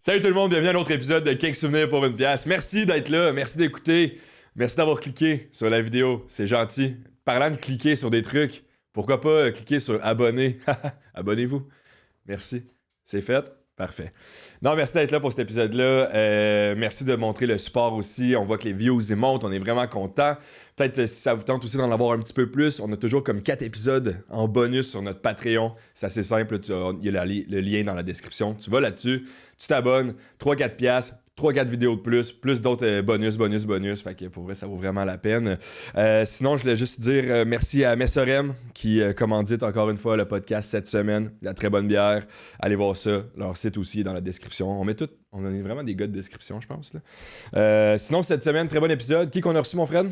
Salut tout le monde, bienvenue à un autre épisode de Quelques souvenirs pour une pièce. Merci d'être là, merci d'écouter, merci d'avoir cliqué sur la vidéo, c'est gentil. Parlant de cliquer sur des trucs, pourquoi pas cliquer sur abonner? Abonnez-vous. Merci. C'est fait? Parfait. Non, merci d'être là pour cet épisode-là. Merci de montrer le support aussi. On voit que les views y montent, on est vraiment contents. Peut-être si ça vous tente aussi d'en avoir un petit peu plus, on a toujours comme 4 épisodes en bonus sur notre Patreon. C'est assez simple, il y a le lien dans la description. Tu vas là-dessus, tu t'abonnes, 3-4 piastres. 3-4 vidéos de plus d'autres bonus. Fait que pour vrai, ça vaut vraiment la peine. Sinon, je voulais juste dire merci à Messorem qui commandite encore une fois le podcast cette semaine. La très bonne bière. Allez voir ça. Leur site aussi est dans la description. On est vraiment des gars de description, je pense. Là. Sinon, cette semaine, très bon épisode. Qui qu'on a reçu, mon frère?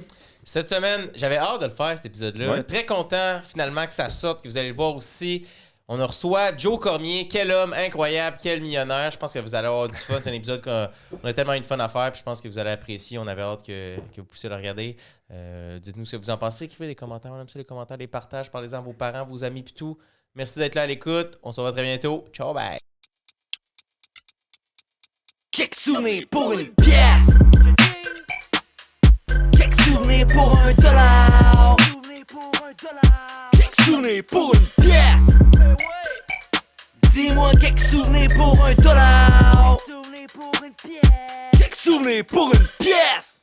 Cette semaine, j'avais hâte de le faire, cet épisode-là. Ouais. Très content, finalement, que ça sorte, que vous allez le voir aussi. On a reçoit Joe Cormier. Quel homme incroyable, quel millionnaire. Je pense que vous allez avoir du fun. C'est un épisode qu'on a tellement eu de fun à faire, puis je pense que vous allez apprécier. On avait hâte que vous puissiez le regarder. Dites-nous ce que vous en pensez. Écrivez des commentaires. On aime ça, les commentaires, les partages. Parlez-en à vos parents, vos amis, puis tout. Merci d'être là à l'écoute. On se revoit très bientôt. Ciao, bye. Quelques souvenirs pour une pièce. Quelques souvenirs pour $1. Quelques souvenirs pour une pièce. Dis-moi quelques souvenirs pour $1. Quelques souvenirs pour une pièce.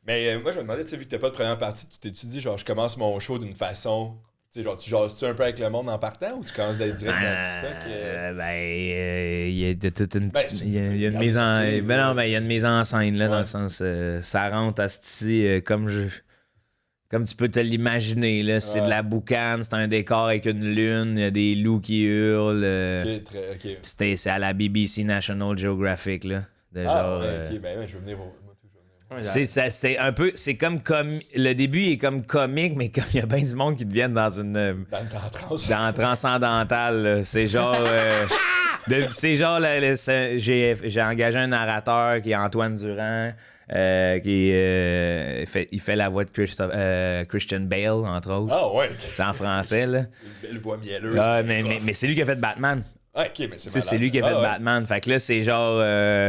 Mais moi, je me demandais, tu sais, vu que t'as pas de première partie, tu t'es-tu dit, genre, je commence mon show d'une façon... Tu sais, genre, tu jases-tu un peu avec le monde en partant ou tu commences d'être direct dans le stock? Il y a toute une petite... Il y a une mise en... c'est- Ben non, ben il y a une mise en scène, là, dans Ouais. le sens... ça rentre à ce comme tu peux te l'imaginer, là. C'est Ouais. de la boucane, c'est un décor avec une lune, il y a des loups qui hurlent. Ok. Pis c'est à la BBC National Geographic, là. De genre... Ouais, ok, ben ouais, je veux venir... Moi, tout, je veux venir. C'est un peu... C'est comme... Le début il est comme comique, mais comme il y a bien du monde qui deviennent dans une... Dans le transcendantal, là. C'est genre... c'est genre... J'ai engagé un narrateur qui est Antoine Durand, qui il fait la voix de Christian Bale, entre autres. Ah ouais! C'est en français, là. Une belle voix mielleuse. Ah, mais c'est lui qui a fait Batman. Ah, ok, mais c'est Tu sais, malade. c'est lui qui a fait Ah, ouais. Batman. Fait que là, c'est genre...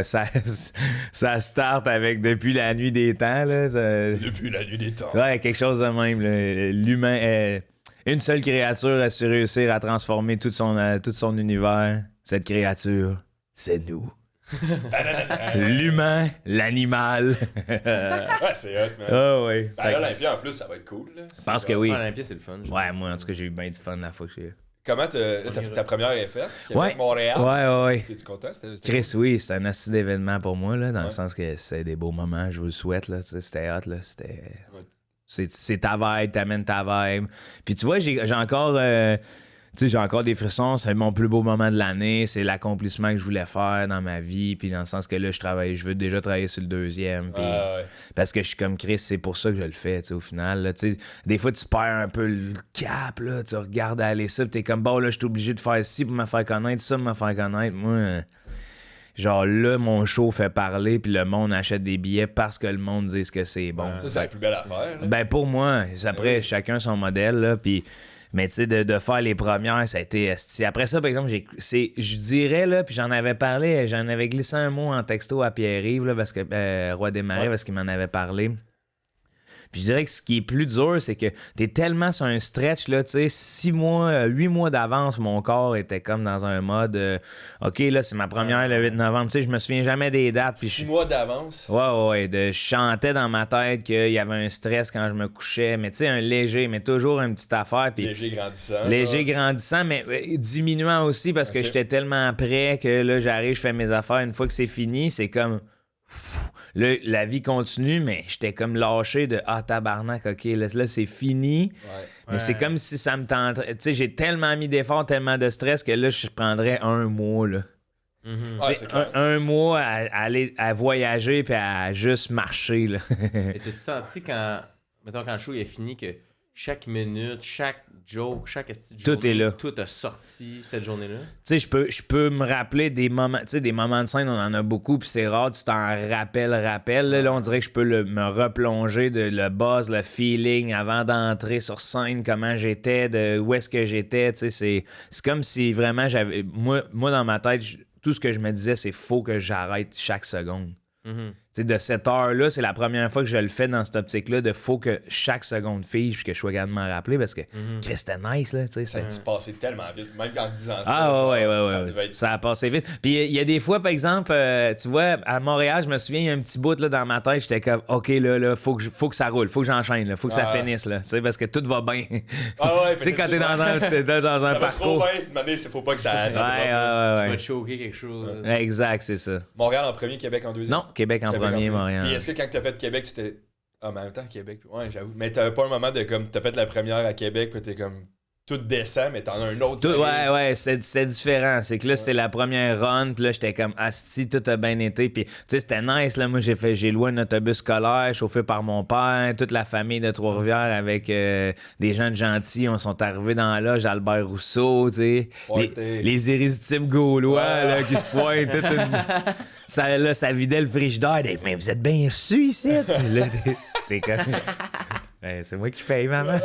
ça start avec Depuis la nuit des temps, là. Depuis la nuit des temps. Ouais, quelque chose de même. Là. L'humain, une seule créature a su réussir à transformer tout son univers. Cette créature, c'est nous. L'humain, l'animal. Ouais, c'est hot, man. Ah ouais. Ben, l'Olympia, en plus, ça va être cool, là. Je pense que oui. Olympia, c'est le fun. Ouais, moi, en tout cas, j'ai eu bien du fun la fois que j'ai... Comment ta première est faite? Ouais. Montréal. Ouais. T'es-tu content? C'était Chris, oui, c'est un assez d'événement pour moi, là, dans le Ouais. sens que c'est des beaux moments, je vous le souhaite, là, tu sais, c'était hot, là, c'était... Ouais. C'est ta vibe, t'amènes ta vibe. Puis tu vois, j'ai encore... tu sais, j'ai encore des frissons, c'est mon plus beau moment de l'année, c'est l'accomplissement que je voulais faire dans ma vie, puis dans le sens que là, je veux déjà travailler sur le deuxième, puis... ouais. Parce que je suis comme Chris, c'est pour ça que je le fais, tu sais, au final. Là, tu sais, des fois, tu perds un peu le cap, là, tu regardes aller ça, pis t'es comme, bon, là, je suis obligé de faire ci pour me faire connaître, ça pour me faire connaître. Moi, genre là, mon show fait parler, puis le monde achète des billets parce que le monde dit que c'est bon. Ça, c'est la plus belle affaire, là. Ben, pour moi, après, oui. chacun son modèle, là, puis... Mais tu sais, de faire les premières, ça a été esti. Après ça, par exemple, je dirais, là, puis j'en avais parlé, j'en avais glissé un mot en texto à Pierre-Yves, là, parce que Roi des Marais, parce qu'il m'en avait parlé. Puis je dirais que ce qui est plus dur, c'est que t'es tellement sur un stretch, là, tu sais, 6 mois, 8 mois d'avance, mon corps était comme dans un mode, OK, là, c'est ma première le 8 novembre, tu sais, je me souviens jamais des dates. Puis 6 mois d'avance. Ouais, je chantais dans ma tête qu'il y avait un stress quand je me couchais, mais tu sais, un léger, mais toujours une petite affaire. Puis Léger grandissant. léger grandissant, mais diminuant aussi parce que j'étais tellement prêt que là, j'arrive, je fais mes affaires. Une fois que c'est fini, c'est comme... Là, la vie continue, mais j'étais comme lâché de « Ah, tabarnak, OK, là c'est fini. Ouais. » Mais c'est comme si ça me tenterait... Tu sais, j'ai tellement mis d'efforts, tellement de stress que là, je prendrais un mois, là. Ouais, Tu sais, c'est clair. un mois à aller à voyager puis à juste marcher, là. Et t'as-tu senti quand le show il est fini que chaque minute, chaque joke, chaque esti de Tout journée, est là. tout a sorti cette journée-là? Tu sais, je peux me rappeler des moments, tu sais, des moments de scène, on en a beaucoup, puis c'est rare, tu t'en rappelles. Là, on dirait que je peux me replonger de le buzz, le feeling avant d'entrer sur scène, comment j'étais, de où est-ce que j'étais, tu sais, c'est comme si vraiment j'avais... Moi, dans ma tête, tout ce que je me disais, c'est faut que j'arrête chaque seconde. Mhm. Tu sais, de cette heure-là, c'est la première fois que je le fais dans cette optique-là, de faut que chaque seconde fige puis que je sois capable de m'en rappeler parce que Chris, c'était nice, là, tu sais. Ça a dû passer tellement vite, même en disant ça. Ah genre, ouais. Ça devait être... Ça a passé vite. Puis il y a des fois, par exemple, tu vois, à Montréal, je me souviens, il y a un petit bout là, dans ma tête, j'étais comme, OK, là, faut que ça roule, faut que j'enchaîne, là, faut que ça finisse, là, tu sais, parce que tout va bien. Ah ouais, Tu sais, quand t'es dans un ça va trop parcours. bien, cette année, faut pas que ça drop, là. Tu Ouais. vas te choquer quelque chose. Exact, c'est ça. Montréal en premier, Québec en deuxième. Non, Québec en premier, Montréal. Puis est-ce que quand t'as fait Québec, c'était. Ah, mais en même temps, Québec. Ouais, j'avoue. Mais t'avais pas un moment de comme. T'as fait la première à Québec, puis t'es comme. Tout descend, mais t'en as un autre. Ouais, c'était différent. C'est que là, c'était la première run, puis là, j'étais comme, asti, tout a bien été. Puis, tu sais, c'était nice, là. Moi, j'ai loué un autobus scolaire chauffé par mon père, toute la famille de Trois-Rivières avec des gens de gentils. On sont arrivés dans la loge Albert Rousseau, tu sais. Les irrésistibles gaulois, là, qui se pointent. Ça vidait le frigidaire. Mais vous êtes bien reçus ici. Là, t'es comme. Ben, c'est moi qui paye, maman.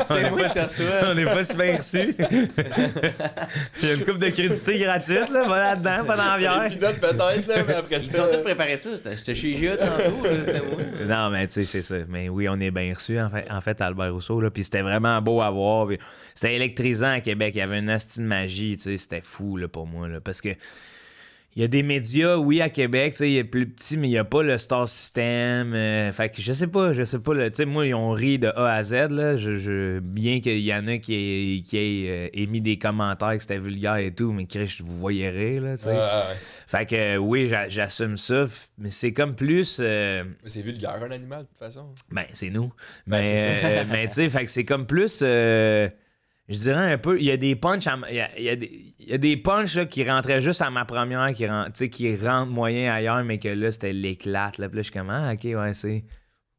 C'est moi qui t'assois. On n'est pas si bien reçus. Il y a une coupe de crédité gratuite, là. Va là-dedans, pas dans la bière. Les peanuts peut-être, là, mais après ça. Ils ont tous préparé ça. C'était chez Gia tantôt, là, c'est moi. Non, mais tu sais, c'est ça. Mais oui, on est bien reçus, en fait, Albert Rousseau. Là. Puis c'était vraiment beau à voir. Puis c'était électrisant à Québec. Il y avait une hostie de magie. Tu sais, c'était fou là, pour moi. Là, parce que il y a des médias, oui, à Québec, tu sais, il est plus petit, mais il n'y a pas le Star System. Fait que je sais pas. Tu sais, moi, ils ont ri de A à Z, là. Bien qu'il y en a qui aient émis des commentaires que c'était vulgaire et tout, mais Chris, vous voyez rire, là, tu sais. Fait que, oui, j'assume ça, mais c'est comme plus... C'est vulgaire, un animal, de toute façon. Ben, c'est nous. Ben, c'est ça. Mais tu sais, fait que c'est comme plus... je dirais un peu, il y a des punchs, il y a des punchs là, qui rentraient juste à ma première, qui rentrent moyen ailleurs, mais que là, c'était l'éclate. Là. Puis là, je suis comme, ah, ok, ouais, c'est.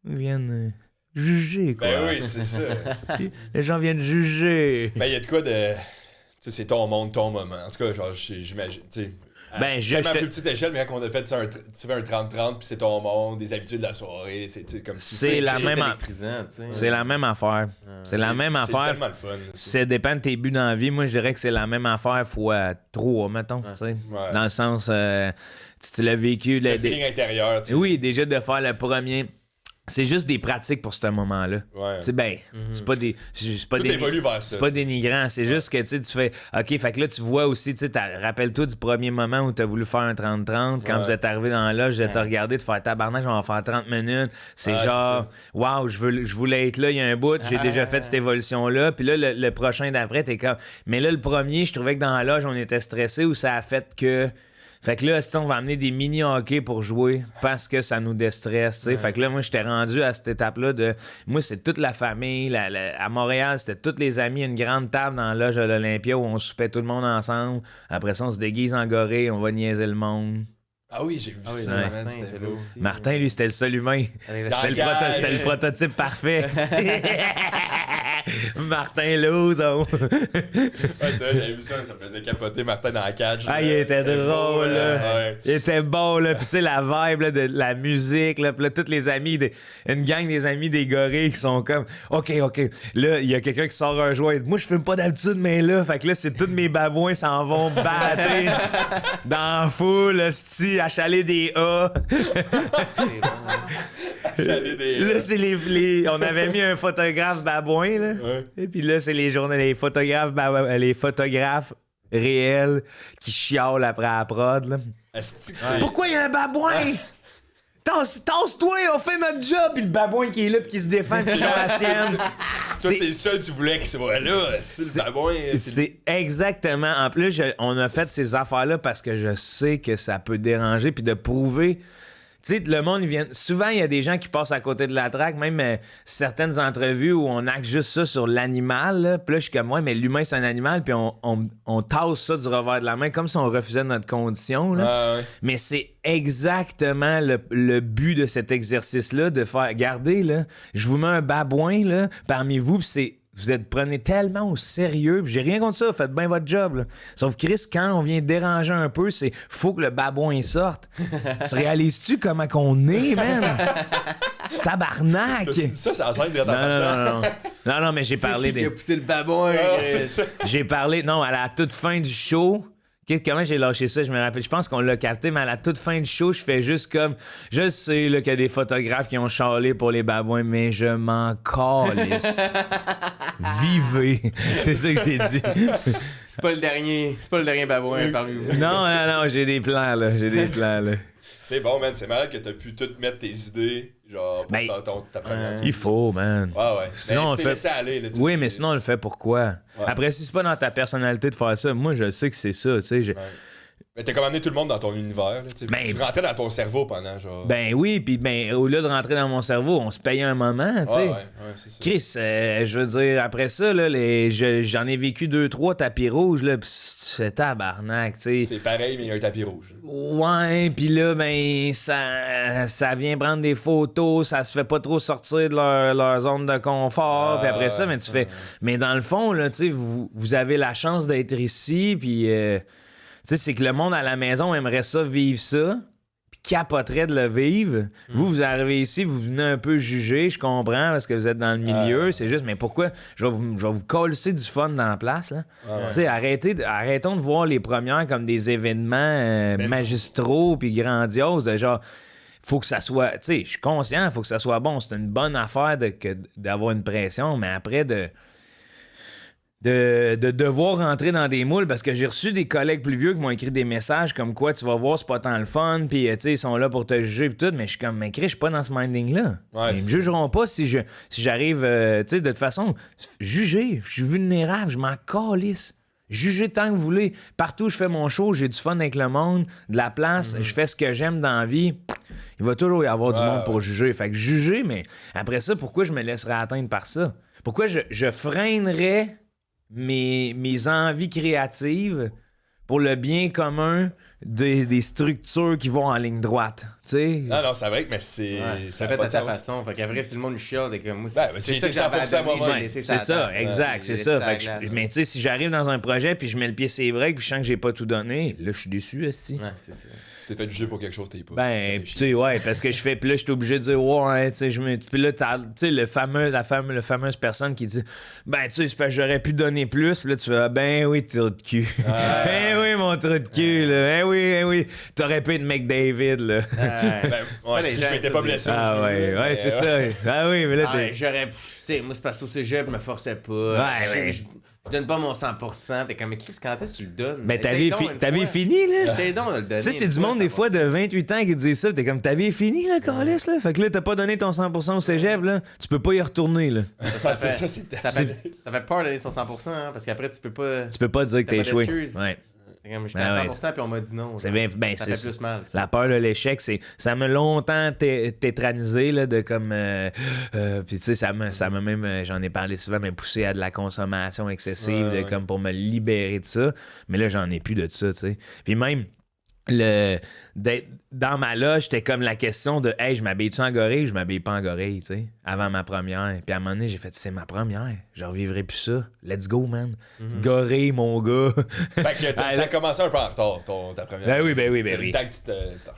Ils viennent juger, quoi. Ben oui, c'est ça. Les gens viennent juger. Ben, il y a de quoi de. Tu sais, c'est ton monde, ton moment. En tout cas, genre, j'imagine. Tu sais. Ben, tellement à plus petite échelle, mais quand on a fait tu fais un 30-30, puis c'est ton monde, des habitudes de la soirée, c'est comme si c'est la même électrisant, tu sais. C'est la même affaire. C'est la même affaire. C'est tellement le fun. Ça dépend de tes buts dans la vie. Moi, je dirais que c'est la même affaire fois 3, mettons. Tu sais. Ouais. Dans le sens, tu l'as vécu. Le feeling intérieur, tu sais. Oui, déjà de faire le premier. C'est juste des pratiques pour ce moment-là. Ouais. Tu sais, ben, c'est pas des. Tout évolue vers ça. C'est pas dénigrant. C'est juste que tu fais. OK, fait que là, tu vois aussi, tu sais, rappelle-toi du premier moment où tu as voulu faire un 30-30. Quand vous êtes arrivé dans la loge, je t'ai regardé de faire tabarnak, on va faire 30 minutes. C'est genre, waouh, je voulais être là il y a un bout. J'ai déjà fait cette évolution-là. Puis là, le prochain d'après, t'es comme. Mais là, le premier, je trouvais que dans la loge, on était stressé ou ça a fait que. Fait que là, on va amener des mini-hockey pour jouer parce que ça nous déstresse, tu sais. Fait que là, moi, j'étais rendu à cette étape-là de... Moi, c'est toute la famille. À Montréal, c'était tous les amis, une grande table dans la loge de l'Olympia où on soupait tout le monde ensemble. Après ça, on se déguise en gorille, on va niaiser le monde. Ah oui, j'ai vu ça, ouais. man, c'était beau. Martin, lui, c'était le seul humain. C'était le prototype parfait. Martin Lauzon. Ouais, c'est vrai, j'avais vu ça, ça me faisait capoter Martin dans la cage. Ah, il était drôle, beau, là. Ouais. Il était bon, là. Puis, tu sais, la vibe, là, de la musique, là. Puis là, tous les amis, une gang des amis des gorilles qui sont comme, OK. Là, il y a quelqu'un qui sort un joint. Moi, je fume pas d'habitude, mais là, fait que là, c'est tous mes babouins s'en vont battre dans la foule, hostie, achaler des A. Là, c'est on avait mis un photographe babouin, là. Ouais. Et puis là, c'est les photographes réels qui chialent après la prod, là. Asti que c'est... Pourquoi il y a un babouin? Tasse-toi, on fait notre job! Puis le babouin qui est là, puis qui se défend, puis qui fait la sienne. Toi, c'est le seul que tu voulais qu'il soit là. C'est le babouin. C'est exactement. En plus, on a fait ces affaires-là parce que je sais que ça peut déranger, puis de prouver. Tu sais, le monde, souvent, il y a des gens qui passent à côté de la traque, même certaines entrevues où on acte juste ça sur l'animal. Là. Puis là, je suis comme, ouais, mais l'humain, c'est un animal, puis on tasse ça du revers de la main, comme si on refusait notre condition. Là. Ouais. Mais c'est exactement le but de cet exercice-là, de faire, regardez, là, je vous mets un babouin là, parmi vous, puis c'est. Prenez tellement au sérieux. J'ai rien contre ça, faites bien votre job. Là. Sauf Chris, quand on vient déranger un peu, c'est faut que le babouin sorte. Tu réalises-tu comment qu'on est, man? Tabarnak! Tu dis ça, ça scène de Non, mais j'ai parlé qui a poussé le babouin. J'ai parlé, non, à la toute fin du show, Comment j'ai lâché ça, je me rappelle. Je pense qu'on l'a capté, mais à la toute fin du show, je fais juste comme... Je sais là, qu'il y a des photographes qui ont chialé pour les babouins, mais je m'en calisse. Vivez. C'est ça que j'ai dit. C'est pas le dernier babouin parmi vous. Non, j'ai des plans, là. C'est bon, man. C'est malade que t'as pu tout mettre tes idées, genre, pour Ben, ta première. Il faut, man. Ouais. Sinon, Mais on tu t'es fait... laissé aller, là. Oui, mais sinon, on le fait pourquoi? Ouais. Après, si c'est pas dans ta personnalité de faire ça, moi, je sais que c'est ça, tu sais. Ouais. Mais t'as comme amené tout le monde dans ton univers, là, tu sais. Ben, Tu rentrais dans ton cerveau pendant, genre. Ben oui, puis ben, au lieu de rentrer dans mon cerveau, on se payait un moment, tu sais. Ouais, c'est ça. Chris, je veux dire, après ça, là, j'en ai vécu 2-3 tapis rouges, là, pis c'est tabarnak, tu sais. C'est pareil, mais il y a un tapis rouge. Ouais, pis là, ben, ça vient prendre des photos, ça se fait pas trop sortir de leur zone de confort, puis après ça, ben, tu fais... Mais dans le fond, là, tu sais, vous avez la chance d'être ici, puis... tu sais, c'est que le monde à la maison aimerait ça, vivre ça, puis capoterait de le vivre. Vous arrivez ici, vous venez un peu juger, je comprends, parce que vous êtes dans le milieu, c'est juste, mais pourquoi? Je vais vous coller du fun dans la place, là. Tu sais, arrêtons de voir les premières comme des événements magistraux puis grandioses, de genre... Faut que ça soit... Tu sais, je suis conscient, faut que ça soit bon. C'est une bonne affaire d'avoir une pression, mais après, de devoir rentrer dans des moules, parce que j'ai reçu des collègues plus vieux qui m'ont écrit des messages comme quoi tu vas voir, c'est pas tant le fun, puis tu sais, ils sont là pour te juger pis tout, mais je suis comme, mais Chris, je suis pas dans ce minding-là. Ouais, Ils me jugeront pas si j'arrive, tu sais, de toute façon, jugez, je suis vulnérable, je m'en calisse. Jugez tant que vous voulez. Partout où je fais mon show, j'ai du fun avec le monde, de la place, je fais ce que j'aime dans la vie. Il va toujours y avoir du monde pour juger. Fait que juger, mais après ça, pourquoi je me laisserais atteindre par ça? Pourquoi je freinerais mes envies créatives pour le bien commun des structures qui vont en ligne droite, tu sais? Non, c'est vrai que mais c'est... Ça fait de ta façon. Fait qu'après, si le monde chiale, et que moi, j'ai c'est ça été que j'avais 100% donné, moi-même. j'ai laissé C'est ça, à exact, c'est ça. Fait que mais tu sais, si j'arrive dans un projet puis je mets le pied sur les breaks puis je sens que j'ai pas tout donné, là, je suis déçu, esti. Ouais, c'est ça. Tu t'es fait juger pour quelque chose, t'es pas. Ben, tu sais, ouais, parce que je fais, puis là, je suis obligé de dire, ouais, tu sais, puis là, tu sais, la fameuse personne qui dit, ben, tu sais, c'est parce que j'aurais pu donner plus, puis là, tu fais, ah, ben oui, trou de cul. Ben oui, mon trou de cul, là. Ben oui, t'aurais pu être McDavid, là. Si je m'étais pas blessé. Ah ouais, c'est ça. Ah oui, mais là, j'aurais pu, tu sais, moi, c'est parce qu'au cégep, je me forçais pas. Ouais. Je donne pas mon 100%. T'es comme, mais Chris, quand est-ce que tu le donnes? Ben, t'avais fini, là? Essaye donc de le donner. Ça, c'est du monde, des fois, de 28 ans qui disent ça. T'es comme, t'avais fini, là, Carlis, là? Fait que là, t'as pas donné ton 100% au cégep, là. Tu peux pas y retourner, là. Ça fait peur de donner son 100%, hein, parce qu'après, tu peux pas... Tu peux pas dire que t'as échoué. Ouais. J'étais à 100% puis on m'a dit non. C'est bien, ça fait plus mal. La peur de l'échec, ça m'a longtemps tétranisé, là, de comme... puis tu sais, ça m'a même, j'en ai parlé souvent, mais poussé à de la consommation excessive, comme pour me libérer de ça. Mais là, j'en ai plus de ça, tu sais. Puis même... dans ma loge, c'était comme la question de hey, je m'habille-tu en gorille, je m'habille pas en gorille, tu sais, avant ma première. Puis à un moment donné, j'ai fait c'est ma première, je revivrai plus ça. Let's go, man. Gorille, mon gars. Fait que ça a commencé un peu en retard, ta première. Ben oui. Le temps que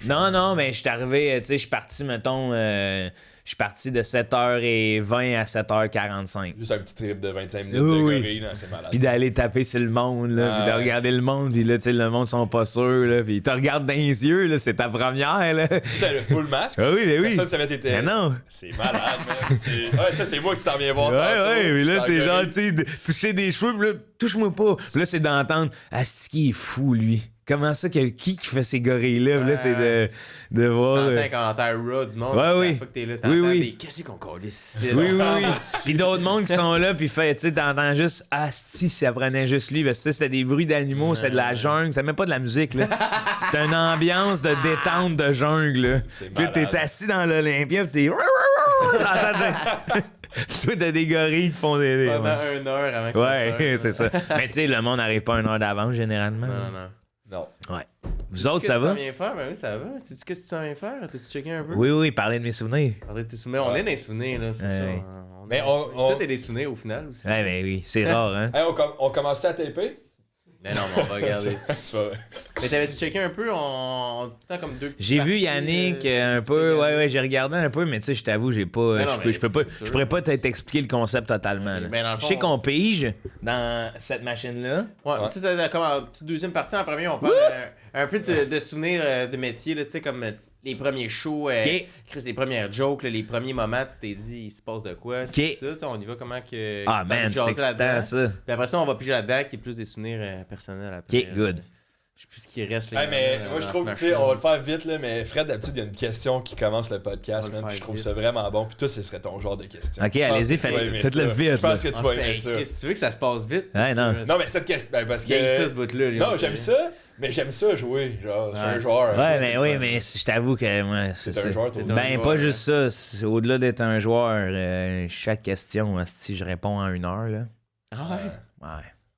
tu Non, mais je suis arrivé, tu sais, je suis parti, mettons, je suis parti de 7h20 à 7h45. Juste un petit trip de 25 minutes de gorille, là, c'est malade. Puis d'aller taper sur le monde, là, puis de regarder le monde, puis là, tu sais, le monde sont pas sûrs, là, puis ils te regardent dans les yeux, là, c'est ta première, là. T'as le full masque. Ah oui, Personne savait que t'étais. Mais non. C'est malade, man. Ouais, ça, c'est moi que tu t'en viens voir. Ouais, mais là, c'est genre, tu sais, toucher des cheveux, puis là, touche-moi pas. Puis là, c'est d'entendre, Asti, il est fou, lui. Comment ça, qui fait ces gorilles-là? Là, c'est de voir. T'entends un commentaire raw du monde. Oui. Fois que t'es là, Oui. Qu'est-ce qu'on colle ici? Oui. Puis d'autres mondes qui sont là, puis fait, tu sais, t'entends juste Asti, si ça prenait juste lui. Parce que c'était des bruits d'animaux, c'est de la jungle. C'est même pas de la musique, là. C'est une ambiance de détente de jungle, là. C'est malade. T'es assis dans l'Olympia, puis t'es. Tu vois, t'as des gorilles qui font des. Pendant 1 heure avant que ça Ouais, c'est ça. Mais tu sais, le monde n'arrive pas 1 heure d'avance, généralement. Non. Ouais. Vous autres, ça va? Qu'est-ce que tu viens faire? Ben oui, ça va. Tu sais qu'est-ce que tu viens faire? T'as-tu checké un peu? Oui, parler de mes souvenirs. Parler de tes souvenirs. On est dans les souvenirs, là, c'est pour ça. Mais Tout est des souvenirs au final aussi. Ouais, ben oui, c'est rare, hein? Hey, on commence à taper? Non, mais on va regarder ça. Tu vas- Mais t'avais-tu checké un peu? On tout le temps comme deux petites J'ai vu parties, Yannick un peu, ouais, j'ai regardé un peu, mais tu sais, je t'avoue, j'ai pas, Mais non, mais je peux pas, c'est sûr. je pourrais pas t'expliquer le concept totalement. Là. Ben, dans le Je sais fond, qu'on pige dans cette machine-là. Ouais, Ouais. ça, c'est comme en toute deuxième partie. En premier, on parle un peu de souvenirs de métier, là, tu sais, comme les premiers shows, Ok. Chris, les premières jokes, là, les premiers moments, tu t'es dit, il se passe de quoi? C'est ça, tu sais, on y va comment que. Ah que man, t'as c'est jasé là-dedans. excitant ça. Puis après ça, on va piger là-dedans, qui est plus des souvenirs personnels après. Ok, good. Je sais plus ce qui reste. Hey, mais moi, je trouve, tu sais, on va le faire vite, là, mais Fred, d'habitude, il y a une question qui commence le podcast, On va le man, puis faire je trouve vite. ça vraiment bon, puis toi, ce serait ton genre de question. Ok, Je pense allez-y, que tu vas aimer faites-le ça. vite, Je pense que là. tu vas aimer ça. Chris, tu veux que ça se passe vite? Ouais, non. Non, mais cette question, ben, parce que... Gagne ça, ce bout-là. Non, j'aime ça, mais j'aime ça jouer, genre, je suis Ouais, un joueur. Ouais, ça, mais c'est oui, fun. mais je t'avoue que moi, c'est C'est un ça. joueur, toi aussi. Ben, joueur, pas hein. juste ça. Au-delà d'être un joueur, chaque question, si je réponds en 1 heure, là. Ah ouais? Ouais.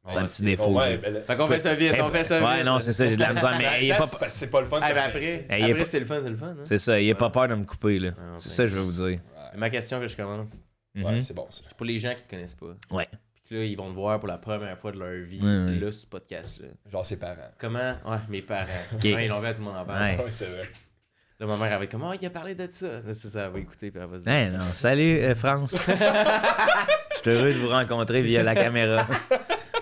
Ouais, C'est un petit défaut. Ouais, ça. ben, là, Fait qu'on fait ça vite, on fait ça vite. Ouais, non, c'est ça, j'ai de la misère, mais il est Là, pas. c'est parce que c'est pas le fun. Ah, ça ben fait après, ça. il est pas- c'est le fun, hein? C'est ça, il a pas peur de me couper, là. non, C'est ben, ça que je veux vous dire. Ma question que je commence, Ouais, Mhm. c'est bon, ça. pour les gens qui te connaissent pas, Ouais. puis que là, ils vont te voir pour la première fois de leur vie, Ouais. là, sur ce podcast-là. Genre ses parents. Comment? Ouais, mes parents. Ok. Ouais, ils l'ont vu à tout le monde en parle. Ouais. Ouais, c'est vrai. Là, ma mère avait comme, oh, il a parlé de ça. Là, c'est ça, elle va écouter, puis elle va se dire. Hey, non, salut France. Je suis heureux de vous rencontrer via la caméra.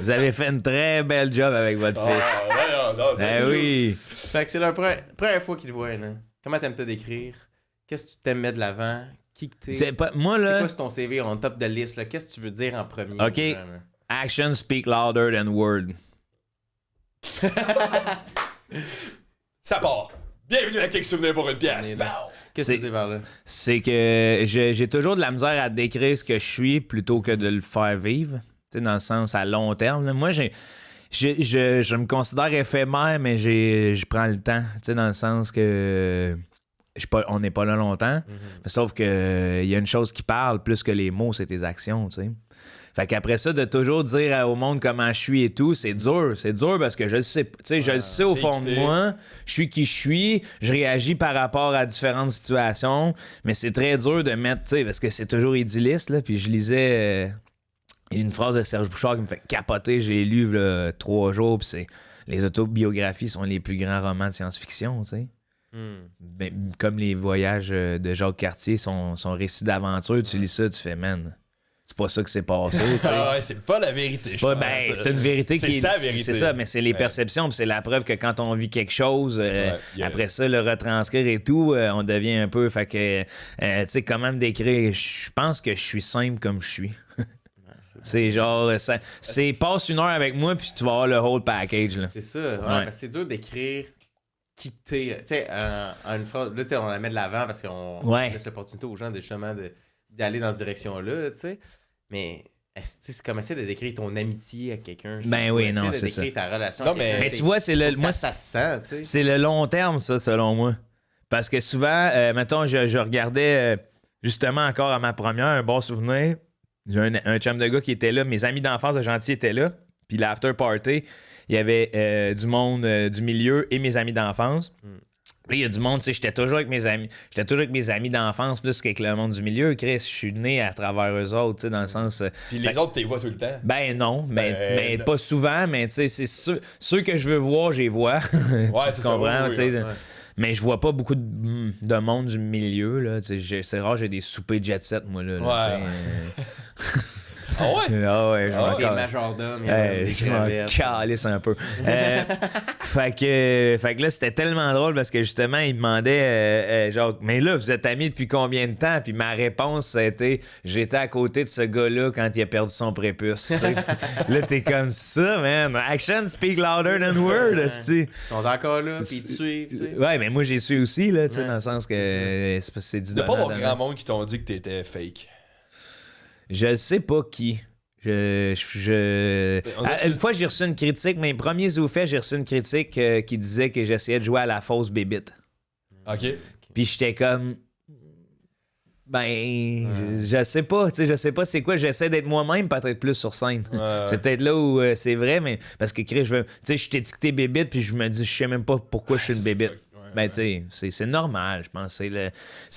Vous avez fait une très belle job avec votre Ah, fils. ouais, non, c'est Eh oui. Fait que c'est leur première fois qu'ils te voient, là. Comment t'aimes te décrire? Qu'est-ce que tu t'aimes mettre de l'avant? Qui que t'es? C'est pas, moi, C'est là, quoi sur ton CV en top de liste, là? Qu'est-ce que tu veux dire en premier? Ok. vraiment? action speak louder than word. Ça part. Bienvenue à Quelques souvenirs pour une pièce. On est là. Bow. Qu'est-ce que C'est- tu dis par là? C'est que j'ai toujours de la misère à décrire ce que je suis plutôt que de le faire vivre. Tu sais, dans le sens à long terme. Là. Moi, je me considère éphémère, mais je prends le temps. Tu sais, dans le sens que on n'est pas là longtemps. Sauf que il y a une chose qui parle plus que les mots, c'est tes actions, tu sais. Fait qu'après ça, de toujours dire au monde comment je suis et tout, c'est dur. C'est dur parce que je le sais. Tu sais, je le sais au t'es fond de quitté. moi. Je suis qui je suis. Je réagis par rapport à différentes situations. Mais c'est très dur de mettre, tu sais, parce que c'est toujours idylliste, là. Puis je lisais une phrase de Serge Bouchard qui me fait capoter. J'ai lu là, 3 jours. Puis c'est les autobiographies sont les plus grands romans de science-fiction, tu sais. Ben, comme les voyages de Jacques Cartier, son récit d'aventure, tu lis ça, tu fais, man, c'est pas ça que c'est passé, tu sais. Ah ouais, c'est pas la vérité. C'est je pas, pense. ben, c'est une vérité C'est qui est. sa vérité. C'est ça, mais c'est les Ouais. perceptions, puis c'est la preuve que quand on vit quelque chose, y a- après ça, le retranscrire et tout, on devient un peu. Fait que, tu sais, comment me décrire, je pense que je suis simple comme je suis. C'est genre, c'est passe 1 heure avec moi, puis tu vas avoir le whole package, là. C'est ça, ouais, Ouais. parce que c'est dur d'écrire qui t'es. Tu sais, en une phrase, là, tu sais, on la met de l'avant parce qu'on Ouais. laisse l'opportunité aux gens de, justement d'aller dans cette direction-là, tu sais. Mais c'est comme essayer de décrire ton amitié à quelqu'un. Ben oui, essayer non, de c'est décrire ta relation Non, à quelqu'un. mais Mais tu vois, c'est le. Moi, Moi, ça se sent, tu sais. c'est le long terme, ça, selon moi. Parce que souvent, mettons, je regardais justement encore à ma première, un bon souvenir. J'ai un chum de gars qui était là, mes amis d'enfance de Gentil étaient là. Puis l'after party, il y avait du monde du milieu et mes amis d'enfance. Là, il y a du monde, tu sais, j'étais toujours avec mes amis d'enfance plus qu'avec le monde du milieu. Chris, je suis né à travers eux autres, tu sais, dans le sens. Puis les autres, t'es vois tout le temps. Ben non, mais non. pas souvent, mais tu sais, c'est ceux que je veux voir, je les vois. Tu c'est ça, comprends, oui, tu sais. oui, ouais. Mais je vois pas beaucoup de monde du milieu, là. Tu sais, c'est rare, j'ai des soupers jet set, moi, là. Ah ouais? Ah ouais, je Ah m'en ouais? Des cal- majordomes, Hey, des je m'en crevettes. calisse un peu. Fait que là, c'était tellement drôle parce que justement, il demandait genre, mais là, vous êtes amis depuis combien de temps? Puis ma réponse, c'était, j'étais à côté de ce gars-là quand il a perdu son prépuce. tu sais. Là, t'es comme ça, man. Action speak louder than word, esti. Ils sont encore là, puis ils te suivent, tu sais. Ouais, mais moi, j'ai su aussi, là, tu sais, Ouais. dans le sens que c'est du Il doit pas donnant, avoir donnant. grand monde qui t'ont dit que t'étais fake. Je sais pas qui. On dirait que Une fois, j'ai reçu une critique. Mes premiers zoufets, j'ai reçu une critique qui disait que j'essayais de jouer à la fausse bébite. OK. Puis j'étais comme. Ben, je sais pas. Tu sais, je sais pas c'est quoi. J'essaie d'être moi-même, peut-être plus sur scène. Ouais. C'est peut-être là où c'est vrai, mais parce que, Chris, tu sais, je t'ai étiqueté bébite, puis je me dis, je sais même pas pourquoi je suis une Ça, c'est bébite. fuck. Ouais, Ben, ouais. tu sais, c'est normal, je pense. C'est le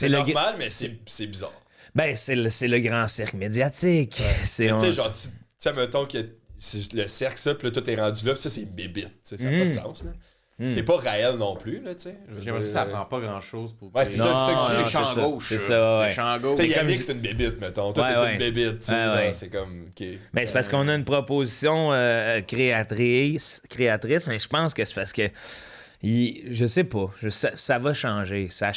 normal, mais c'est bizarre. Ben, c'est le grand cirque médiatique. C'est Tu on- sais, genre, tu sais, mettons que c'est le cercle, ça, puis là, tout est rendu là, ça, c'est bébite. Ça n'a pas de sens, là. T'es pas Raël non plus, là, tu sais. J'ai l'impression que ça prend pas grand-chose pour. Ouais, c'est ça que je dis. C'est champ gauche. C'est ça, ouais. C'est champ gauche. Tu sais, Yannick, c'est une bébite, mettons. Toi, t'es une bébite, tu sais. Ouais. C'est comme. Okay. Ben, c'est parce qu'on a une proposition créatrice, mais je pense que c'est parce que. Je sais pas. Ça va changer. Ça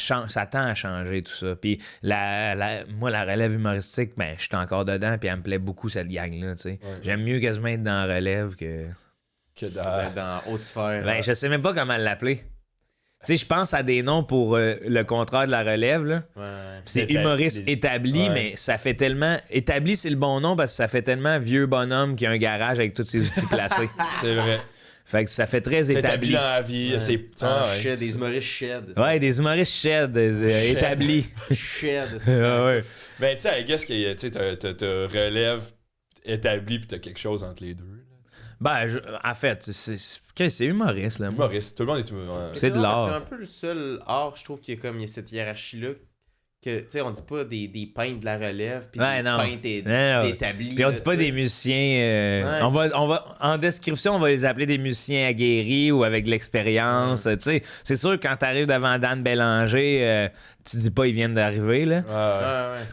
tend à changer, tout ça. Puis moi, la relève humoristique, ben, je suis encore dedans, puis elle me plaît beaucoup, cette gang-là, tu sais. Ouais. J'aime mieux quasiment être dans la relève que dans haute sphère. Ben, je sais même pas comment l'appeler. Tu sais, je pense à des noms pour le contraire de la relève, là. Ouais. C'est humoriste établi, mais ça fait tellement... Établi, c'est le bon nom parce que ça fait tellement vieux bonhomme qui a un garage avec tous ses outils placés. C'est vrai. Fait que ça fait très établi. Dans la vie, des humoristes shed. Ouais, des humoristes shed, établis. Shed. Ouais. Ben, tu sais, I guess que t'as relève établi puis t'as quelque chose entre les deux. Ben, en fait, c'est humoriste, là. Humoriste, tout le monde est humoriste. C'est de l'art. C'est un peu le seul art, je trouve, qu'il y a cette hiérarchie-là. Que, tu sais, on dit pas des peintres de la relève, puis des peintres établis. Puis on dit pas des musiciens... on va, en description, on va les appeler des musiciens aguerris ou avec de l'expérience. Tu sais, c'est sûr, quand t'arrives devant Dan Bélanger, tu dis pas ils viennent d'arriver, là.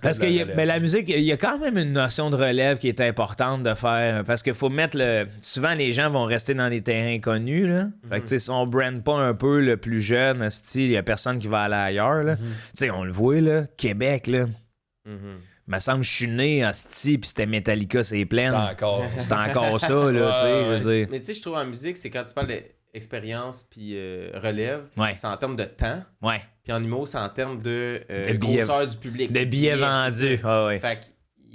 Parce que la musique, il y a quand même une notion de relève qui est importante de faire. Parce qu'il faut mettre souvent, les gens vont rester dans des terrains connus, là. Fait que, tu sais, si on brand pas un peu le plus jeune, il y a personne qui va aller ailleurs, là. Tu sais, on le voit, là. Québec, là. Me semble je suis né hostie puis c'était Metallica c'est plein. C'est encore ça là, tu sais, je veux dire. Mais tu sais, je trouve en musique, c'est quand tu parles d'expérience puis relève, c'est en termes de temps. Ouais. Puis en humour, c'est en termes de grosseur du public. De billets vendus. Fait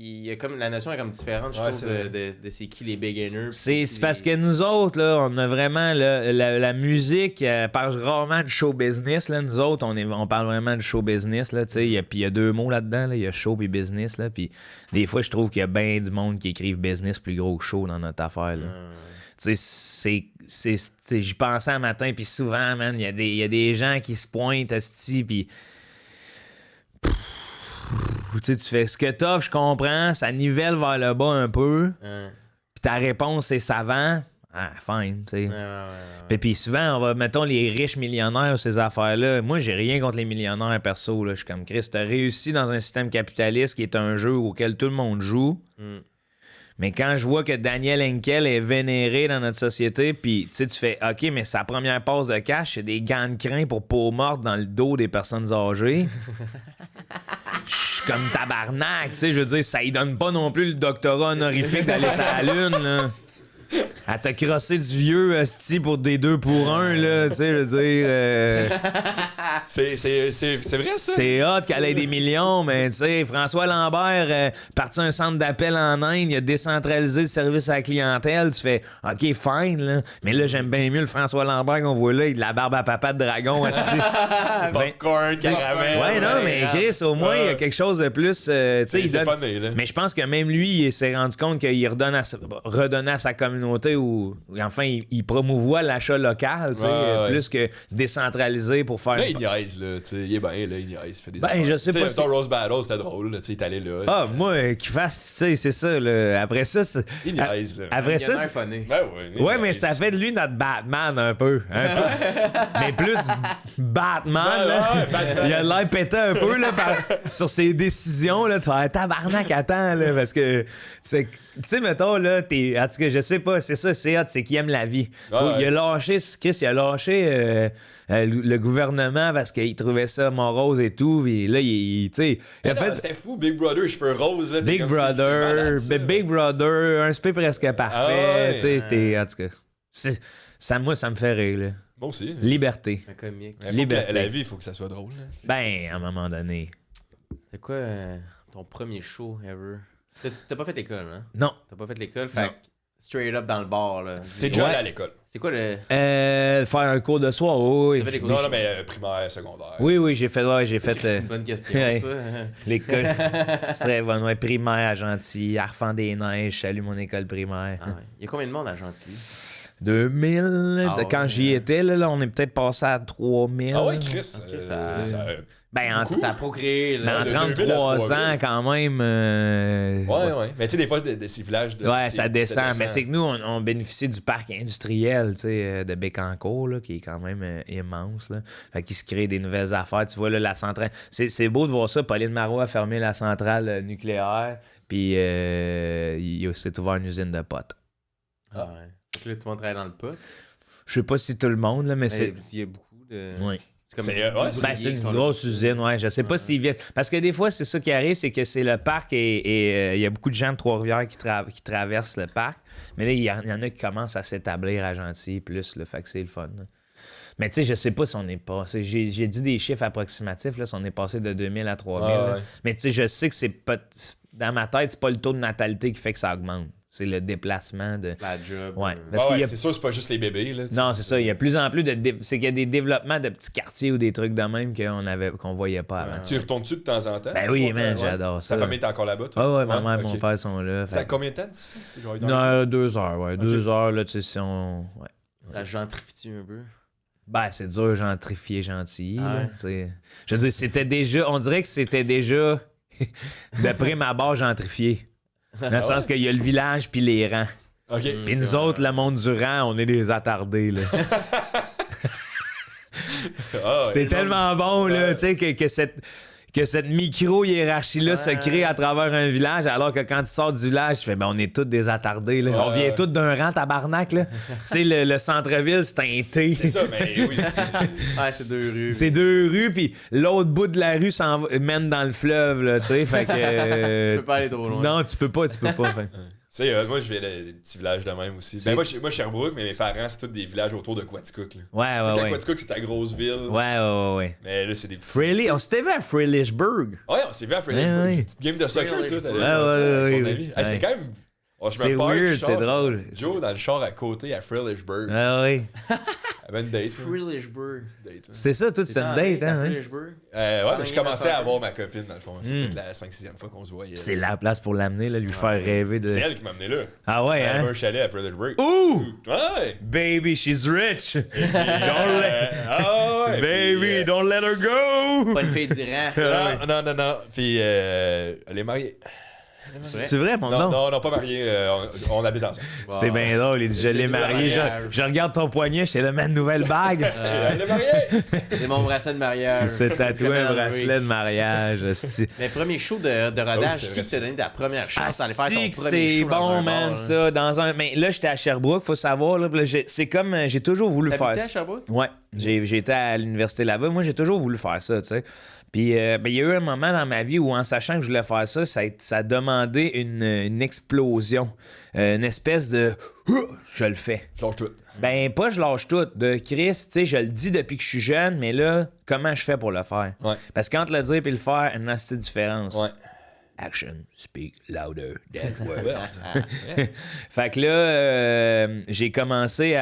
il y a comme la notion est comme différente, je trouve, de c'est qui les beginners. C'est parce que nous autres, là, on a vraiment la musique parle rarement de show business. Là. Nous autres, on parle vraiment de show business. Puis il y a deux mots là-dedans. Là. Il y a show et business. Là. Puis des fois, je trouve qu'il y a bien du monde qui écrivent business plus gros que show dans notre affaire. J'y pensais un matin, puis souvent, man, il y a des gens qui se pointent, puis tu fais ce que t'offres, je comprends, ça nivelle vers le bas un peu. Puis ta réponse, c'est savant. Ah, fine, tu sais. Puis souvent, mettons, les riches millionnaires, ces affaires-là. Moi, j'ai rien contre les millionnaires perso. Là. Je suis comme Chris, t'as réussi dans un système capitaliste qui est un jeu auquel tout le monde joue. Mais quand je vois que Daniel Henkel est vénéré dans notre société, puis tu fais OK, mais sa première passe de cash, c'est des gants de crin pour peau morte dans le dos des personnes âgées. Je suis comme tabarnak, tu sais, je veux dire, ça y donne pas non plus le doctorat honorifique d'aller sur la Lune, là. Elle t'a crossé du vieux hostie pour des 2 pour 1, là, tu sais, je veux dire... C'est vrai, ça? C'est hot qu'elle ait des millions, mais tu sais, François Lambert, parti un centre d'appel en Inde, il a décentralisé le service à la clientèle, tu fais « OK, fine, là. » Mais là, j'aime bien mieux le François Lambert qu'on voit là, il a de la barbe à papa de dragon, hostie. Popcorn, caramel. Ouais, non, mais Chris, au moins, il y a quelque chose de plus... tu sais, c'est funny, là. Mais je pense que même lui, il s'est rendu compte qu'il redonnait à sa communauté ou enfin il promouvoit l'achat local, tu sais, plus que décentralisé pour faire. Là, il niaise, là, tu sais, il est bien, là, il niaise, il fait des affaires. Je sais pas. Ton Rose Battle, c'était drôle, tu sais, il est allé là. Ah, moi, qu'il fasse, tu sais, c'est ça, là. Après ça, il niaise, là. Après ça, ouais, mais ça fait de lui notre Batman un peu. Mais plus Batman, là. Il a l'air pété un peu, là, sur ses décisions, là. Tu vas tabarnak, attends, là, parce que, tu sais, mettons, là, en tout cas, je sais pas, c'est ça, c'est hot, c'est qu'il aime la vie. Il a lâché, Chris, il a lâché le gouvernement parce qu'il trouvait ça morose et tout, puis là, tu sais... C'était fou, Big Brother, cheveux roses, là. Big Brother, Big Brother, un spé presque parfait, tu sais, en tout cas, moi, ça me fait rire, là. Moi aussi. Liberté. Un comique. Liberté. La vie, il faut que ça soit drôle, là. Ben, à un moment donné. C'était quoi ton premier show ever? T'as pas fait l'école, hein? Non. T'as pas fait l'école, fait que straight up dans le bar, là. T'es déjà allé à l'école. C'est quoi le... Faire un cours de soir, oui. Non, mais primaire, secondaire. Oui, j'ai fait... C'est une bonne question, ça. L'école. C'est très bon, ouais. Primaire à Gentilly, Arfand des Neiges, salut mon école primaire. Ah ouais. Il y a combien de monde à Gentilly? 2000, quand j'y étais, là, on est peut-être passé à 3000. Ah ouais, Chris. Okay, Ben, Beaucoup. Ça a procréé. mais Là. en de 2000 à 33 3000. ans, quand même. Ouais. Mais tu sais, des fois, de ces villages. Ouais, ça descend. Mais c'est que nous, on bénéficie du parc industriel, tu sais, de Bécancour, là, qui est quand même immense, là. Fait qu'il se crée des nouvelles affaires. Tu vois, là, la centrale... C'est beau de voir ça. Pauline Marois a fermé la centrale nucléaire, puis il s'est ouvert une usine de potes. Ah ouais. Donc là, tout le monde travaille dans le pot. Je sais pas si tout le monde, là, mais c'est... Il y a beaucoup de... Oui. C'est comme C'est, des ouais, ouvriers Ben, c'est qui une sont grosse là. usine, ouais. Je sais pas s'ils viennent. Parce que des fois, c'est ça qui arrive, c'est que c'est le parc et il y a beaucoup de gens de Trois-Rivières qui traversent le parc. Mais là, il y en a qui commencent à s'établir à Gentilly plus, là. Fait que c'est le fun, là. Mais tu sais, je sais pas si on est passé. J'ai dit des chiffres approximatifs, là, si on est passé de 2000 à 3000. là. Ouais. Mais tu sais, je sais que c'est pas. Dans ma tête, c'est pas le taux de natalité qui fait que ça augmente. C'est le déplacement de. La job. Ouais. Parce Ouais, qu'il y a- c'est sûr, c'est pas juste les bébés. Là, Non, c'est ça. Il y a plus en plus de. C'est qu'il y a des développements de petits quartiers ou des trucs de même qu'on voyait pas avant. Tu y retournes-tu de temps en temps? Ben tu sais, oui, pour man, toi? Ouais. j'adore ça. Ta famille est encore là-bas, Ah toi? ouais, ma mère et mon ok. père sont là. C'est à fait- combien de temps d'ici? C'est genre une heure? Non, 2 heures, ouais. 2 heures, là, tu sais, si on. Ouais. Ça gentrifie un peu. Ben, c'est dur, gentrifier gentil. Ah là, ouais. tu sais. Je veux dire, c'était déjà. On dirait que c'était déjà. De prime abord gentrifié. Dans le sens qu'il y a le village puis les rangs. OK. Puis nous autres, le monde du rang, on est des attardés, là. Ah, ouais. C'est tellement bon, là, tu sais, que cette micro-hiérarchie-là se crée à travers un village, alors que quand tu sors du village, tu fais, ben, on est tous des attardés, là. On vient tous d'un rang, tabarnak, là. Tu sais, le centre-ville, c'est un T. C'est ça, mais oui. Ouais, c'est 2 rues. C'est 2 rues, puis l'autre bout de la rue mène dans le fleuve, là, tu sais, fait que... Tu peux pas aller trop loin. Non, tu peux pas. Fait. Tu sais, moi, je viens des petits villages de même aussi. Ben, moi, Sherbrooke, mais mes parents, c'est tous des villages autour de Quaticook. Là. Ouais, Tu sais, ouais. Quaticook, c'est ta grosse ville. Ouais. Mais là, c'est des petits. Freely, on s'était vu à Freelishburg. Ouais, on s'est vu à Freddie. Ouais. Une petite game de soccer, tout. Ouais, T'allais jouer ça avec ton ouais. ami. Hey, c'était quand même. Oh, je C'est me parle, weird, je c'est sors, drôle. Joe dans le char à côté à Frilishburg. Ah oui. Avait une date. là. Frilishburg. Date, là. C'est ça, tout, c'est une date, hein? Frilishburg. Ouais, mais je Gagné commençais dans à le avoir ma copine, dans le fond. C'est peut-être la 5-6e fois qu'on se voyait. C'est la place pour l'amener, là, lui faire rêver de... C'est elle qui m'a amené là. Ah ouais, Elle avait hein? un chalet à Frilishburg. Ouh! Ouais! Baby, she's rich! Ah ouais! Baby, don't let her go! Pas une fille d'Iran. Non. Puis elle est mariée. C'est vrai, mon nom? Non, pas mariée. On habite ensemble. C'est bien drôle, il dit, je l'ai marié. mariage. Je regarde ton poignet, je t'ai donné une nouvelle bague. Elle est mariée! C'est mon bracelet de mariage. C'est tatoué un Comment bracelet de mariage. hostie. Mais premier show de rodage, c'est qui vrai, t'a c'est donné ta première chance d'aller faire ton Asti premier que c'est show dans un bon, man, bar, ça. Dans un... Mais là, j'étais à Sherbrooke, faut savoir. Là, c'est comme... J'ai toujours voulu faire T'habitais à ça. Sherbrooke? Ouais, j'ai été à l'université là-bas. Moi, j'ai toujours voulu faire ça, tu sais. Puis, ben, il y a eu un moment dans ma vie où, en sachant que je voulais faire ça, ça a demandé une explosion. Une espèce de... Je le fais. Je lâche tout. Ben, pas je lâche tout. De Chris, tu sais, je le dis depuis que je suis jeune, mais là, comment je fais pour le faire? Ouais. Parce que entre le dire et le faire, une petite différence. Ouais. Action speak louder than words. Ouais. Fait que là, j'ai commencé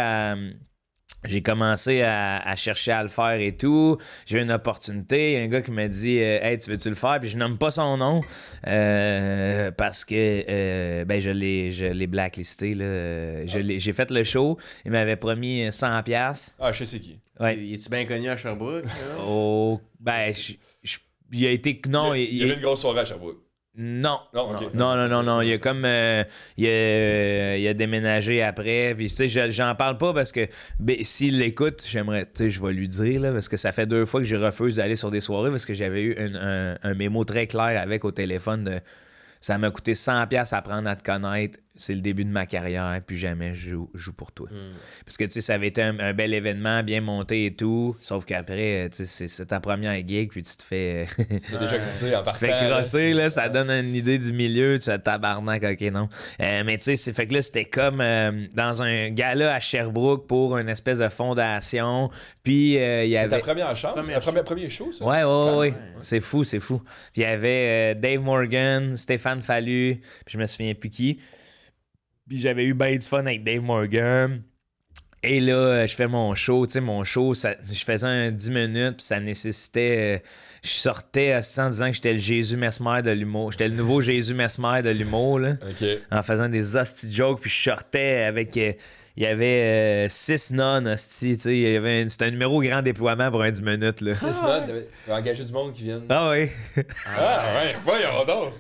à chercher à le faire et tout. J'ai eu une opportunité. Il y a un gars qui m'a dit Hey, tu veux-tu le faire? Puis je nomme pas son nom parce que ben, je l'ai blacklisté. Là. J'ai fait le show. Il m'avait promis 100$. Ah, je sais c'est qui. Ouais. Es-tu bien connu à Sherbrooke? là? Oh, ben, il a été. Non, Il y avait une grosse soirée à Sherbrooke. Non. Non, ok. Non. Il a comme. Il a déménagé après. Puis, tu sais, j'en parle pas parce que s'il l'écoute, j'aimerais. Tu sais, je vais lui dire, là, parce que ça fait 2 fois que je refuse d'aller sur des soirées parce que j'avais eu un mémo très clair avec au téléphone de. Ça m'a coûté 100$ à apprendre à te connaître. C'est le début de ma carrière. Puis jamais je joue pour toi. Parce que, tu sais, ça avait été un bel événement, bien monté et tout. Sauf qu'après, tu sais, c'est ta première gig. Puis tu te fais. Il y a déjà, tu sais, en Tu te partant. fais crosser, là, ça donne une idée du milieu, tu fais tabarnak, ok, non. Mais tu sais, c'est fait que là, c'était comme dans un gala à Sherbrooke pour une espèce de fondation. Puis il y C'est avait. ta première chance? Premier show, ça? Ouais. C'est fou. Puis il y avait Dave Morgan, Stéphane Fallu, puis je me souviens plus qui. Puis j'avais eu ben du fun avec Dave Morgan. Et là, je fais mon show. Tu sais, mon show, je faisais un 10 minutes, puis ça nécessitait. Je sortais en disant que j'étais le Jésus Mesmer de l'humour. J'étais le nouveau Jésus Mesmer de l'humour, là. Ok. En faisant des hosties jokes, puis je sortais avec. Il il y avait 6 nonnes, hostie, tu sais. C'était un numéro grand déploiement pour un 10 minutes, là. C'est ça, t'avais engagé du monde qui viennent. Ah oui. Ah ouais, voyons donc.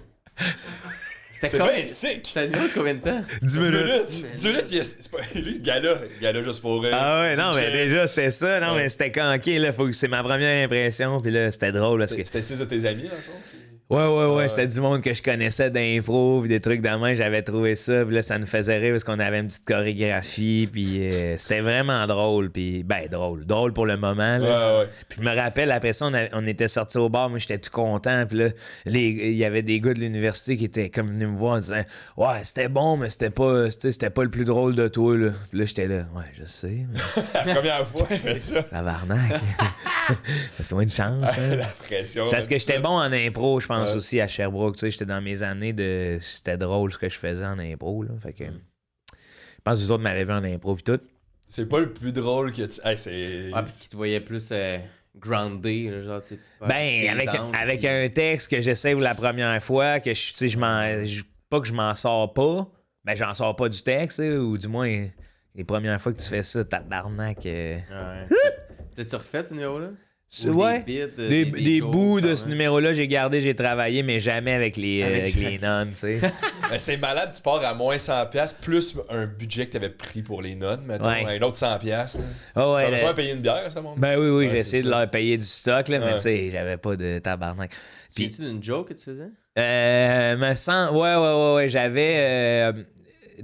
C'est comme- bien sick. C'était un numéro de combien de temps? 10 minutes. 10 minutes, c'est pas... Lui, le gars-là juste pour rire. Ah ouais, non, mais déjà, c'était ça. Non, Ouais. mais c'était canqué, là. C'est ma première impression, puis là, c'était drôle. Parce que... C'était 6 de tes amis, dans le fond? Ouais, c'était du monde que je connaissais d'impro, puis des trucs de même, j'avais trouvé ça, puis là, ça nous faisait rire parce qu'on avait une petite chorégraphie, puis c'était vraiment drôle, puis drôle pour le moment, là. Ouais. Puis je me rappelle, après ça, on était sortis au bar, moi, j'étais tout content, puis là, il y avait des gars de l'université qui étaient comme venus me voir en disant « Ouais, c'était bon, mais c'était pas le plus drôle de toi, là. » Puis là, j'étais là « Ouais, je sais, mais... » La première fois que je fais ça. Tabarnak. C'est moins une chance, hein. La pression. C'est parce que j'étais ça. bon en impro, je pense Ouais. aussi à Sherbrooke. Tu sais, j'étais dans mes années de. C'était drôle ce que je faisais en impro. Là. Fait que. Je pense que vous autres m'avaient vu en impro pis tout. C'est pas le plus drôle que tu... Hey, c'est... Ah, parce qu'il te voyait plus groundé, là, genre, tu sais. Ben, avec un texte que j'essaie la première fois, que tu sais, pas que je m'en sors pas, ben j'en sors pas du texte, ou du moins les premières fois que tu fais ça, tabarnak. Ouais. T'as-tu refait ce numéro-là? Ou Ouais. des bits, Des jokes, bouts de quand ce même? numéro-là, j'ai gardé, j'ai travaillé, mais jamais avec les Avec nonnes, tu sais. Ben, c'est malade, tu pars à moins 100$ plus un budget que t'avais pris pour les nonnes, mettons, Ouais. un autre 100$. Là. Ah ouais, Ça va là- besoin de payer une bière, ça, mon Ben oui, Ouais, j'ai c'est essayé de ça. leur payer du stock, là, mais Ouais. tu sais, j'avais pas de tabarnak. Tu viens-tu d'une joke que tu faisais? Me sens... Ouais, j'avais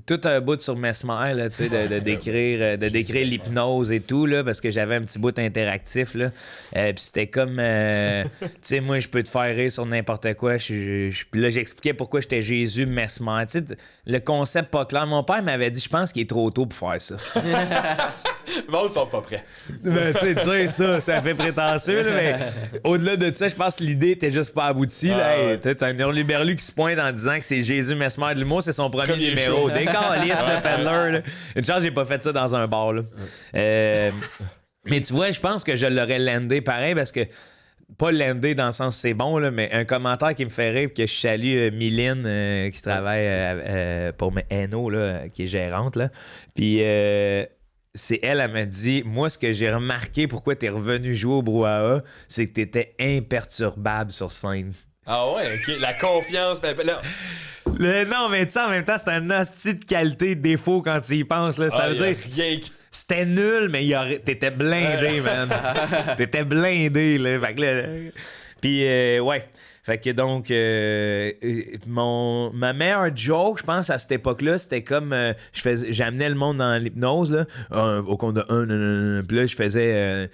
tout un bout sur Mesmer, là, tu sais, de décrire l'hypnose et tout, là, parce que j'avais un petit bout interactif, là. Puis c'était comme, tu sais, moi, je peux te faire rire sur n'importe quoi. Puis là, j'expliquais pourquoi j'étais Jésus Mesmer. Tu sais, le concept pas clair. Mon père m'avait dit, je pense qu'il est trop tôt pour faire ça. Le monde sont pas prêts. Ben, tu sais, ça fait prétentieux, là, mais au-delà de ça, je pense que l'idée était juste pas aboutie. Là. Ah, ouais. Hey, t'as un hurluberlu qui se pointe en disant que c'est Jésus Mesmer de l'humour, c'est son premier Premier numéro. show. Décaliste, le peddler. Là. Une chance, j'ai pas fait ça dans un bar. Là. Mais tu vois, je pense que je l'aurais landé pareil parce que. Pas landé dans le sens c'est bon, là, mais un commentaire qui me fait rire, que je salue Mylène qui travaille pour Eno, là, qui est gérante. Là. Puis c'est elle m'a dit, moi, ce que j'ai remarqué, pourquoi t'es revenu jouer au brouhaha, c'est que t'étais imperturbable sur scène. Ah ouais, ok, la confiance. Ben, là, Non, mais tu sais, en même temps, c'est un hostie de qualité de défaut quand tu y penses. Là. Ça ah, veut y a dire, rien qui... c'était nul, mais t'étais blindé, man. T'étais blindé, là. Fait que là... Puis, ouais. Fait que donc, ma meilleure joke, je pense, à cette époque-là, c'était comme... j'amenais le monde dans l'hypnose, là. Au compte de 1, puis là, je faisais...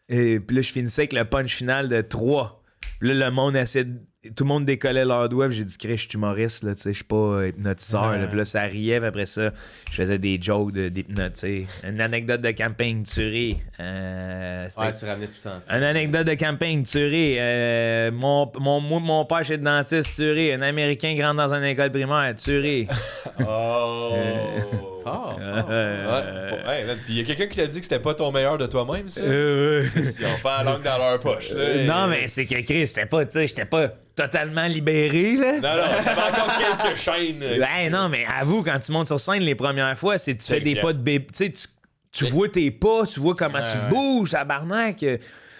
puis là, je finissais avec le punch final de 3. Puis là, le monde essayait tout le monde décollait leurs doigts, puis j'ai dit, Chris, je suis humoriste, là, tu sais, je suis pas hypnotiseur. Là. Puis là, ça riait, puis après ça, je faisais des jokes d'hypnotiseur. Une anecdote de camping, tu ris. Ouais, tu ramenais tout le temps ça. Une anecdote de camping, tu ris. Mon père chez le dentiste, tu ris. Un Américain qui rentre dans une école primaire, tu ris. Oh! Fort, Ouais, man, puis il y a quelqu'un qui t'a dit que c'était pas ton meilleur de toi-même, ça? Ouais. Ils ont pas la langue dans leur poche, là. Non, mais c'est que Chris, j'étais pas totalement libéré, là. Non, t'avais encore quelques chaînes. Ouais, non, mais avoue, quand tu montes sur scène les premières fois, c'est tu fais des clair. pas de bébé. Tu sais, tu vois tes pas, tu vois comment tu bouges, tabarnak.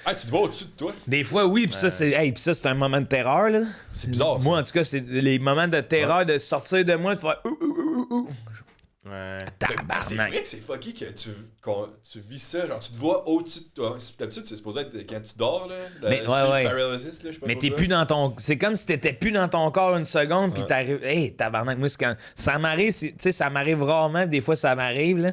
Ah, tu te vois au-dessus de toi? Des fois, oui, puis ça, c'est un moment de terreur, là. C'est bizarre, ça. Moi, en tout cas, c'est les moments de terreur de sortir de moi, de faire Ouais. C'est tabarnak. vrai que c'est fucké que tu vis ça. Genre, tu te vois au-dessus de toi. D'habitude, c'est supposé être quand tu dors, là. Le Mais, sleep ouais. paralysis, là, je sais pas Mais trop t'es quoi. plus dans ton. C'est comme si t'étais plus dans ton corps une seconde, puis t'arrives. Hey, tabarnak, moi, c'est quand. Ça m'arrive, tu sais, ça m'arrive rarement, des fois, ça m'arrive, là.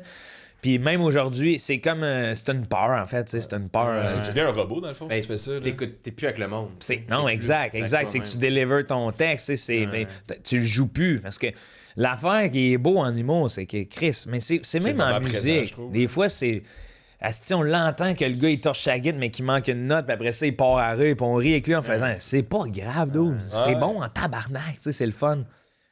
Puis même aujourd'hui, c'est comme. C'est une peur, en fait, tu sais, c'est une peur. Est-ce que tu deviens un robot, dans le fond, Ben, si tu fais ça, là? T'es plus avec le monde. Non, exact. C'est que tu délivres ton texte, tu sais, ben, tu le joues plus. Parce que l'affaire qui est beau en humour, c'est que Chris, mais c'est même le en moment présent, musique. je trouve. Des fois, c'est. Asti, on l'entend que le gars il torche sa guitare mais qu'il manque une note, puis après ça, il part à rire, puis on rit avec lui en faisant c'est pas grave, dude. C'est bon en tabarnak, tu sais, c'est le fun.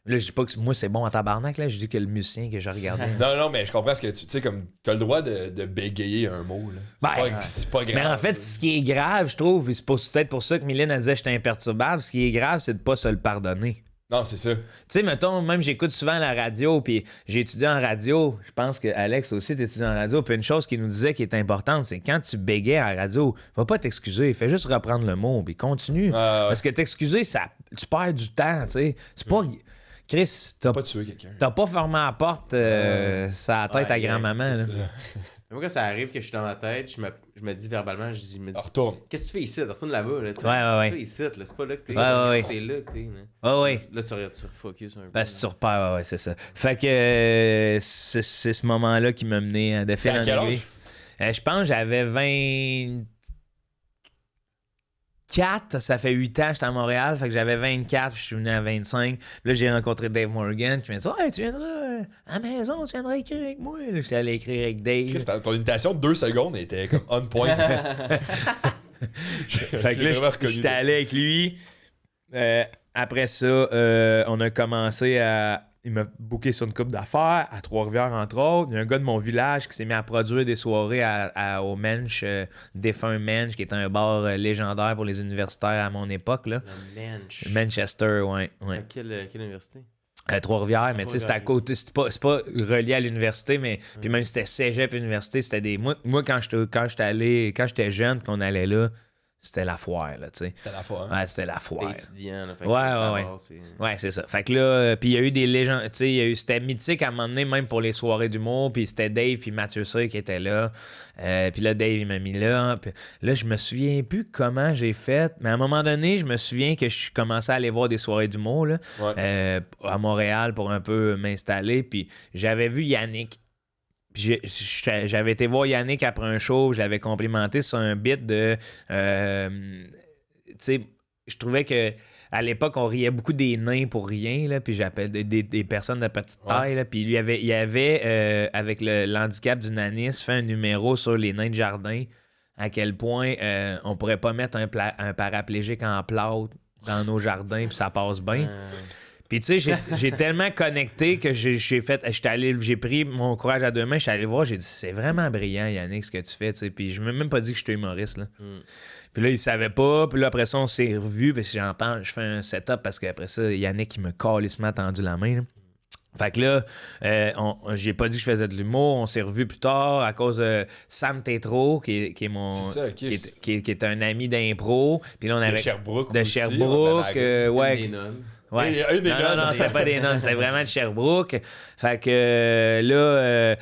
Là, je dis pas que moi c'est bon en tabarnak, là, je dis que le musicien que je regardais. Non, mais je comprends ce que tu sais, comme, t'as le droit de bégayer un mot, là. C'est pas grave. Mais en fait, ce qui est grave, je trouve, puis c'est peut-être pour ça que Mylène a dit que j'étais imperturbable, ce qui est grave, c'est de pas se le pardonner. Non, c'est ça. Tu sais, mettons, même j'écoute souvent la radio, puis j'ai étudié en radio. Je pense que Alex aussi, t'étudies en radio. Puis une chose qu'il nous disait qui est importante, c'est quand tu bégais à la radio, va pas t'excuser, fais juste reprendre le mot, puis continue. Parce que t'excuser, tu perds du temps, tu sais. C'est pas... Chris, Pas tuer quelqu'un. t'as pas fermé la porte sa tête à grand-maman. Là. Moi, quand ça arrive que je suis dans ma tête, je me dis verbalement, je me dis, Retourne. qu'est-ce que tu fais ici? Retourne là-bas. Là, Ouais. Qu'est-ce que tu fais ici? Là? C'est pas là que t'es. Ouais. C'est là que t'es. Ouais. Là, tu refocus un peu. Parce que tu repères, ouais, c'est ça. Fait que c'est ce moment-là qui m'a mené à défaire À quel en aiguille. Je pense que j'avais 24, ça fait 8 ans que j'étais à Montréal, fait que j'avais 24, je suis venu à 25. Puis là, j'ai rencontré Dave Morgan, puis je me dit « Ouais, tu viendras à la maison, tu viendras écrire avec moi. » Là, j'étais allé écrire avec Dave. Chris, ton imitation de 2 secondes était comme on point. Fait que là, j'étais allé avec lui. Après ça, on a commencé à... Il m'a booké sur une coupe d'affaires à Trois-Rivières, entre autres. Il y a un gars de mon village qui s'est mis à produire des soirées au Mensch, défunt Mensch, qui est un bar légendaire pour les universitaires à mon époque. Là. Le Mensch. Manchester, ouais. À quelle université? Trois-Rivières, mais tu sais, c'était à côté. C'est pas relié à l'université, mais puis même si c'était cégep université, c'était des. Moi quand j'étais jeune, qu'on allait là, c'était la foire, là, tu sais. C'était la fois. Ouais, c'était la foire. C'était étudiant. Là, fait Ouais. Ouais, c'est ça. Fait que là, puis il y a eu des légendes, tu sais, c'était mythique à un moment donné, même pour les soirées d'humour, puis c'était Dave puis Mathieu Cyr qui étaient là. Puis là, Dave, il m'a mis là. Puis là, je me souviens plus comment j'ai fait, mais à un moment donné, je me souviens que je commençais à aller voir des soirées d'humour, là, à Montréal pour un peu m'installer, puis j'avais vu Yannick. Puis j'avais été voir Yannick après un show, je l'avais complimenté sur un bit de... tu sais, je trouvais que à l'époque, on riait beaucoup des nains pour rien, là, puis j'appelle des personnes de petite taille. Là, puis il y avait avec l'handicap du nanisme, fait un numéro sur les nains de jardin, à quel point on pourrait pas mettre un paraplégique en plâtre dans nos jardins, puis ça passe bien. Puis tu sais, j'ai tellement connecté que j'ai pris mon courage à deux mains, j'étais allé voir, j'ai dit c'est vraiment brillant Yannick ce que tu fais, tu sais. Puis je m'ai même pas dit que j'étais humoriste là. Puis là il savait pas, puis là après ça on s'est revus, puis j'en parle, je fais un setup parce qu'après ça Yannick il me calissement tendu la main là. Fait que là, j'ai pas dit que je faisais de l'humour. On s'est revus plus tard à cause de Sam Tétro, qui est mon. C'est ça, qui est un ami d'impro. Puis là, on avait. De Sherbrooke. De aussi, Sherbrooke, ouais. Des nonnes. Ouais. Non, c'était pas des nonnes, c'était vraiment de Sherbrooke. Fait que là,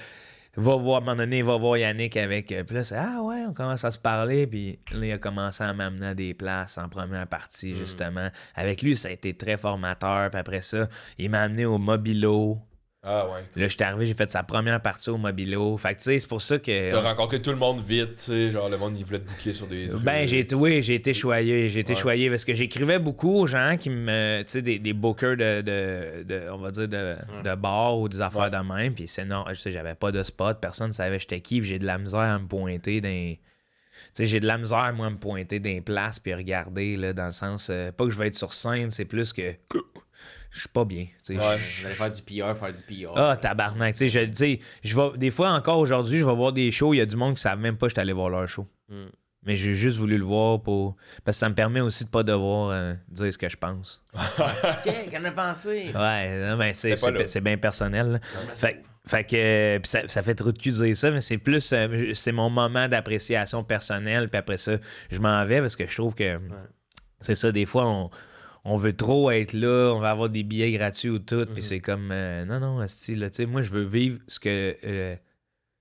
à un moment donné, il va voir Yannick avec. Puis là, c'est on commence à se parler. Puis là, il a commencé à m'amener à des places en première partie, justement. Avec lui, ça a été très formateur. Puis après ça, il m'a amené au Mobilo. Ah ouais. Là, j'étais arrivé, j'ai fait sa première partie au Mobilo. Fait que tu sais, c'est pour ça que. T'as rencontré tout le monde vite, tu sais, genre le monde, il voulait te booker sur des. Ben, j'ai été choyé. J'ai été choyé parce que j'écrivais beaucoup aux gens qui me. Tu sais, des bookers on va dire, de bars ou des affaires de même. Puis c'est non, je sais, j'avais pas de spot. Personne ne savait j'étais qui. Puis j'ai de la misère à me pointer dans. Tu sais, j'ai de la misère, moi, à me pointer dans les places puis regarder, là, dans le sens. Pas que je vais être sur scène, c'est plus que. Je suis pas bien. Vous allez faire du PR, Ah, tabarnak. Tu sais, des fois, encore aujourd'hui, je vais voir des shows, il y a du monde qui ne savent même pas que je suis allé voir leur show. Mais j'ai juste voulu le voir parce que ça me permet aussi de pas devoir dire ce que je pense. Qu'en a pensé? Ouais, non, mais c'est bien personnel. Fait que puis ça fait trop de cul de dire ça, mais c'est plus c'est mon moment d'appréciation personnelle, puis après ça, je m'en vais parce que je trouve que c'est ça, des fois, on veut trop être là, on va avoir des billets gratuits ou tout, puis c'est comme non, style, tu sais, moi je veux vivre ce que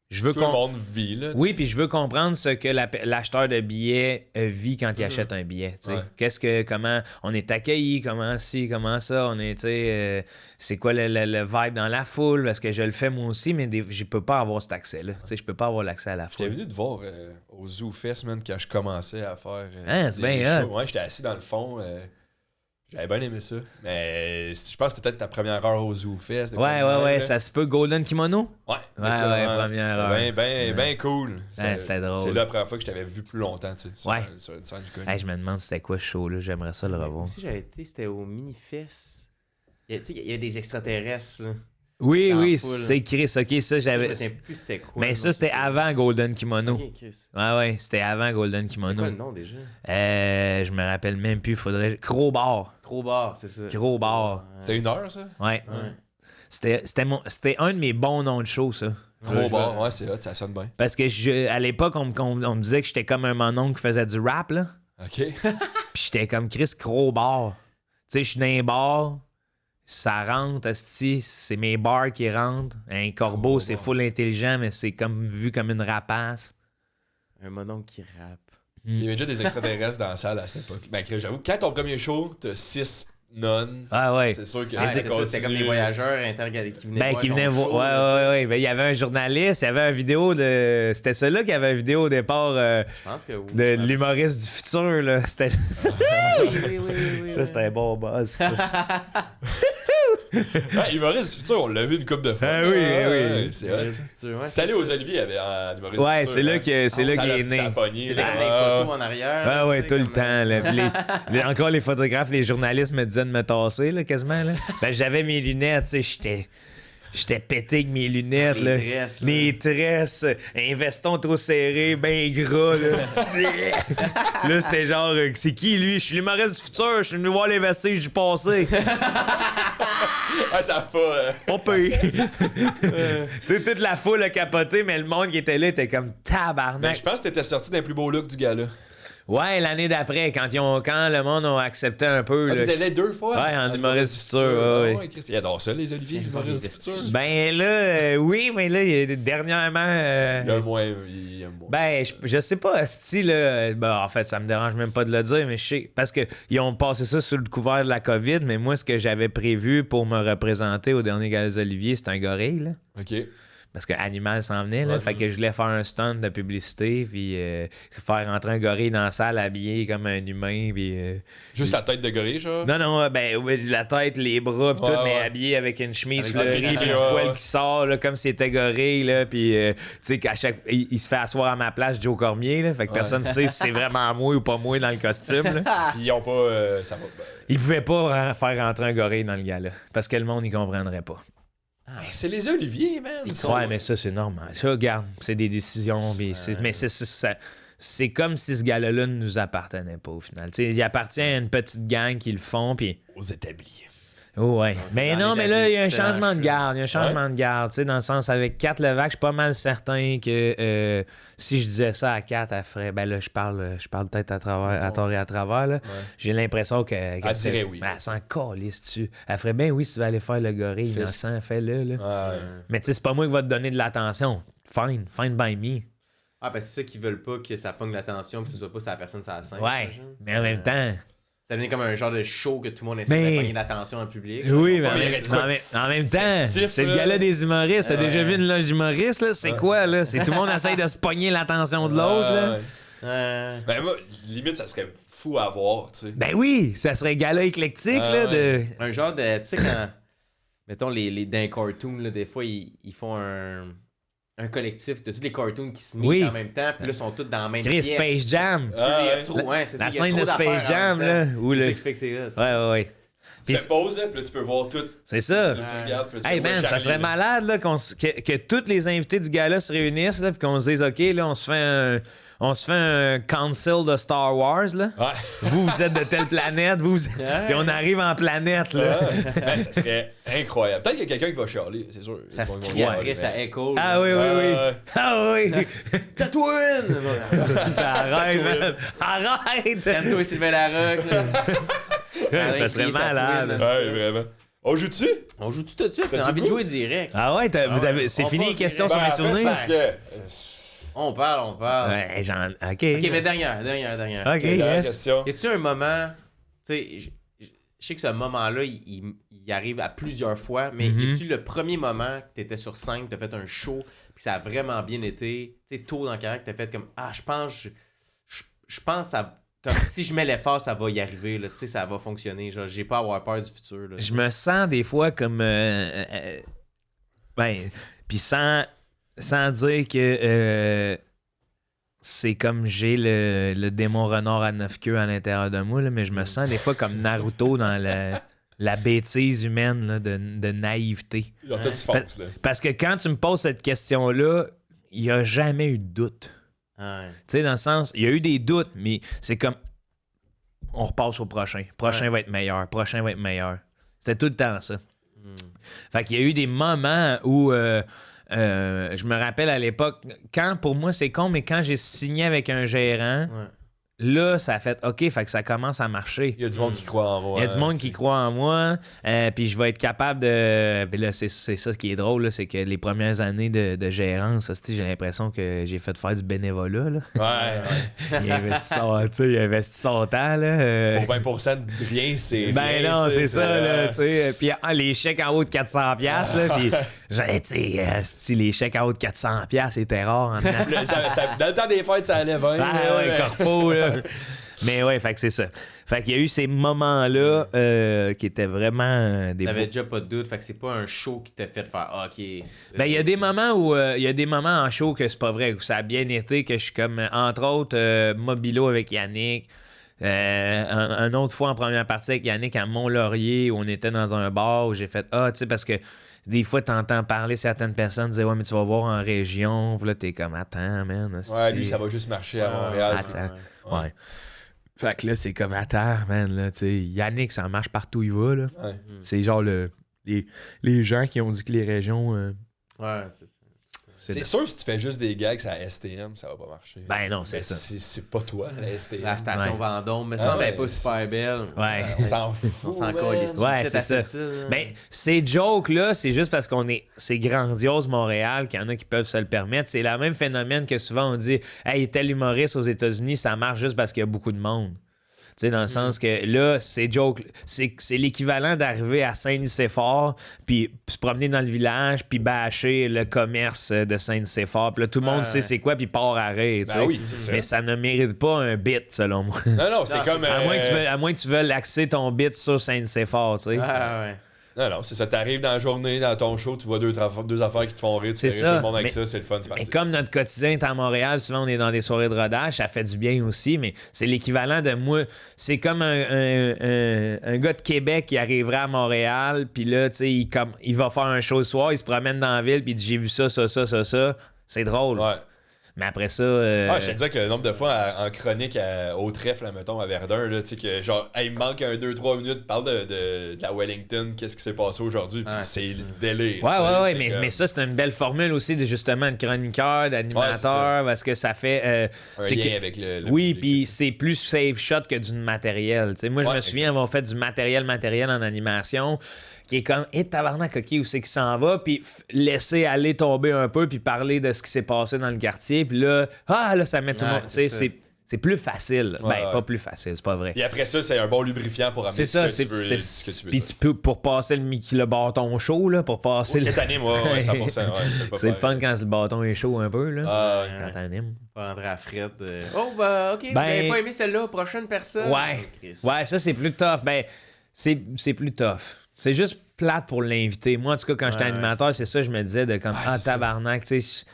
je veux tout le monde vit là. Oui, puis je veux comprendre ce que l'acheteur de billets vit quand il achète un billet, tu sais. Comment on est accueilli, comment ça, on est, tu sais, c'est quoi le vibe dans la foule, parce que je le fais moi aussi, mais je peux pas avoir cet accès-là, tu sais, je peux pas avoir l'accès à la foule. J'étais venu te voir au Zoo Fest, man, quand je commençais à faire c'est bien shows. Ouais, j'étais assis dans le fond. J'avais bien aimé ça. Mais je pense que c'était peut-être ta première heure au Zoo Fest. Ouais, ça se peut. Golden Kimono? Ouais, première heure. C'était bien cool. C'était drôle. C'est la première fois que je t'avais vu plus longtemps, tu sais, sur une scène du connu. Je me demande c'était quoi ce show-là. J'aimerais ça le revoir. Moi aussi, j'avais été, c'était au Minifest. Il y a des extraterrestres, là. Oui, Dans oui, la foule. c'est Chris. OK, ça, Je me j'avais... souviens plus c'était quoi. Mais le ça, nom. c'était avant Golden Kimono. Ok, Chris. Ouais, c'était avant Golden C'est quoi Kimono. le nom déjà? Je me rappelle même plus. Faudrait... Crowbar. Crowbar, c'est ça. Crowbar. C'est 1 heure, ça? Ouais. Ouais. C'était un de mes bons noms de show, ça. Gros bar, ouais, c'est hot, ça sonne bien. Parce que à l'époque, on me disait que j'étais comme un mononcle qui faisait du rap, là. OK. Puis j'étais comme Chris Crowbar. Tu sais, je suis dans un bar, ça rentre, asti, c'est mes bars qui rentrent. Un corbeau, c'est full intelligent, mais c'est comme vu comme une rapace. Un mononcle qui rappe. Il y avait déjà des extraterrestres dans la salle à cette époque. Ben, j'avoue, quand ton premier show, t'as 6 nonnes, Ah ouais. c'est sûr que Ah, ça c'est ça, c'était comme des voyageurs intergalactiques qui venaient Ben, voir qui ton venait voir. show, Ouais, là, ouais, ouais. Ben, il y avait un journaliste, il y avait une vidéo de. C'était celui-là qui avait une vidéo au départ Je pense que oui. de l'humoriste du futur, là. C'était. Oui. Ça, c'était un bon buzz. ça. Ah, humoriste du futur, on l'a vu une couple de fois. Ah oui, oui. C'est hot. T'es allé aux Oliviers, il y avait un humoriste Ouais, du futur. c'est là hein. que c'est là Ça qu'il est l'a- Ça a né. pogné, C'est là. là, les photos en arrière. Ah là, ouais, tu tout sais, le comme, temps. Là. Puis encore les photographes, les journalistes me disaient de me tasser, là, quasiment. Là. Ben, j'avais mes lunettes, tu sais, j'étais pété avec mes lunettes. Les là. tresses, là. Les tresses, un veston trop serré, ben gras. Là, là c'était genre, c'est qui lui? Je suis l'humoriste du futur, je suis venu voir les vestiges du passé. Ah, ça va pas. Pas pire. Tu sais, toute la foule a capoté, mais le monde qui était là était comme Ben, tabarnak. je pense que t'étais sorti d'un plus beau look du gars-là. Ouais, l'année d'après, quand le monde a accepté un peu. Ah, là, t'étais allé 2 fois? Ouais, en Ah, humoriste du futur, Ah, ouais. ouais, Chris, il adore ça, les Oliviers, l'humoriste du futur. Ben là, oui, mais là, dernièrement. Il aime moins. Il aime moins. Ben, je sais pas, si là. Ben, en fait, ça me dérange même pas de le dire, mais je sais. Parce qu'ils ont passé ça sous le couvert de la COVID, mais moi, ce que j'avais prévu pour me représenter au dernier Gala des Oliviers, c'était un gorille, là. OK. Parce que Animal s'en venait, là. Fait que je voulais faire un stunt de publicité, puis faire rentrer un gorille dans la salle habillé comme un humain, puis. Juste la tête de gorille, genre? Non, ben, ouais, la tête, les bras, pis tout, Ouais, mais ouais. habillé avec une chemise Avec fleurie, un pis kiwi, du ouais, poil ouais. qui sort, là, comme si c'était gorille, là, pis, tu sais, qu'à chaque. Il se fait asseoir à ma place, Joe Cormier, là, fait que personne ne sait si c'est vraiment moi ou pas moi dans le costume, là. Ils ont pas. Ça va. Ben, Ils pouvaient pas faire rentrer un gorille dans le gala, parce que le monde n'y comprendrait pas. c'est les Oliviers, man. Ouais, mais ça, c'est normal. Ça, regarde, c'est des décisions, pis mais c'est comme si ce gala-là ne nous appartenait pas, au final. Tu sais, il appartient à une petite gang qui le font, puis. Aux établis. Oh ouais. c'est Mais dans non, les mais là, il y a un habits changement de sèches, garde. Il y a un changement de garde. Tu sais, dans le sens, avec Kat Levac, je suis pas mal certain que si je disais ça à Kat, elle ferait. Ben là, je parle peut-être à tort et à travers. Là. J'ai l'impression que. Elle dirait oui. Ben, elle s'en calisse dessus. Elle ferait bien oui si tu veux aller faire le gorille innocent, fais-le. Là. Ouais. Mais tu sais, c'est pas moi qui va te donner de l'attention. Fine by me. Ah, ben c'est ça qu'ils veulent pas que ça pogne l'attention, que ce soit pas sa personne sur la scène. Ouais. j'imagine. Mais en même temps. Ça devient comme un genre de show que tout le monde essaie Mais- de pogner l'attention en public. Oui, mais pas, mais il y aurait de quoi en même temps, festif, c'est le là. gala des humoristes. T'as déjà vu une loge d'humoristes, là? C'est quoi, là? C'est tout le monde essaye de se pogner l'attention de l'autre, là? Ouais. Ben, moi, limite, ça serait fou à voir, tu sais. Ben oui, ça serait gala éclectique, là, de... Un genre de. Tu sais, quand. Mettons, dans les cartoons, là, des fois, ils font un collectif de tous les cartoons qui se mettent Oui. en même temps, puis là, ils sont tous dans la même Chris pièce. Space Jam. Ah, Puis il y a ouais. trop- ouais, c'est ça, La il y a scène trop de d'affaires Space en Jam, même là, temps. où C'est le- ça qui fait que c'est là. tu sais. Ouais. Tu fais pause, là, puis là, tu peux voir tout. C'est ça. Tu regardes, puis là, tu Hey fais, ouais, man, ça Charlie, serait là. malade là, que tous les invités du gala se réunissent là, puis qu'on se dise OK, là, on se fait un council de Star Wars là. Ouais. Vous êtes de telle planète, puis on arrive en planète là. Ben, ça serait incroyable. Peut-être qu'il y a quelqu'un qui va chialer, c'est sûr. Ça se Ils vont crie après, chialer, ça mais- écho. Ah oui, oui, oui. Ouais. Ah oui. Tatooine! Arrête, man. Arrête. Calme-toi, Sylvain Larocque. là. Ça serait Crier malade. Tatooine. Ouais, vraiment. On joue-tu? On joue tout de suite. T'as-tu T'as envie de goût? jouer direct. Ah ouais, vous avez, c'est on fini les passe questions direct. sur mes Ben, en fait, souvenirs? parce que. On parle. Ouais, OK. Ok, mais dernière. OK, Dernière yes. question. Y a-tu un moment, tu sais, je sais que ce moment-là, il arrive à plusieurs fois, mais y a-tu le premier moment que t'étais sur scène, que t'as fait un show, puis ça a vraiment bien été, tu sais, tôt dans la carrière, que t'as fait comme, je pense comme si je mets l'effort, ça va y arriver, là, tu sais, ça va fonctionner, genre, j'ai pas à avoir peur du futur, là. Je me sens des fois comme... puis sans dire que c'est comme j'ai le démon renard à 9 queues à l'intérieur de moi, là, mais je me sens des fois comme Naruto dans la bêtise humaine là, de naïveté. Genre, toi, tu fonces, là. Parce que quand tu me poses cette question-là, il n'y a jamais eu de doute. Ouais. Tu sais, dans le sens, il y a eu des doutes, mais c'est comme on repasse au prochain. Prochain va être meilleur. Prochain va être meilleur. C'était tout le temps ça. Fait qu'il y a eu des moments où je me rappelle à l'époque, quand pour moi c'est con, mais quand j'ai signé avec un gérant, là, ça a fait OK, fait que ça commence à marcher. Il y a du monde qui croit en moi. Il y a du monde qui croit en moi, puis je vais être capable de. Puis là, c'est ça qui est drôle, là, c'est que les premières années de gérance, j'ai l'impression que j'ai fait faire du bénévolat. Là. Ouais. Il investit son temps. Là, Pour 20% de rien, c'est. Ben rien, non, tu sais, c'est ça, là, tu sais. Puis les chèques en haut de 400$, là, puis, tu sais, les chèques en haut de 400$, c'était rare en masse. Dans le temps des fêtes, ça allait 20. Ah ouais, corpo, là. Mais ouais, fait que c'est ça. Fait qu'il y a eu ces moments-là qui étaient vraiment des T'avais déjà pas de doute, fait que c'est pas un show qui t'a fait faire OK. Ben, il y a des moments où il y a des moments en show que c'est pas vrai, où ça a bien été, que je suis comme, entre autres, Mobilo avec Yannick. Une autre fois en première partie avec Yannick à Mont-Laurier, où on était dans un bar, où j'ai fait tu sais, parce que des fois, t'entends parler certaines personnes, dire ouais, mais tu vas voir en région. Puis là, t'es comme, attends, man. Ouais, lui, ça va juste marcher à Montréal. Attends. Ouais. Fait que là, c'est comme, attends, man, là, tu sais, Yannick, ça marche partout où il va, là. Ouais. C'est genre les gens qui ont dit que les régions. Ouais, c'est ça. C'est sûr, si tu fais juste des gags à STM, ça va pas marcher. Ben non, c'est mais ça. C'est pas toi, la STM. La station Ouais. Vendôme, mais ça, elle est pas super belle. Ouais. On s'en fout. On s'en man. calisse. Ouais, c'est ça. Ben, ces jokes-là, c'est juste parce c'est grandiose Montréal qu'il y en a qui peuvent se le permettre. C'est le même phénomène que souvent on dit hey, tel humoriste aux États-Unis, ça marche juste parce qu'il y a beaucoup de monde. Tu sais, dans le sens que là, ces jokes, c'est l'équivalent d'arriver à Saint-Nicéphore, puis se promener dans le village, puis bâcher le commerce de Saint-Nicéphore. Puis là, tout le monde sait c'est quoi, puis part à rire. Tu sais. Ben oui, c'est ça. Mais ça ne mérite pas un bit, selon moi. Non, c'est Non, comme. À moins que tu veuilles axer ton bit sur Saint-Nicéphore, tu sais. Ah ouais. Non, c'est ça. T'arrives dans la journée, dans ton show, tu vois deux affaires qui te font rire, tu fais C'est rire tout ça, le monde avec mais- ça, c'est le fun, c'est Mais parti. comme notre quotidien est à Montréal, souvent on est dans des soirées de rodage, ça fait du bien aussi, mais c'est l'équivalent de moi. C'est comme un gars de Québec qui arriverait à Montréal, puis là, tu sais, il va faire un show le soir, il se promène dans la ville, puis il dit j'ai vu ça. C'est drôle. Ouais. Mais après ça. Je te disais que le nombre de fois en chronique au trèfle, là, mettons, à Verdun, là, tu sais, que genre, hey, il me manque 2-3 minutes, parle de la Wellington, qu'est-ce qui s'est passé aujourd'hui, puis c'est le délire. Ouais, tu sais, ouais, c'est mais, comme mais ça, c'est une belle formule aussi de justement de chroniqueur, d'animateur, parce que ça fait. un c'est lien que- avec le oui, public, puis tu sais. c'est plus safe shot que du matériel. Tu sais, moi, je Ouais, me souviens avoir fait du matériel en animation qui est comme, tabarnak, OK, où c'est qu'il s'en va, puis laisser aller tomber un peu, puis parler de ce qui s'est passé dans le quartier, puis là, ça met tout le Ouais, monde. Tu sais, c'est ça. c'est plus facile. Ouais, ouais. Pas plus facile, c'est pas vrai. Puis après ça, c'est un bon lubrifiant pour amener C'est ça, ce que tu veux. puis tu peux, pour passer le bâton chaud, là, pour passer Quand t'animes, ouais, 100%, ouais, ça peut C'est le faire. fun quand le bâton est chaud un peu, là. Ah, ouais. Quand t'animes. Pas André à Fred. Oh, bah, OK, vous n'avez pas aimé celle-là, prochaine personne. Ouais. Oh, Chris. Ouais, ça, c'est plus tough. Ben, c'est plus tough. C'est juste plate pour l'invité. Moi, en tout cas, quand j'étais Ouais, animateur, c'est ça, je me disais de comme, c'est ça. tabarnak, tu sais.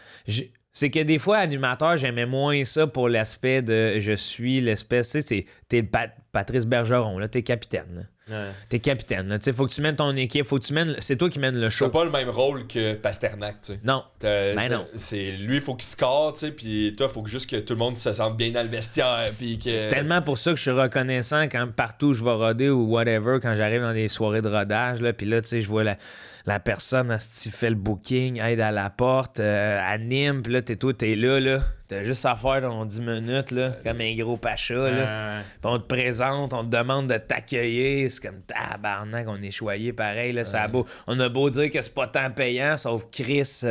C'est que des fois, animateur, j'aimais moins ça pour l'aspect de je suis l'espèce. Tu sais, t'es le Patrice Bergeron, là, t'es capitaine. Là. Ouais. T'es capitaine. Là. Tu sais, faut que tu mènes ton équipe, c'est toi qui mènes le T'as show. pas le même rôle que Pasternak, tu sais. Non. Ben non. Lui, il faut qu'il score, tu sais, puis toi, il faut juste que tout le monde se sente bien dans le vestiaire, puis que... C'est tellement pour ça que je suis reconnaissant quand partout je vais roder ou whatever, quand j'arrive dans des soirées de rodage, là, puis là, tu sais, je vois la personne qui fait le booking, aide à la porte, anime, puis là, t'es là, t'as juste à faire dans 10 minutes, là, comme un gros pacha, là. Puis on te présente, on te demande de t'accueillir, c'est comme tabarnak, on est choyé pareil, là, ça a beau. On a beau dire que c'est pas tant payant, sauf Chris...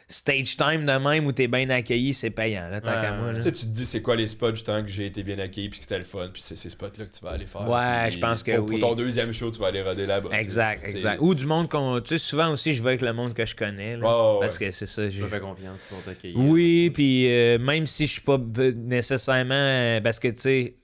stage time de même où t'es bien accueilli, c'est payant, là, tant qu'à moi. Là. Tu sais, tu te dis c'est quoi les spots justement que j'ai été bien accueilli puis que c'était le fun, puis c'est ces spots-là que tu vas aller faire. Ouais, puis je pense que pour oui. Pour ton deuxième show, tu vas aller roder là-bas. tu sais. Exact. Ou du monde qu'on. Tu sais, souvent aussi, je vais avec le monde que je connais. Là, Ouais. parce que c'est ça. Je me fais confiance pour t'accueillir. Oui, puis même si je suis pas nécessairement. Parce que, tu sais,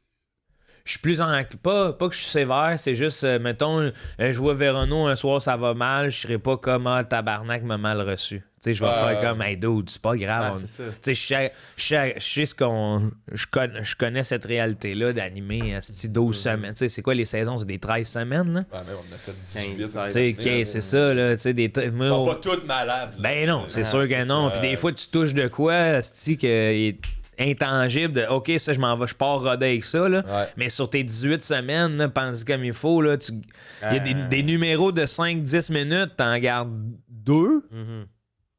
je suis plus en... Pas que je suis sévère, c'est juste, mettons, je vois Vérono un soir, ça va mal, je serais pas comme, ah, le tabarnak m'a mal reçu. Tu sais, je vais faire comme, hey, dude, c'est pas grave. Ouais, c'est ça. Tu sais, je sais ce qu'on... Je connais cette réalité-là d'animer, 12 semaines. Tu sais, c'est quoi les saisons? C'est des 13 semaines, là? Ouais, mais on a fait 18. 15, Tu sais, c'est ça, là. Tu sais, Ils sont pas toutes malades. là. Ben non, c'est sûr que non. Puis des fois, tu touches de quoi, asti, qui est intangible de OK, ça, je pars roder avec ça, là. Ouais. Mais sur tes 18 semaines, là, pense comme il faut, là. Il y a des numéros de 5-10 minutes, t'en gardes 2.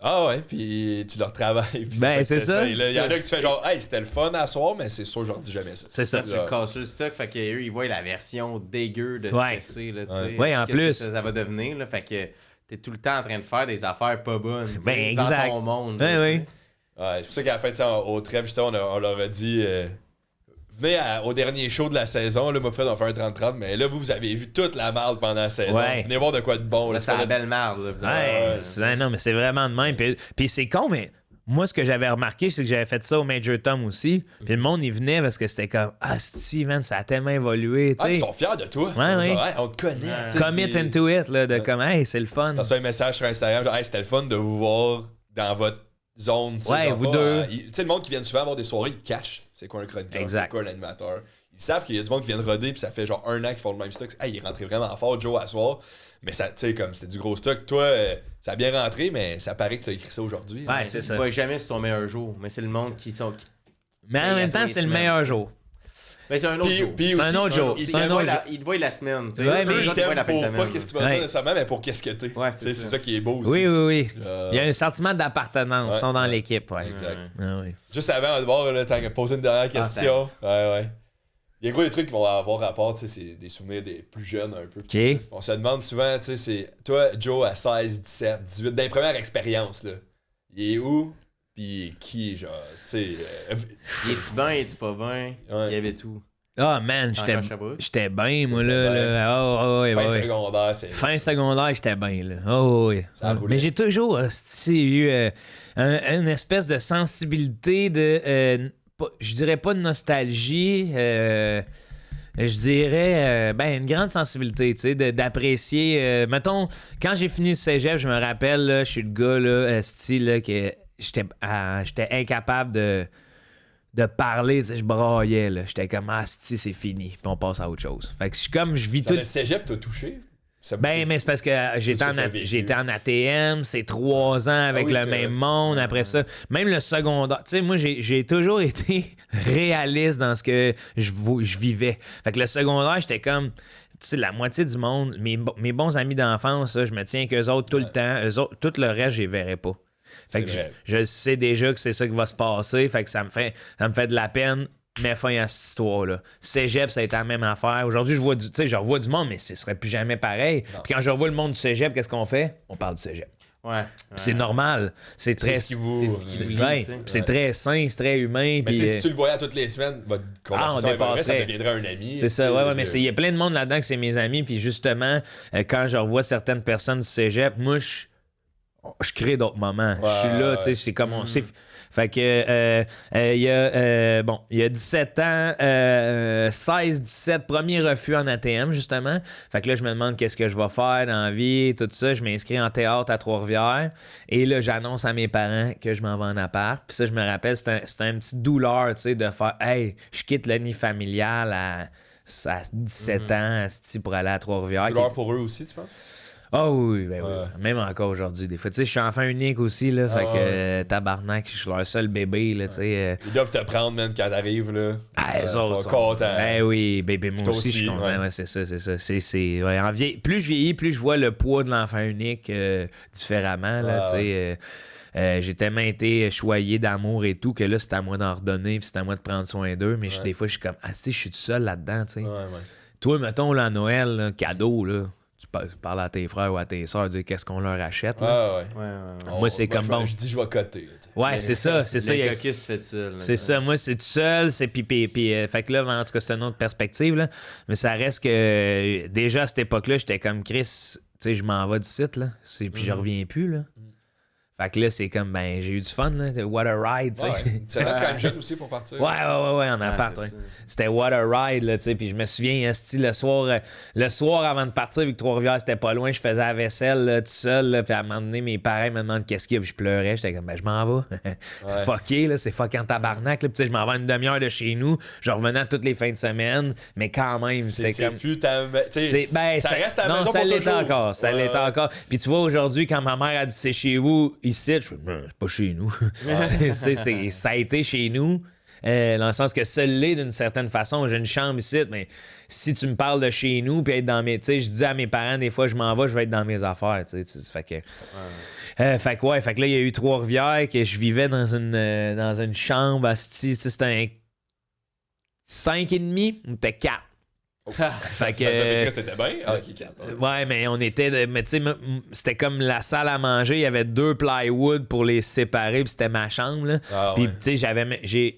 Ah ouais, puis tu leur travailles. Puis Ben, c'est ça. Il y en a que tu fais genre, hey, c'était le fun à soir, mais c'est sûr, je leur dis jamais ça. C'est ça. Tu le casses le stock, fait qu'eux, ils voient la version dégueu de Ouais. stresser, là, tu sais. Ouais, en Qu'est-ce plus. que ça va devenir, là, fait que t'es tout le temps en train de faire des affaires pas bonnes, tu sais, Ben, dans exact. ton monde. Ben là, oui. tu sais. Ouais, c'est pour ça qu'à la fin de ça, au trêve, justement, on leur a dit venez au dernier show de la saison, là, moi, Fred, on va faire un 30-30, mais là, vous avez vu toute la marde pendant la saison. Ouais. Venez voir de quoi de bon. Là, Là, c'est la belle merde, là. vous avez- Ouais, non, mais c'est vraiment de même. Puis c'est con, mais moi, ce que j'avais remarqué, c'est que j'avais fait ça au Major Tom aussi. Puis le monde, il venait parce que c'était comme, ah, Steven, ça a tellement évolué. Tu Ah, ils sais, sont fiers de toi. Ouais, Ils sont ouais. genre, hey, on te connaît. tu sais, commit puis- into it, là, de comme, hey, c'est le fun. T'as ça un message sur Instagram, genre, hey, c'était le fun de vous voir dans votre zone. tu sais, Ouais, genre vous pas, deux. Tu sais, le monde qui vient souvent avoir des soirées, ils cachent c'est quoi un chroniqueur, Exact. c'est quoi un animateur. Ils savent qu'il y a du monde qui vient de roder, puis ça fait genre 1 an qu'ils font le même stock. Hey, il est rentré vraiment fort, Joe, à soir. Mais ça, tu sais, comme c'était du gros stock. Toi, ça a bien rentré, mais ça paraît que t'as écrit ça aujourd'hui. Ouais, c'est Tu ça. vois jamais sur ton meilleur jour, mais c'est le monde qui sont. Mais en même temps, c'est le meilleur jour. Mais c'est un autre jour. Puis C'est aussi, un autre jour. il C'est un Ils voient autre ils te voient la semaine, tu sais. Ouais, mais Eux il autres, ils voient la t'aime fin de pour pas semaine. qu'est-ce que tu vas dire Ouais. nécessairement, mais pour qu'est-ce que t'es. Ouais, c'est c'est ça. ça Qui est beau aussi. Oui, oui, oui. Euh, Il y a un sentiment d'appartenance. Ils sont dans ouais. l'équipe, ouais. Exact. Ah oui. Juste avant de voir, là, t'as posé une dernière question. Ouais. Il y a gros des trucs qui vont avoir rapport, tu sais, c'est des souvenirs des plus jeunes un peu. OK. On se demande souvent, tu sais, c'est toi, Joe, à 16, 17, 18, dans les premières expériences, là, il est où? Puis qui, genre, tu sais. Il est-tu bien, il est-tu pas bien? Ouais. Il y avait tout. Ah, man, Encore à Sherbrooke? j'étais bien, moi, T'étais là. bien. Ouais, fin ouais. secondaire, c'est. Fin secondaire, j'étais bien, là. Oh, oui. Ça a roulé. Mais j'ai toujours eu une espèce de sensibilité de. Je dirais pas de nostalgie. Je dirais, une grande sensibilité, tu sais, d'apprécier. Mettons, quand j'ai fini le cégep, je me rappelle, là, je suis le gars, là, style, là, que j'étais incapable de parler, tu sais, je braillais, là. J'étais comme, c'est fini, puis on passe à autre chose. Fait que je vis Dans tout. le cégep, t'as touché? Ben, mais c'est parce que j'étais ce que t'as vécu. j'étais en ATM, c'est 3 ans avec Ah oui, le c'est même vrai. monde. Après ça, même le secondaire. Tu sais, moi, j'ai toujours été réaliste dans ce que je vivais. Fait que le secondaire, j'étais comme, tu sais, la moitié du monde, mes bons amis d'enfance, là, je me tiens qu'eux autres tout le temps. Eux autres, tout le reste, je les verrais pas. Fait que C'est vrai. je sais déjà que c'est ça qui va se passer. Fait que ça me fait de la peine. Mais fin à cette histoire-là. Cégep, ça a été la même affaire. Aujourd'hui, je revois du monde, mais ce serait plus jamais pareil. Puis quand je revois le monde du cégep, qu'est-ce qu'on fait? On parle du cégep. Ouais. C'est normal. C'est très... C'est ce qui vous. c'est ce qui vous Ouais. lit, tu sais. Puis c'est très sain, c'est très humain. Mais Puis, tu sais, si tu le voyais à toutes les semaines, votre conversation on évoluerait, ça dépasserait. deviendrait un ami. c'est ça, tu sais, ouais, mais il y a plein de monde là-dedans que c'est mes amis. Puis justement, quand je revois certaines personnes du cégep, moi, je crée d'autres moments. Je suis là, tu sais, c'est comme on sait. Fait que, il y a 17 ans, 16-17, premier refus en ATM, justement. Fait que là, je me demande qu'est-ce que je vais faire dans la vie, tout ça. Je m'inscris en théâtre à Trois-Rivières. Et là, j'annonce à mes parents que je m'en vais en appart. Puis ça, je me rappelle, c'était un petit douleur, tu sais, de faire « Hey, je quitte le nid familial à 17 ans, pour aller à Trois-Rivières. » Douleur pour eux aussi, tu penses? Oh oui, ben oui. Ouais. Même encore aujourd'hui. Des fois, tu sais, je suis enfant unique aussi, là. Fait que tabarnak, je suis leur seul bébé, là, tu sais. Ils doivent te prendre, même, quand t'arrives, là. Ah, eux Ils autres sont contents. Ben oui, bébé, moi Toi aussi, je suis aussi, content. ouais. Ouais, c'est ça. Ouais, plus je vieillis, plus je vois le poids de l'enfant unique différemment, là, tu sais. J'ai tellement été choyé d'amour et tout que là, c'est à moi d'en redonner puis c'est à moi de prendre soin d'eux. Mais des fois, je suis comme, je suis tout seul là-dedans, tu sais. Ouais. Toi, mettons, là, à Noël, là, cadeau, là, tu parles à tes frères ou à tes soeurs, dire qu'est-ce qu'on leur achète, là. Ouais. Moi, c'est comme bon. Je dis, je vais coter. tu sais. Ouais, c'est ça. il y a- Le caucus fait ça. C'est ça, moi c'est tout seul, c'est puis fait que là, en tout cas, c'est une autre perspective, là. Mais ça reste que déjà à cette époque-là, j'étais comme Chris, tu sais, je m'en vais du site, là. Puis je reviens plus, là. Fait que là, c'est comme, ben, j'ai eu du fun, là. What a ride, tu sais. Ouais. Ça reste quand même jeune aussi pour partir. Ouais, en appart, c'est ouais. ça. C'était what a ride, là, tu sais. Puis je me souviens, esti, le soir avant de partir, vu que Trois-Rivières, c'était pas loin, je faisais la vaisselle, là, tout seul, là. Puis à un moment donné, mes parents me demandent qu'est-ce qu'il y a, puis je pleurais. J'étais comme, ben, je m'en vais. C'est fucké, là. C'est fucké en tabarnak, là. Puis tu sais, je m'en vais une demi-heure de chez nous. Je revenais toutes les fins de semaine. Mais quand même, c'est comme. plus ta. Ça reste ta maison ça pour l'était toujours. encore. Ça l'était encore. Puis tu vois, aujourd'hui, quand ma mère a dit c'est chez vous, ici, je suis c'est pas chez nous. Ça a été chez nous. Dans le sens que seul l'est d'une certaine façon. J'ai une chambre ici, mais si tu me parles de chez nous, puis être dans mes. Tu sais, je dis à mes parents, des fois, je m'en vais, je vais être dans mes affaires. Tu sais, fait que. Fait que là, il y a eu Trois-Rivières, que je vivais dans une chambre. Asti, c'était un 5,5, on était 4. Fait que. C'était bien? Ah, ok, 4. Ouais, mais on était. Mais tu sais, c'était comme la salle à manger. Il y avait 2 plywood pour les séparer, puis c'était ma chambre, là. Ah, puis, ouais. tu sais,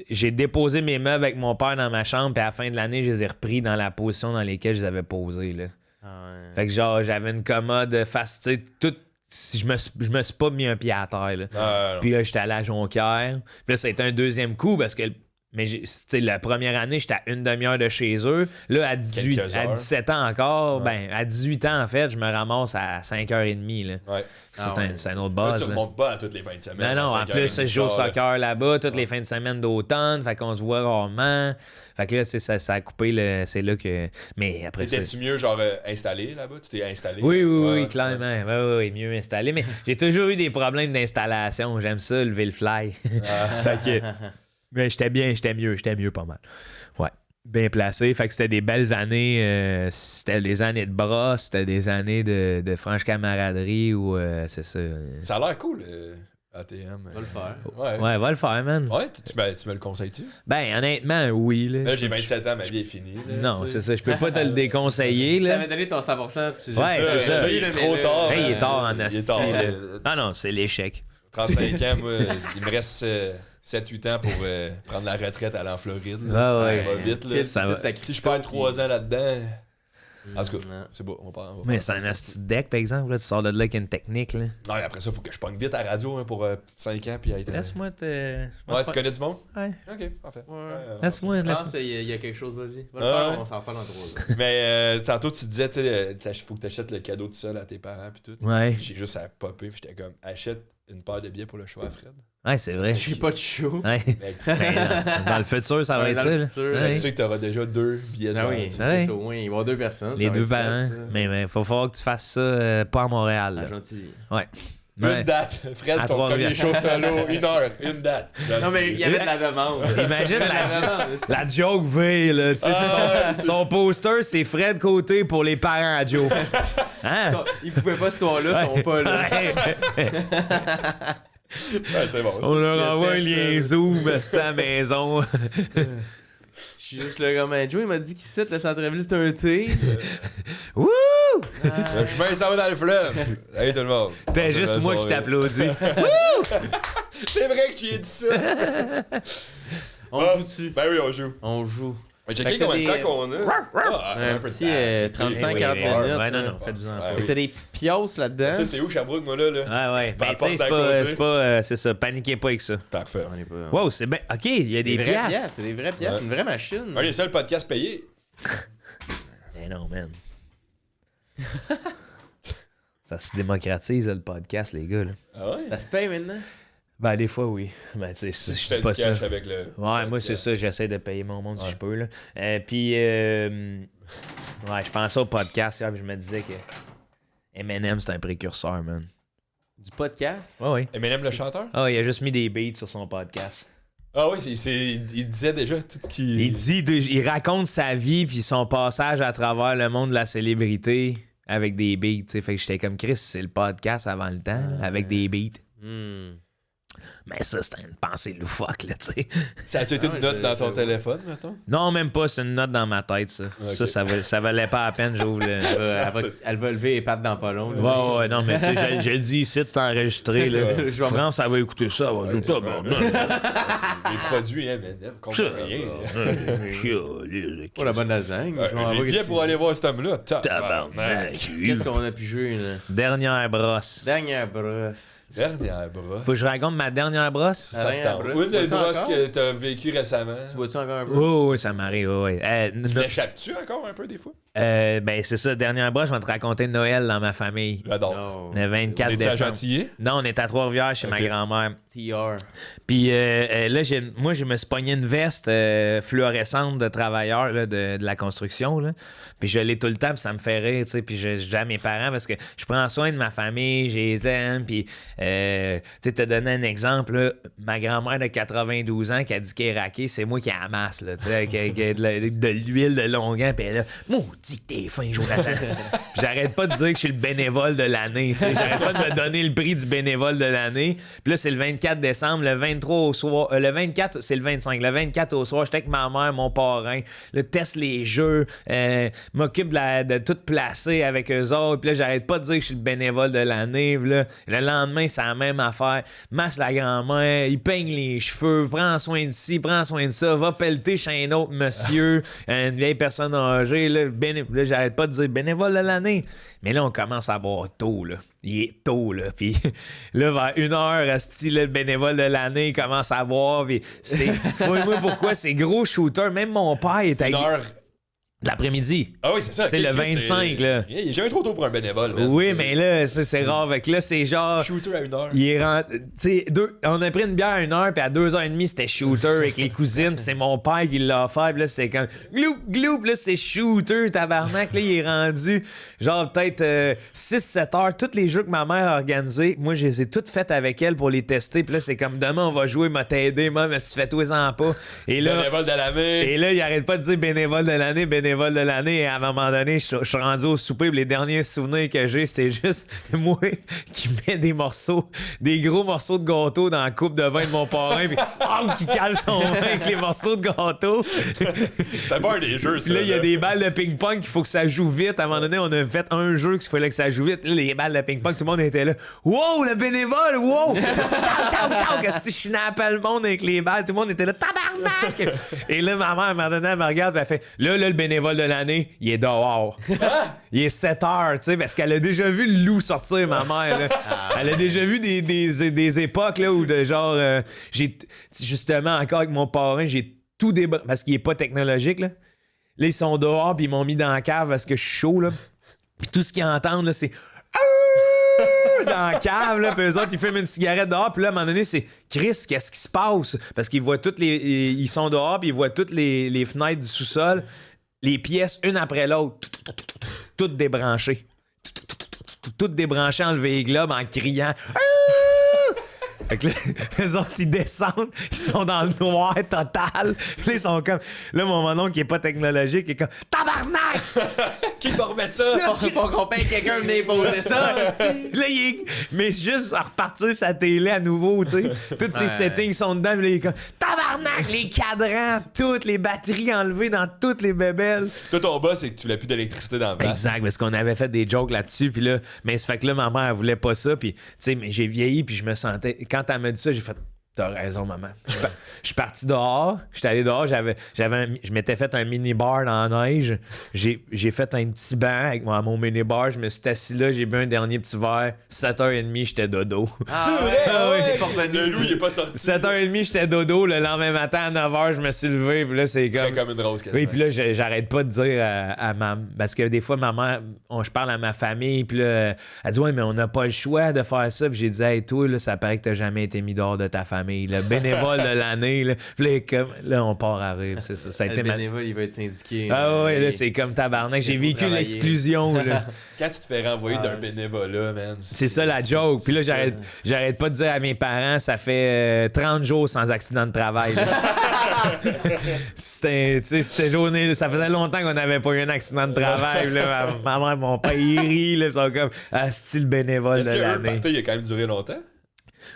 j'ai déposé mes meubles avec mon père dans ma chambre, puis à la fin de l'année, je les ai repris dans la position dans laquelle je les avais posés, là. Ah ouais. Fait que, genre, j'avais une commode face, tu sais, tout. Je me suis pas mis un pied à terre, là. Ah, Puis là, j'étais allé à Jonquière. Puis là, ça a été un deuxième coup parce que. Mais la première année, j'étais à une demi-heure de chez eux. Là, à 17 ans encore, ben, à 18 ans, en fait, je me ramasse à 5h30. Là. ouais. C'est un autre Là, base. tu remontes pas à toutes les fins de semaine. Non, à en 5h30 plus, je joue au du soir, là. soccer là-bas toutes les fins de semaine d'automne. Fait qu'on se voit rarement. Fait que là, ça a coupé. C'est là que. Mais après ça. Étais-tu mieux, genre, installé là-bas? Tu t'es installé? Oui, Ouais. clairement. Oui, mieux installé. Mais j'ai toujours eu des problèmes d'installation. J'aime ça, lever le fly. Fait que. Mais j'étais mieux pas mal. Ouais. Bien placé. Fait que c'était des belles années. C'était des années de bras, c'était des années de franche camaraderie ou c'est ça. Ça a l'air cool, ATM. Va le faire. Ouais. Ouais, va le faire, man. Ouais, tu me le conseilles-tu? Ben, honnêtement, oui. Là, j'ai 27 ans, ma vie est finie. Là, Non, tu sais. c'est ça. Je peux pas te le déconseiller, Si là. t'avais donné ton 100%, tu Ouais, c'est ça. Là, il est trop tard. Hey, il est tard en Il est asti, tard, là. là. Non, c'est l'échec. 35 ans, moi, il me reste 7-8 ans pour prendre la retraite, aller en Floride. Ah, Ça ouais. va vite. Là. Ça va. Si je perds 3 ans là-dedans. En tout cas, Non. c'est beau. On va Mais faire c'est un ça. asti de deck, par exemple. Là, tu sors de là avec une technique, là. Non, et après ça, il faut que je pogne vite à la radio hein, pour 5 ans. Puis être, Laisse-moi te. Ouais, tu connais du monde? Ouais. Ok, parfait. Ouais. Laisse-moi. Je pense qu'il y a quelque chose, vas-y. Va le Ah, faire, ouais. on s'en reparle dans 3 ans. Mais tantôt, tu disais, tu sais, il faut que tu achètes le cadeau tout seul à tes parents. Puis tout. Ouais. J'ai juste à popper. Puis j'étais comme, achète une paire de billets pour le show à Fred. Ouais, c'est vrai. J'ai pas de show. Ouais. Mec, Ben, dans le futur, ça va Ouais, être dans ça. le là. futur, Ouais. tu sais que t'auras déjà 2 billets de Ah verre, oui, tu sais. Ouais. c'est ça, au moins, il va y avoir 2 personnes. Les ça va deux être flat, parents. ça. Mais il faut falloir que tu fasses ça pas à Montréal. Ah, là. gentil. Ouais. Une Ouais. date. Fred, À son premier show Trois-Rivières. solo, 1 heure, une date. Non, mais il y avait de la demande. Imagine demande. la joke V, là. Tu sais, Ah, son poster, c'est Fred Côté pour les parents à Joe. Hein? Ils pouvaient pas ce soir-là, ils sont pas là. Ouais. Ouais, c'est bon. ça. On leur envoie un lien personne. Zoom à la maison. Je suis juste là comme Joe, il m'a dit qu'ici, le centre-ville, c'est un thé. Wouh! Le chemin s'en va dans le fleuve. Salut tout le monde. T'es Bonne juste moi qui soirée. t'applaudis. C'est vrai que j'y ai dit ça. On Ah, joue dessus. Ben oui, on joue. On joue. Mais Fait checker que combien de t'as temps qu'on a. Ah, Un peu de petit, temps. 35, Ok, 40 oui, minutes. Ouais, non, Bon. faites-vous en Ouais, pas. Fait que t'as des petites piosses là-dedans. Ça, c'est où, Sherbrooke, moi, là? Ouais, ouais. Par Ben, tu sais, porte c'est à pas. côté. C'est pas. C'est ça. Paniquez pas avec ça. Parfait. On est pas... Wow, c'est bien. Ok, il y a des vraies piastres. pièces, c'est des vraies pièces, Ouais. c'est une vraie machine. Un des seuls podcasts payés. Mais non, man. Ça se démocratise, le podcast, les gars. Là. Ah ouais? Ça se paye maintenant? Ben, des fois, oui. Ben, tu sais, Tu je fais dis pas du ça. cash avec le... Ouais, moi, c'est ça. J'essaie de payer mon monde si Ouais. je peux. Là. Puis, ouais, je pensais au podcast hier, puis je me disais que Eminem, c'est un précurseur, man. Du podcast? Ouais, ouais. Eminem, le chanteur? Ah, il a juste mis des beats sur son podcast. Ah oui, il disait déjà tout ce qui... Il raconte sa vie puis son passage à travers le monde de la célébrité avec des beats. T'sais. Fait que j'étais comme Chris, c'est le podcast avant le temps avec des beats. Hmm. Mais ça, c'était une pensée loufoque, là, tu sais. Ça a-tu été une note dans ton téléphone, mettons? Non, même pas, c'est une note dans ma tête, ça. Ok. Ça valait pas la peine, j'ouvre le... Elle va lever les pattes dans pas long. là. Ouais, non, mais tu sais, j'ai dit ici, c'est enregistré, là. France, ça va écouter ça, elle va jouer ça, bon, non. Les produits, hein, mais ne comprends rien. Pour la bonne lasagne. je m'en J'ai vais bien ici. pour aller voir cet homme-là. Tabarnak. Qu'est-ce qu'on a pu jouer, là? Dernière brosse. Dernière brosse. Dernière brosse. Faut que je raconte ma dernière brosse? Ça te Dernière tente. brosse. Ou Tu des vois ça brosses encore? que t'as vécues récemment. Tu bois-tu encore un peu? Oh, oui, ça m'arrive, oui. Tu l'échappes-tu encore un peu des fois? Ben, c'est ça, dernière brosse, je vais te raconter Noël dans ma famille. J'adore. Oh. Le 24 Es-tu à décembre. Gentilly? Non, on est à Trois-Rivières chez ma Ok. grand-mère. TR. Puis là, moi, je me suis pogné une veste fluorescente de travailleur là, de la construction. Là. Puis je l'ai tout le temps, puis ça me fait rire. Tu sais. Puis je dis à mes parents parce que je prends soin de ma famille, je les aime. Puis, tu sais, te donner un exemple, là, ma grand-mère de 92 ans qui a dit qu'elle est raquée, c'est moi qui la amasse, là, tu sais, avec de l'huile de longuant. Puis elle là, maudit que t'es fin, Jonathan. Puis j'arrête pas de dire que je suis le bénévole de l'année. Tu sais. J'arrête pas de me donner le prix du bénévole de l'année. Puis là, c'est le 24 décembre, le 23 au soir. Le 24, c'est le 25. Le 24 au soir, j'étais avec ma mère, mon parrain. Là, teste les jeux, m'occupe de tout placer avec eux autres. Puis là, j'arrête pas de dire que je suis le bénévole de l'année. Puis là, le lendemain, c'est la même affaire. Masse la grand-mère, il peigne les cheveux, prends soin de ci, prends soin de ça, va pelleter chez un autre monsieur, une vieille personne âgée. Là, là, j'arrête pas de dire bénévole de l'année. Mais là, on commence à boire tôt, là. Il est tôt, là. Puis là, vers 1h, asti, là, le bénévole de l'année, il commence à boire. Puis c'est... Fouille-moi pourquoi, c'est gros shooter. Même mon père est à... Une heure. de l'après-midi. Ah oui, c'est ça. C'est ok, le ok, 25, là. Il est jamais trop tôt pour un bénévole, man. Oui, mais là, ça, c'est rare. Fait que là, c'est genre... Shooter à 1h. Il est rentré... Tu sais, on a pris une bière à 1h, puis à 2h30, c'était shooter avec les cousines, puis c'est mon père qui l'a offert, puis là, c'était comme gloup, gloup, puis là, c'est shooter, tabarnak. Là, il est rendu, genre, peut-être 6-7 heures. Tous les jeux que ma mère a organisés, moi, je les ai toutes faites avec elle pour les tester, puis là, c'est comme demain, on va jouer, m'a t'aider, moi, mais si tu fais toi-en pas. Et là, Bénévole de l'année. et là, il arrête pas de dire bénévole de l'année, bénévole de l'année. Et à un moment donné, je suis rendu au souper. Puis les derniers souvenirs que j'ai, c'était juste moi qui mets des morceaux, des gros morceaux de gâteau dans la coupe de vin de mon parrain. Puis qui cale son vin avec les morceaux de gâteau. C'était pas un des jeux, ça. Puis là, il y a des balles de ping-pong qu'il faut que ça joue vite. À un moment donné, on a fait un jeu qu'il fallait que ça joue vite. Là, les balles de ping-pong, tout le monde était là. Wow, le bénévole, wow! Qu'est-ce que je schnappais le monde avec les balles? Tout le monde était là, tabarnak! Et là, ma mère, à un moment donné, elle me regarde, elle fait là, le bénévole de l'année, il est dehors. Il est 7 heures, tu sais, parce qu'elle a déjà vu le loup sortir, ma mère. Là. Elle a déjà vu des époques là, où, de genre, j'ai justement, encore avec mon parrain, j'ai tout débranché, parce qu'il est pas technologique, là. Là, ils sont dehors, puis ils m'ont mis dans la cave parce que je suis chaud, là. Puis tout ce qu'ils entendent, là, c'est dans la cave, là, puis eux autres, ils fument une cigarette dehors, puis là, à un moment donné, c'est Chris, qu'est-ce qui se passe? Parce qu'ils voient toutes ils sont dehors, puis ils voient toutes les fenêtres du sous-sol, les pièces, une après l'autre, toutes débranchées. Toutes débranchées, enlever les globes en criant. Fait que là, eux autres, ils descendent, ils sont dans le noir total. Là, ils sont comme. Là, mon oncle qui est pas technologique, il est comme tabarnak! Qui va remettre ça? Faut qu'on paye quelqu'un de déposer ça. Là, il est... Mais juste à repartir sa télé à nouveau, tu sais. Tous ces settings sont dedans, puis là, il est comme tabarnak! Les cadrans, toutes les batteries enlevées dans toutes les bébelles. Toi, ton boss, c'est que tu voulais plus d'électricité dans la place. Exact, parce qu'on avait fait des jokes là-dessus, puis là, mais ça fait que là, ma mère, elle voulait pas ça, puis tu sais, mais j'ai vieilli, puis je me sentais. Quand elle m'a dit ça, j'ai fait. T'as raison, maman. Je suis parti dehors. J'étais allé dehors. Je m'étais fait un mini-bar dans la neige. J'ai fait un petit banc avec mon mini-bar. Je me suis assis là. J'ai bu un dernier petit verre. 7h30, j'étais dodo. Ah ouais, Ah ouais. t'es pas revenu. Le loup, il est pas sorti. 7h30, j'étais dodo. Le lendemain matin, à 9h, je me suis levé. Puis là, c'est C'est comme... comme une rose, quasiment. Oui, puis là, j'arrête pas de dire à ma... Parce que des fois, ma mère, je parle à ma famille, puis là, elle dit « Ouais, mais on n'a pas le choix de faire ça. » Puis j'ai dit « Hey, toi, là, ça paraît que t'as jamais été mis dehors de ta famille. Le bénévole de l'année. » Là. Puis là, on part à rire. C'est ça. Ça a Le été bénévole, il va être syndiqué. Ah ouais, là, c'est comme tabarnak. J'ai Il faut vécu travailler. l'exclusion, là. Quand tu te fais renvoyer d'un bénévolat, man. C'est ça la joke. Puis là, c'est j'arrête pas de dire à mes parents, ça fait 30 jours sans accident de travail. là. C'était journée, ça faisait longtemps qu'on n'avait pas eu un accident de travail. Là. Ma mère, mon père, ils rient. Là, ils sont comme, style bénévole Est-ce de que eux, le l'année. party, il a quand même duré longtemps?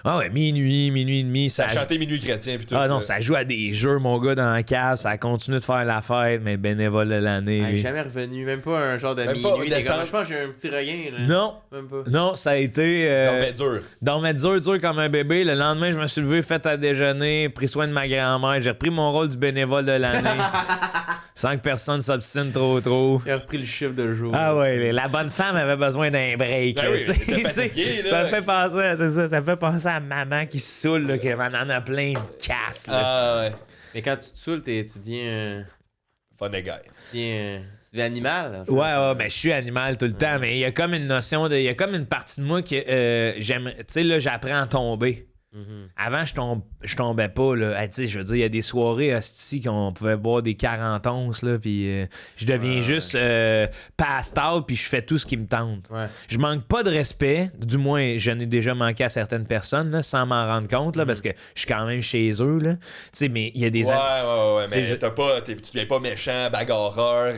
Ah ouais, minuit et demi. Ça a chanté Minuit chrétien, puis tout. Ah non, ça joue à des jeux, mon gars, dans la cave. Ça a continué de faire la fête, mais bénévole de l'année. Ah, lui. jamais revenu, même pas un genre de Même pas minuit. décembre. Je pense que j'ai un petit regain. Là. Non, Même pas. non, ça a été. Non, mais dur. Dormait dur comme un bébé. Le lendemain, je me suis levé, fait à déjeuner, pris soin de ma grand-mère. J'ai repris mon rôle du bénévole de l'année. Sans que personne s'obstine trop. Il a repris le chiffre de jour. Ah ouais, la bonne femme avait besoin d'un break. Ben oui, tu sais, t'es tu sais, fatigué, là. ça me fait penser, c'est ça, ça me fait penser à maman qui se saoule, là, qu'elle en a plein de casse. Là. Ah ouais. Mais quand tu te saoules, tu deviens. Funny guy. Tu deviens animal. En fait. Ouais, ben je suis animal tout le temps, mais il y a comme une notion de. Il y a comme une partie de moi que j'aime. Tu sais, là, j'apprends à tomber. Avant, je tombais pas, là. Tu sais, je veux dire, il y a des soirées hostie qu'on pouvait boire des 40 onces, là, puis je deviens juste passed out, puis je fais tout ce qui me tente. Ouais. Je manque pas de respect, du moins, j'en ai déjà manqué à certaines personnes, là, sans m'en rendre compte, là, parce que je suis quand même chez eux, là. Tu sais, mais il y a des... Ouais, T'sais, mais tu deviens pas méchant, bagarreur.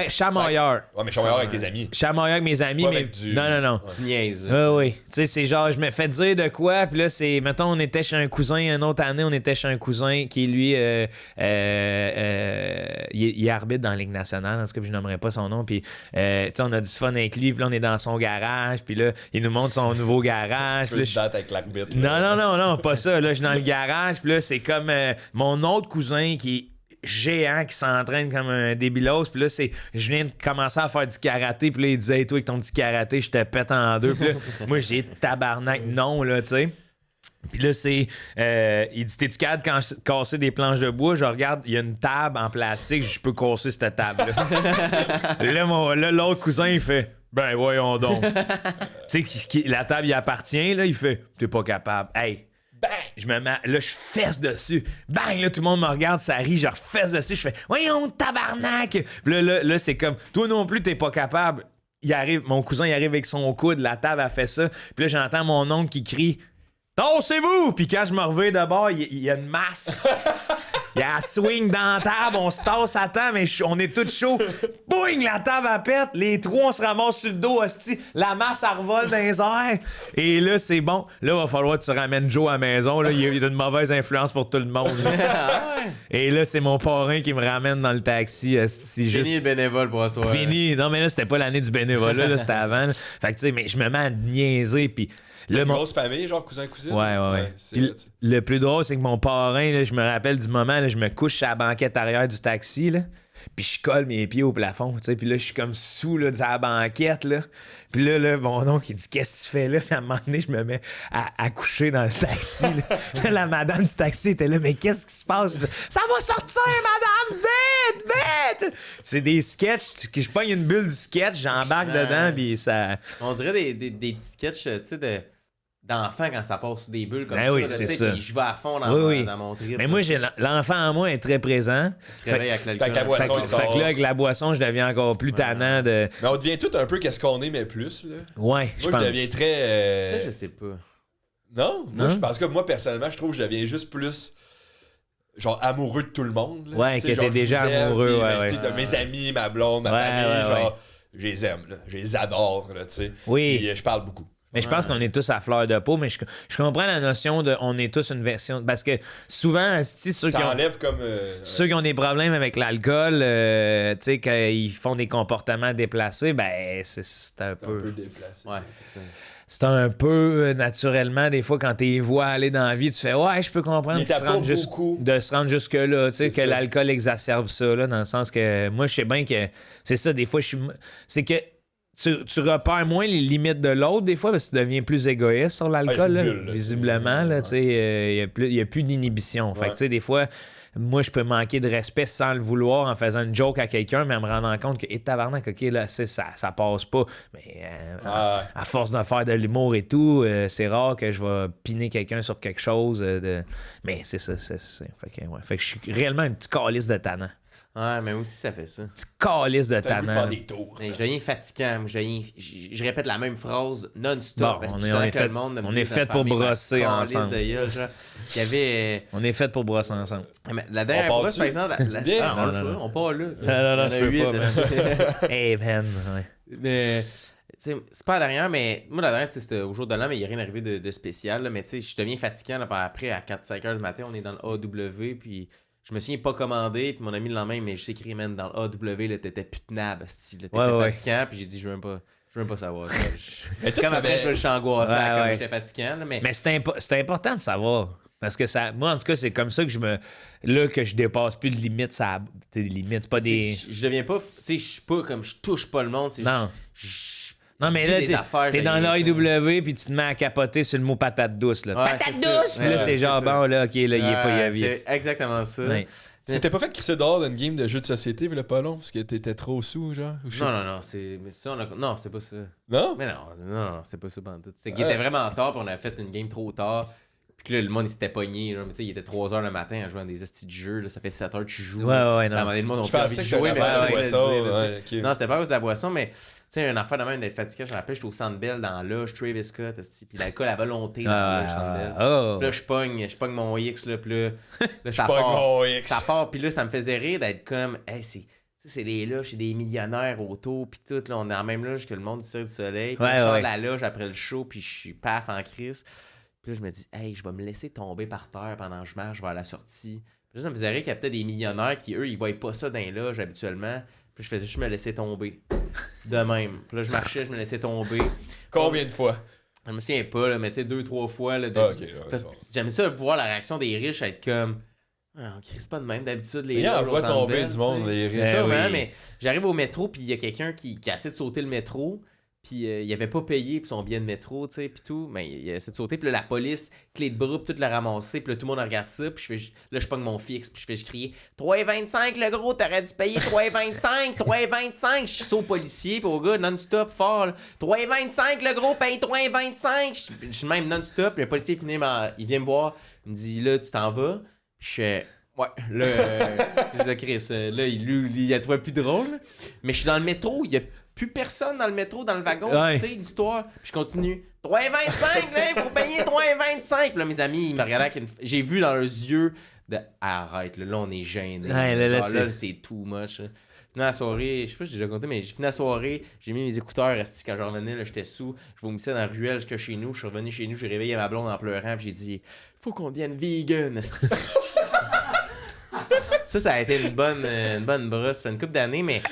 Chamailleur. Ouais, mais chamailleur avec tes amis. Chamailleur avec mes amis, Pas mais... avec du- Non. Tu niaises. Là. Ah oui, tu sais, c'est genre, je me fais dire de quoi, puis là, c'est, mettons, on était chez un cousin, une autre année, on était chez un cousin qui, lui, il est arbitre dans la Ligue nationale, en tout cas, je nommerai pas son nom, puis, tu sais, on a du fun avec lui, puis là, on est dans son garage, puis là, il nous montre son nouveau garage, Tu puis peux là, te battre avec l'arbitre. là. non, pas ça, là, je suis dans le garage, puis là, c'est comme mon autre cousin qui est géant qui s'entraîne comme un débilos, puis là je viens de commencer à faire du karaté, puis là il disait hey, toi avec ton petit karaté je te pète en deux, puis là moi j'ai tabarnak non là tu sais. Puis là, il dit t'es-tu capable de casser des planches de bois? Je regarde, il y a une table en plastique, je peux casser cette table-là. là, l'autre cousin, il fait ben voyons donc. Tu sais, la table, il appartient, là, il fait t'es pas capable. Hey! Bang! Je me mets, là, je fesse dessus. Bang! Là, tout le monde me regarde, ça rit, je refesse dessus, je fais voyons, tabarnak! Puis là, c'est comme toi non plus, t'es pas capable. Mon cousin, il arrive avec son coude, la table a fait ça. Puis là, j'entends mon oncle qui crie tassez-vous! Puis quand je me reviens d'abord, il y a une masse. Il y a un swing dans la table, on se tasse à temps, mais on est tous chauds. Boing! La table à pète, les trois, on se ramasse sur le dos, hostie. La masse, elle revole dans les airs. Et là, c'est bon. Là, il va falloir que tu ramènes Joe à la maison. Là, il y a une mauvaise influence pour tout le monde. Et là, c'est mon parrain qui me ramène dans le taxi. Hostie, Fini le bénévole pour asseoir. Fini. Non, mais là, c'était pas l'année du bénévolat, là, c'était avant. Là. Fait que, tu sais, mais je me mets à niaiser, puis... Une grosse famille, genre cousin-cousine. Ouais. Le plus drôle, c'est que mon parrain, là, je me rappelle du moment, là, je me couche sur la banquette arrière du taxi, là, puis je colle mes pieds au plafond, tu sais, puis là, je suis comme sous là, de la banquette, là. Puis là, mon oncle, il dit « Qu'est-ce que tu fais là? » Puis à un moment donné, je me mets à coucher dans le taxi, là. Là, la madame du taxi était là « Mais qu'est-ce qui se passe? » Je dis « Ça va sortir, madame! Vite! » C'est des sketchs, que je pogne une bulle du sketch, j'embarque dedans, puis ça... On dirait des petits sketchs, tu sais, d'enfants quand ça passe sous des bulles comme Ben ça. oui, là, c'est tu sais, ça. puis je vais à fond dans mon trip. Mais moi, l'enfant en moi est très présent. Il se réveille avec l'alcool. Fait que la boisson, il sort. Fait que là, avec la boisson, je deviens encore plus tannant de... Mais on devient tout un peu qu'est-ce qu'on est, mais plus. Là. Ouais, Moi, je deviens très. Ça, je sais pas. Non? Moi, parce que moi, personnellement, je trouve que je deviens juste plus. Genre amoureux de tout le monde. Là. Ouais, T'sais, que genre, t'es déjà je les aime, amoureux, puis, ouais. t'sais, de mes amis, ma blonde, ma famille, genre, je les aime, là. Je les adore, là, tu sais. Oui. Puis je parle beaucoup. Mais je pense qu'on est tous à fleur de peau, mais je comprends la notion de on est tous une version. Parce que souvent, ceux Ça enlève comme. ceux qui ont des problèmes avec l'alcool, tu sais, qu'ils font des comportements déplacés, ben, c'est un peu. Un peu déplacé. Ouais, c'est ça. C'est un peu naturellement, des fois, quand tu vois aller dans la vie, tu fais ouais, je peux comprendre Mais de se rendre jusque-là, tu sais, que l'alcool exacerbe ça, là, dans le sens que moi, je sais bien que c'est ça, des fois, c'est que tu repères moins les limites de l'autre, des fois, parce que tu deviens plus égoïste sur l'alcool, Ouais, là, bulle, là, visiblement, là, tu sais, il y a plus d'inhibition. Fait que, tu sais, des fois, moi, je peux manquer de respect sans le vouloir en faisant une joke à quelqu'un, mais en me rendant compte que, tabarnak, OK, là, ça passe pas. Mais à force de faire de l'humour et tout, c'est rare que je vais piner quelqu'un sur quelque chose. Mais c'est ça. Fait que je suis réellement un petit calice de tannant. Ouais, mais moi aussi, ça fait ça. Petit calice de T'as le goût de tannant. faire des tours. Mais je deviens fatigant. Je répète la même phrase non-stop. Bon, parce que on je est que fait- le monde de me on dire, est fait ta pour famille, brosser ma ensemble. calisse de gueule, genre. Il y avait. On est fait pour brosser ensemble. Mais la dernière On fois, part-tu? par exemple. Bien? On part là. Non, Il y en je a veux huit, pas, là. Hey, man, ouais. Mais tu sais, c'est pas la dernière, mais moi, la dernière, c'était au jour de l'an, mais il n'y a rien arrivé de spécial. Là, mais tu sais, je deviens fatigant là, après, à 4-5 heures du matin, on est dans le AW, puis je me souviens pas commandé, puis mon ami le lendemain, mais je sais qu'il man, dans le AW, là, t'étais putenable, t'étais fatigant, puis j'ai dit, je veux même pas savoir ça. Mais toi, Comme après, je suis angoissé, comme Ouais. j'étais fatigant. Là, mais c'est important de savoir. Parce que moi, en tout cas, c'est comme ça que que je dépasse plus de limites. Des limites, c'est pas des. je deviens pas. Tu sais, je suis pas comme. Je touche pas le monde. Non. Non, mais dis là, des affaires, t'es dans l'AEW puis tu te mets à capoter sur le mot patate douce. Là. Ouais, patate c'est douce! ça. Puis là, Ouais, c'est genre, c'est ça. bon, là, OK, là, il est pas y C'est exactement ça. Ouais. C'était pas fait de crisser dehors d'une game de jeu de société, mais pas long, parce que t'étais trop sous, genre? Ou je sais Non, c'est. Mais ça, non, c'est pas ça. Non? Mais non, c'est pas ça, pantoute. C'est qu'il était vraiment tard, puis on a fait une game trop tard. Puis là, le monde, il s'était pogné. Là, mais tu sais, il était 3h le matin à jouer à des estis de jeux. Là, ça fait 7h que tu joues. Ouais, À un non. moment donné, le monde a Je plus envie pensais de que c'était jouer, une mais affaire de personne ne boisson, le dit, là, ouais, tu sais. ok. Non, c'était pas à cause de la boisson, mais tu sais, une affaire de même d'être fatigué. Je me rappelle, j'étais au Centre Bell dans l'âge, Travis Scott, puis l'alcool à volonté dans l'âge, Centre Bell. Oh. Puis là, je pogne mon X, là, puis là, ça Pas part. mon X. Ça part, puis là, ça me faisait rire d'être comme, hey, c'est les loges, c'est des millionnaires auto, puis tout, là, on est dans la même loge que le monde du Cirque du Soleil. Puis Ouais, je sors ouais. de la loge après le show, puis je suis paf en crise. Puis là, je me dis, hey, je vais me laisser tomber par terre pendant que je marche vers la sortie. Puis là, ça me faisait rire qu'il y a peut-être des millionnaires qui, eux, ils voient pas ça dans les loges habituellement. Puis je faisais juste me laisser tomber. De même. Puis là, je marchais, je me laissais tomber. Combien de fois? Je me souviens pas, là, mais tu sais, 2-3 fois. Là, Ah, ok, ouais, Puis ça va. j'aimais ça voir la réaction des riches, être comme. Ah, on crie pas de même d'habitude les Il loges en au voit Centre tomber Bell, du monde, tu sais. les riches. C'est ça, oui. vraiment, mais j'arrive au métro, puis il y a quelqu'un qui essaie de sauter le métro, puis il avait pas payé pour son billet de métro, tu sais, puis tout, mais il essaie de sauter, puis là, la police, clé de bras, puis tout l'a ramassé, puis là, tout le monde regarde ça, puis je pogne mon fixe, puis je crier « 3,25 le gros, t'aurais dû payer 3,25, 3,25! » Je suis au policier, puis au gars, non-stop, fort, là, « 3,25 le gros, paye 3,25! » Je suis même non-stop, puis le policier il vient me voir, il me dit « Là, tu t'en vas? » Puis je fais « Ouais, là, je dis, Chris, là, il a trouvé plus drôle, là. Mais je suis dans le métro, il y a plus personne dans le métro, dans le wagon, Ouais. tu sais l'histoire. Puis je continue. 3,25 là, pour payer 3,25. Puis là, mes amis, ils me regardaient avec j'ai vu dans leurs yeux de arrête, là, on est gêné. Ouais, là, Genre, là, c'est too much. Là. Fini la soirée, je sais pas si j'ai déjà compté, mais j'ai fini la soirée, j'ai mis mes écouteurs, quand je revenais, là, j'étais sous, je vomissais dans la ruelle jusqu'à chez nous, je suis revenu chez nous, j'ai réveillé ma blonde en pleurant, puis j'ai dit faut qu'on devienne vegan, esti. Ça a été une bonne brosse, une couple d'années, mais.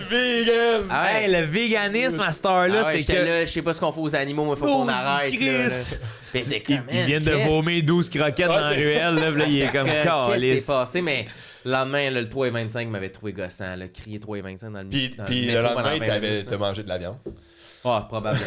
Vegan! Ah ouais. Hey, le véganisme à cette heure-là, Ah ouais, c'était j'étais que. là, je sais pas ce qu'on fait aux animaux, mais faut qu'on Maudit arrête. Chris. Là. Puis c'est comme, Ils viennent de vomir 12 croquettes dans la ruelle, là, puis là, il est comme Qu'est-ce qui calice. s'est passé, mais le lendemain, là, le 3,25 m'avait trouvé gossant, là, crier 3,25 dans le Puis dans le métro pendant lendemain, 20 minutes, t'as là. mangé de la viande. Ah, probablement.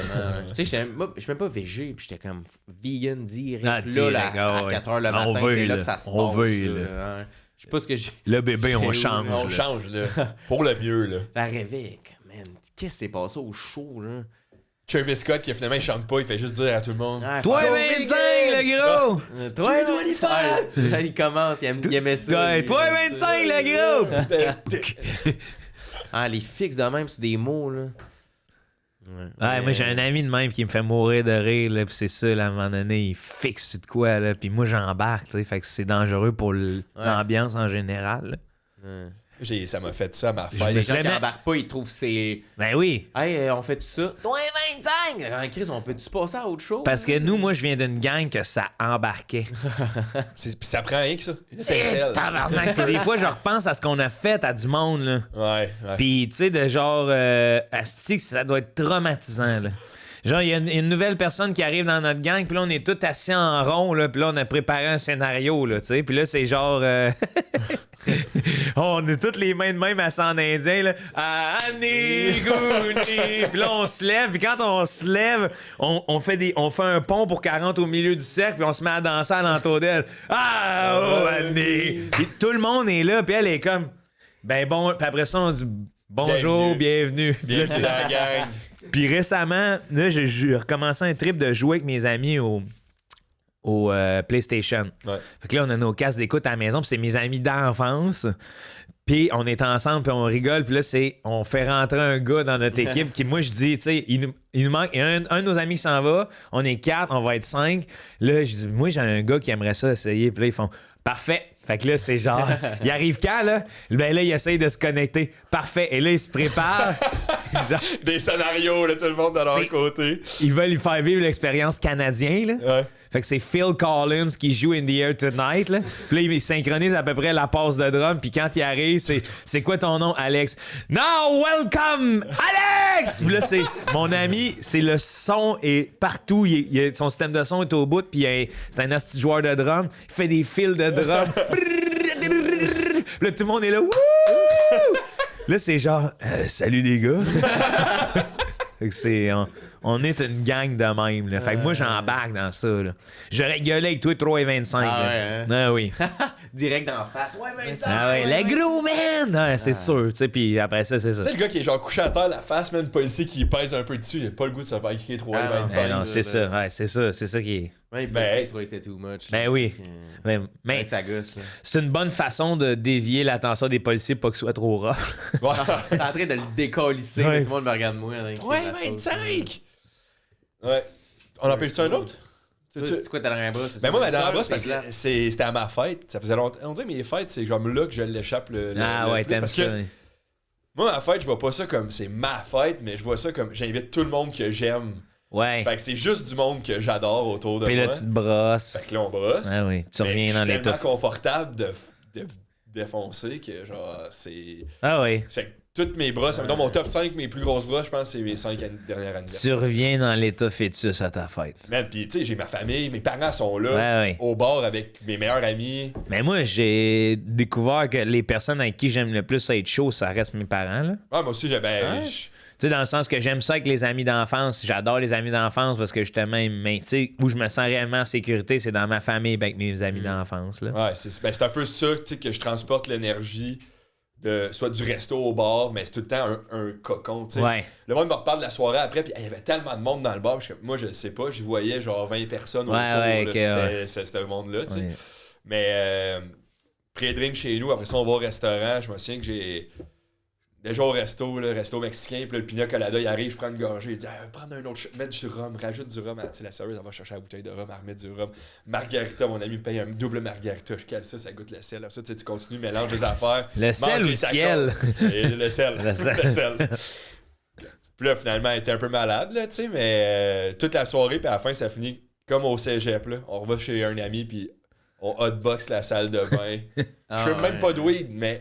Tu sais, je suis même pas végé, puis j'étais comme vegan direct. Ah, Puis là, direct, à ah ouais. 4h le On matin, veut, c'est là là. que ça se On passe. veut, là. Hein. Je sais pas ce que j'ai. Le bébé, on On change. On là. change, là. Pour le mieux, là. La réveil, man, qu'est-ce qui s'est passé au show, là? Travis Scott, qui finalement, il chante pas, il fait juste dire à tout le monde. Ah, Toi, fuck. 25, le gros! Toi, là, il commence, il aimait ça. Ouais, lui, toi, il aimait 25, ça. le gros! Ah, les fixes de même sur des mots, là. Ouais, moi j'ai un ami de même qui me fait mourir de rire, là, pis c'est ça, là, à un moment donné, il fixe sur de quoi, là, pis moi j'embarque, tu sais, fait que c'est dangereux pour l'ambiance en général. Là. Ça m'a fait ça à ma Je fête. me Les gens qui Vraiment. embarquent pas, ils trouvent que c'est. Ben oui, Hey, on fait tout ça. Toi, 25! Ah, Chris, on peut-tu passer à autre chose? parce que nous, moi je viens d'une gang que ça embarquait. Puis ça prend rien que ça. Une étincelle. Tabarnak, pis des fois je repense à ce qu'on a fait à du monde, là. Ouais, ouais. Pis tu sais, de genre, asti, ça doit être traumatisant, là. Genre, il y a une nouvelle personne qui arrive dans notre gang, puis là, on est tous assis en rond, là, puis là, on a préparé un scénario, là, tu sais. Puis là, c'est genre... on a toutes les mains de même à en indien, là. Aniguni! Puis là, on se lève, puis quand on se lève, on fait un pont pour 40 au milieu du cercle, puis on se met à danser à l'entour d'elle. Ah, oh, Annie! Puis tout le monde est là, puis elle est comme... Ben bon, puis après ça, on se dit... Bonjour, bienvenue. Puis là, Bienvenue dans la gang. puis récemment, là, j'ai recommencé un trip de jouer avec mes amis au PlayStation. Ouais. Fait que là, on a nos casques d'écoute à la maison, puis c'est mes amis d'enfance. Puis on est ensemble, puis on rigole, puis là, on fait rentrer un gars dans notre équipe qui, moi, je dis, tu sais, il nous manque, il y a un de nos amis qui s'en va, on est 4, on va être 5. Là, je dis, moi, j'ai un gars qui aimerait ça essayer, puis là, ils font, parfait. Fait que là, c'est genre, il arrive quand, là? Ben là, il essaye de se connecter. Parfait. Et là, il se prépare. Genre, Des scénarios, là, tout le monde de leur C'est- côté. ils veulent lui faire vivre l'expérience canadienne, là. Ouais. Fait que c'est Phil Collins qui joue In the Air Tonight, là. Puis là, il synchronise à peu près la passe de drum. Puis quand il arrive, c'est quoi ton nom, Alex? Now, welcome, Alex! Puis là, c'est mon ami, c'est le son est partout. Son système de son est au bout. Puis c'est un hostie de joueur de drum. Il fait des fils de drum. Là, tout le monde est là. Wouh! Là, c'est genre, salut les gars. Fait que on est une gang de même. Là. Fait que moi, j'embarque dans ça. Là. J'aurais gueulé avec toi 3,25. Ah là. ouais, hein? Ah oui. Direct dans la face. Ouais, mais Ah ouais, le gros man! Ouais, c'est sûr. Tu sais, puis après ça, c'est ça. Tu sais, le gars qui est genre couché à terre, la face, même, le policier qui pèse un peu dessus, il a pas le goût de se faire crier 3,25. Ben non, c'est ça. Ouais, c'est ça. C'est ça qui est. Ouais, il Ben, pensait qu'il trouvait que c'était too much. Ben oui. Mais Avec sa gosse, là. c'est une bonne façon de dévier l'attention des policiers pour pas que ce soit trop rough. Ouais. T'es en train de le décalisser, Ouais. mais tout le monde me regarde moi. Avec la sauce. 3,25! Ouais. On en pêche-tu un autre? Toi, C'est quoi ta dernière brosse? Ben moi, ma dernière brosse, parce que que c'était à ma fête. Ça faisait longtemps. On dirait que mes fêtes, c'est genre là que je l'échappe le Ah ouais, plus, t'aimes parce ça. que moi, ma fête, je vois pas ça comme c'est ma fête, mais je vois ça comme j'invite tout le monde que j'aime. Ouais. Fait que c'est juste du monde que j'adore autour de Puis là, moi. tu te brosses. Fait que là, on brosse. Ah oui. Tu Mais reviens dans je suis l'état. tellement confortable de défoncer que genre, c'est... Ah oui. Fait que toutes mes brosses, mettons, mon top 5, mes plus grosses brosses, je pense, c'est mes 5 dernières anniversaires. Tu reviens dans l'état fœtus à ta fête. Man, pis tu sais, j'ai ma famille, mes parents sont là, Ouais, ouais. au bar avec mes meilleurs amis. Mais moi, j'ai découvert que les personnes avec qui j'aime le plus être chaud, ça reste mes parents, là. Ouais, moi aussi, j'ai ben... Tu sais, dans le sens que j'aime ça avec les amis d'enfance. J'adore les amis d'enfance parce que justement, tu sais, où je me sens réellement en sécurité, c'est dans ma famille avec mes amis d'enfance, là. Ouais, c'est un peu ça, tu sais, que je transporte l'énergie de soit du resto au bar, mais c'est tout le temps un cocon, tu sais. Ouais. Le monde me reparle de la soirée après, puis il y avait tellement de monde dans le bar, moi, je sais pas, j'y voyais genre 20 personnes autour, Ouais, là, ok, puis ouais. c'était ce monde-là, tu sais. Ouais. Mais pré-drink chez nous, après ça, on va au restaurant. Je me souviens que j'ai. Déjà au resto, le resto mexicain, puis là, le pina colada, il arrive, je prends une gorgée, il dit prends un autre shot, mettre du rhum, rajoute du rhum. Tu sais, la serveuse, elle va chercher la bouteille de rhum, elle remet du rhum. Margarita, mon ami me paye un double margarita, je cale ça goûte le sel. Ça, tu sais, tu continues, mélange des affaires. Le sel mange ou les le tacos. ciel? Et le sel. Le sel. Le sel. Puis là, finalement, elle était un peu malade, là, tu sais, mais toute la soirée, puis à la fin, ça finit comme au cégep, là. On va chez un ami, puis on hotbox la salle de bain. Ah, Je fais même ouais. pas de weed, mais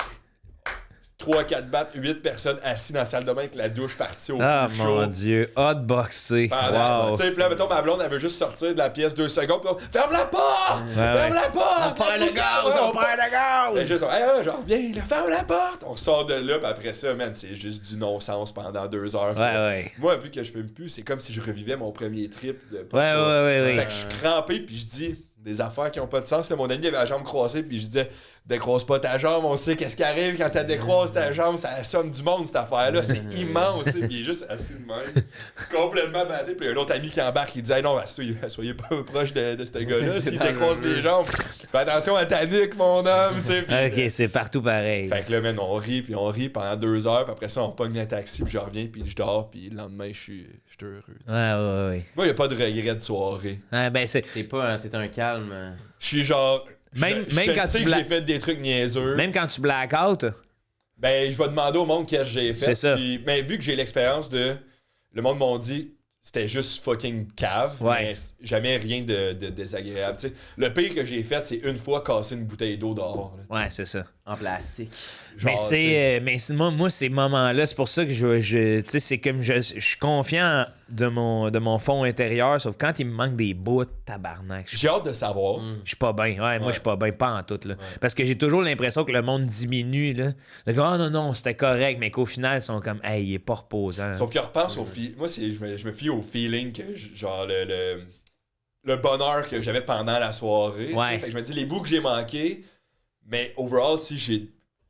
3-4 battes, 8 personnes assises dans la salle de bain avec la douche partie au Ah, plus mon chaud. Dieu. Hotboxé. Pendant, Wow. tu sais, puis là, mettons, ma blonde, elle veut juste sortir de la pièce 2 secondes, puis on, ferme la porte! Ferme la porte! On perd le gaz! Ouais, On perd le Ben, gaz! juste, hey, je reviens, là, ferme la porte! On sort de là, puis après ça, man, c'est juste du non-sens pendant 2 heures. Ouais, ouais. Moi, vu que je fume plus, c'est comme si je revivais mon premier trip. De Ouais. Fait que je suis crampé, puis je dis des affaires qui ont pas de sens. Là, mon ami avait la jambe croisée, puis je disais décroise pas ta jambe, on sait qu'est-ce qui arrive quand tu décroises ta jambe, ça assomme du monde cette affaire-là, c'est immense, tu sais, puis il est juste assis de même, complètement batté, puis il y a un autre ami qui embarque, il dit hey, non, soyez pas proche de ce gars-là, C'est s'il dangereux. décroise des jambes, fais attention à ta nuque, mon homme, tu sais. Puis, Ok, c'est partout pareil. fait que là, man, on rit pendant 2 heures, puis après ça, on pogne un taxi, puis je reviens, puis je dors, puis le lendemain, je suis heureux. tu sais. Ouais. Moi, il a pas de regret de soirée. Ouais, ben, c'est. T'es un calme. Je suis genre. Même je quand sais tu que bla- j'ai fait des trucs niaiseux. Même quand tu black out, Ben, je vais demander au monde qu'est-ce que j'ai fait. C'est ça. Puis, mais vu que j'ai l'expérience de. Le monde m'a dit. C'était juste fucking cave, Ouais. mais jamais rien de désagréable. tu sais. Le pire que j'ai fait, c'est une fois casser une bouteille d'eau dehors. là, tu sais. ouais, c'est ça. En plastique. Genre, Mais tu sais. moi, ces moments-là, c'est pour ça que tu sais, c'est comme je suis confiant de mon fond intérieur, sauf quand il me manque des bouts, tabarnak. Je J'ai hâte de savoir. suis pas bien. Ouais, moi, je suis pas bien, pas en tout. Là. Parce que j'ai toujours l'impression que le monde diminue. Là. De dire, non, c'était correct, mais qu'au final, ils sont comme, hey, il est pas reposant. Sauf que repense au Moi, je me fie au feeling que, genre, le bonheur que j'avais pendant la soirée. tu sais. Ouais. Fait que je me dis, les bouts que j'ai manqués, mais overall, si je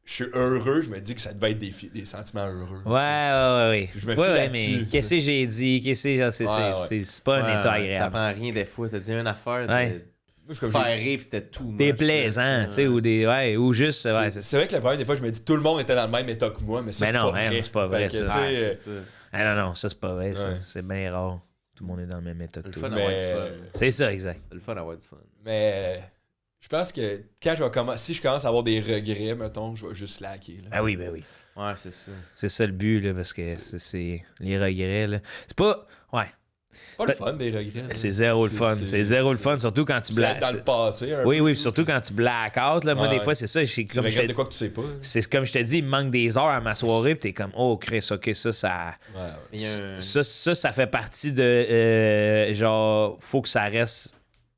suis heureux, je me dis que ça devait être des sentiments heureux. Ouais. Je me fie Ouais, là-dessus, mais tu qu'est-ce que j'ai dit? c'est pas un Ouais, état Ça agréable. prend rien des fois. T'as dit une affaire, Ouais. Moi, je suis comme faire rire, pis c'était tout. Des moche, là, plaisants, tu sais, ou juste. Ouais, c'est vrai que la première des fois, je me dis tout le monde était dans le même état que moi, mais ça, Mais c'est non, pas hein, vrai. c'est pas vrai, Fait que, ça. tu sais, Ouais, c'est ça. Ah non, ça, c'est pas vrai, ça. Ouais. C'est bien rare. Tout le monde est dans le même état que Le toi. fun d'avoir du mais, fun. C'est ça, exact. C'est le fun d'avoir du fun. mais Je pense que quand si je commence à avoir des regrets, mettons, je vais juste slacker. Là. Ben oui. Ouais, c'est ça. C'est ça le but, là, parce que c'est les regrets, là. C'est pas... Ouais. Pas le fun des regrets. Là. C'est zéro le fun. C'est zéro le fun, surtout quand tu black. Dans le passé, un peu. Oui, surtout quand tu black out. Là. Moi, des fois, c'est ça. Tu regrettes de quoi que tu sais pas. C'est comme je te dis, il me manque des heures à ma soirée, puis t'es comme, oh, Chris, ok, ça. Ça fait partie de. Genre, faut que ça reste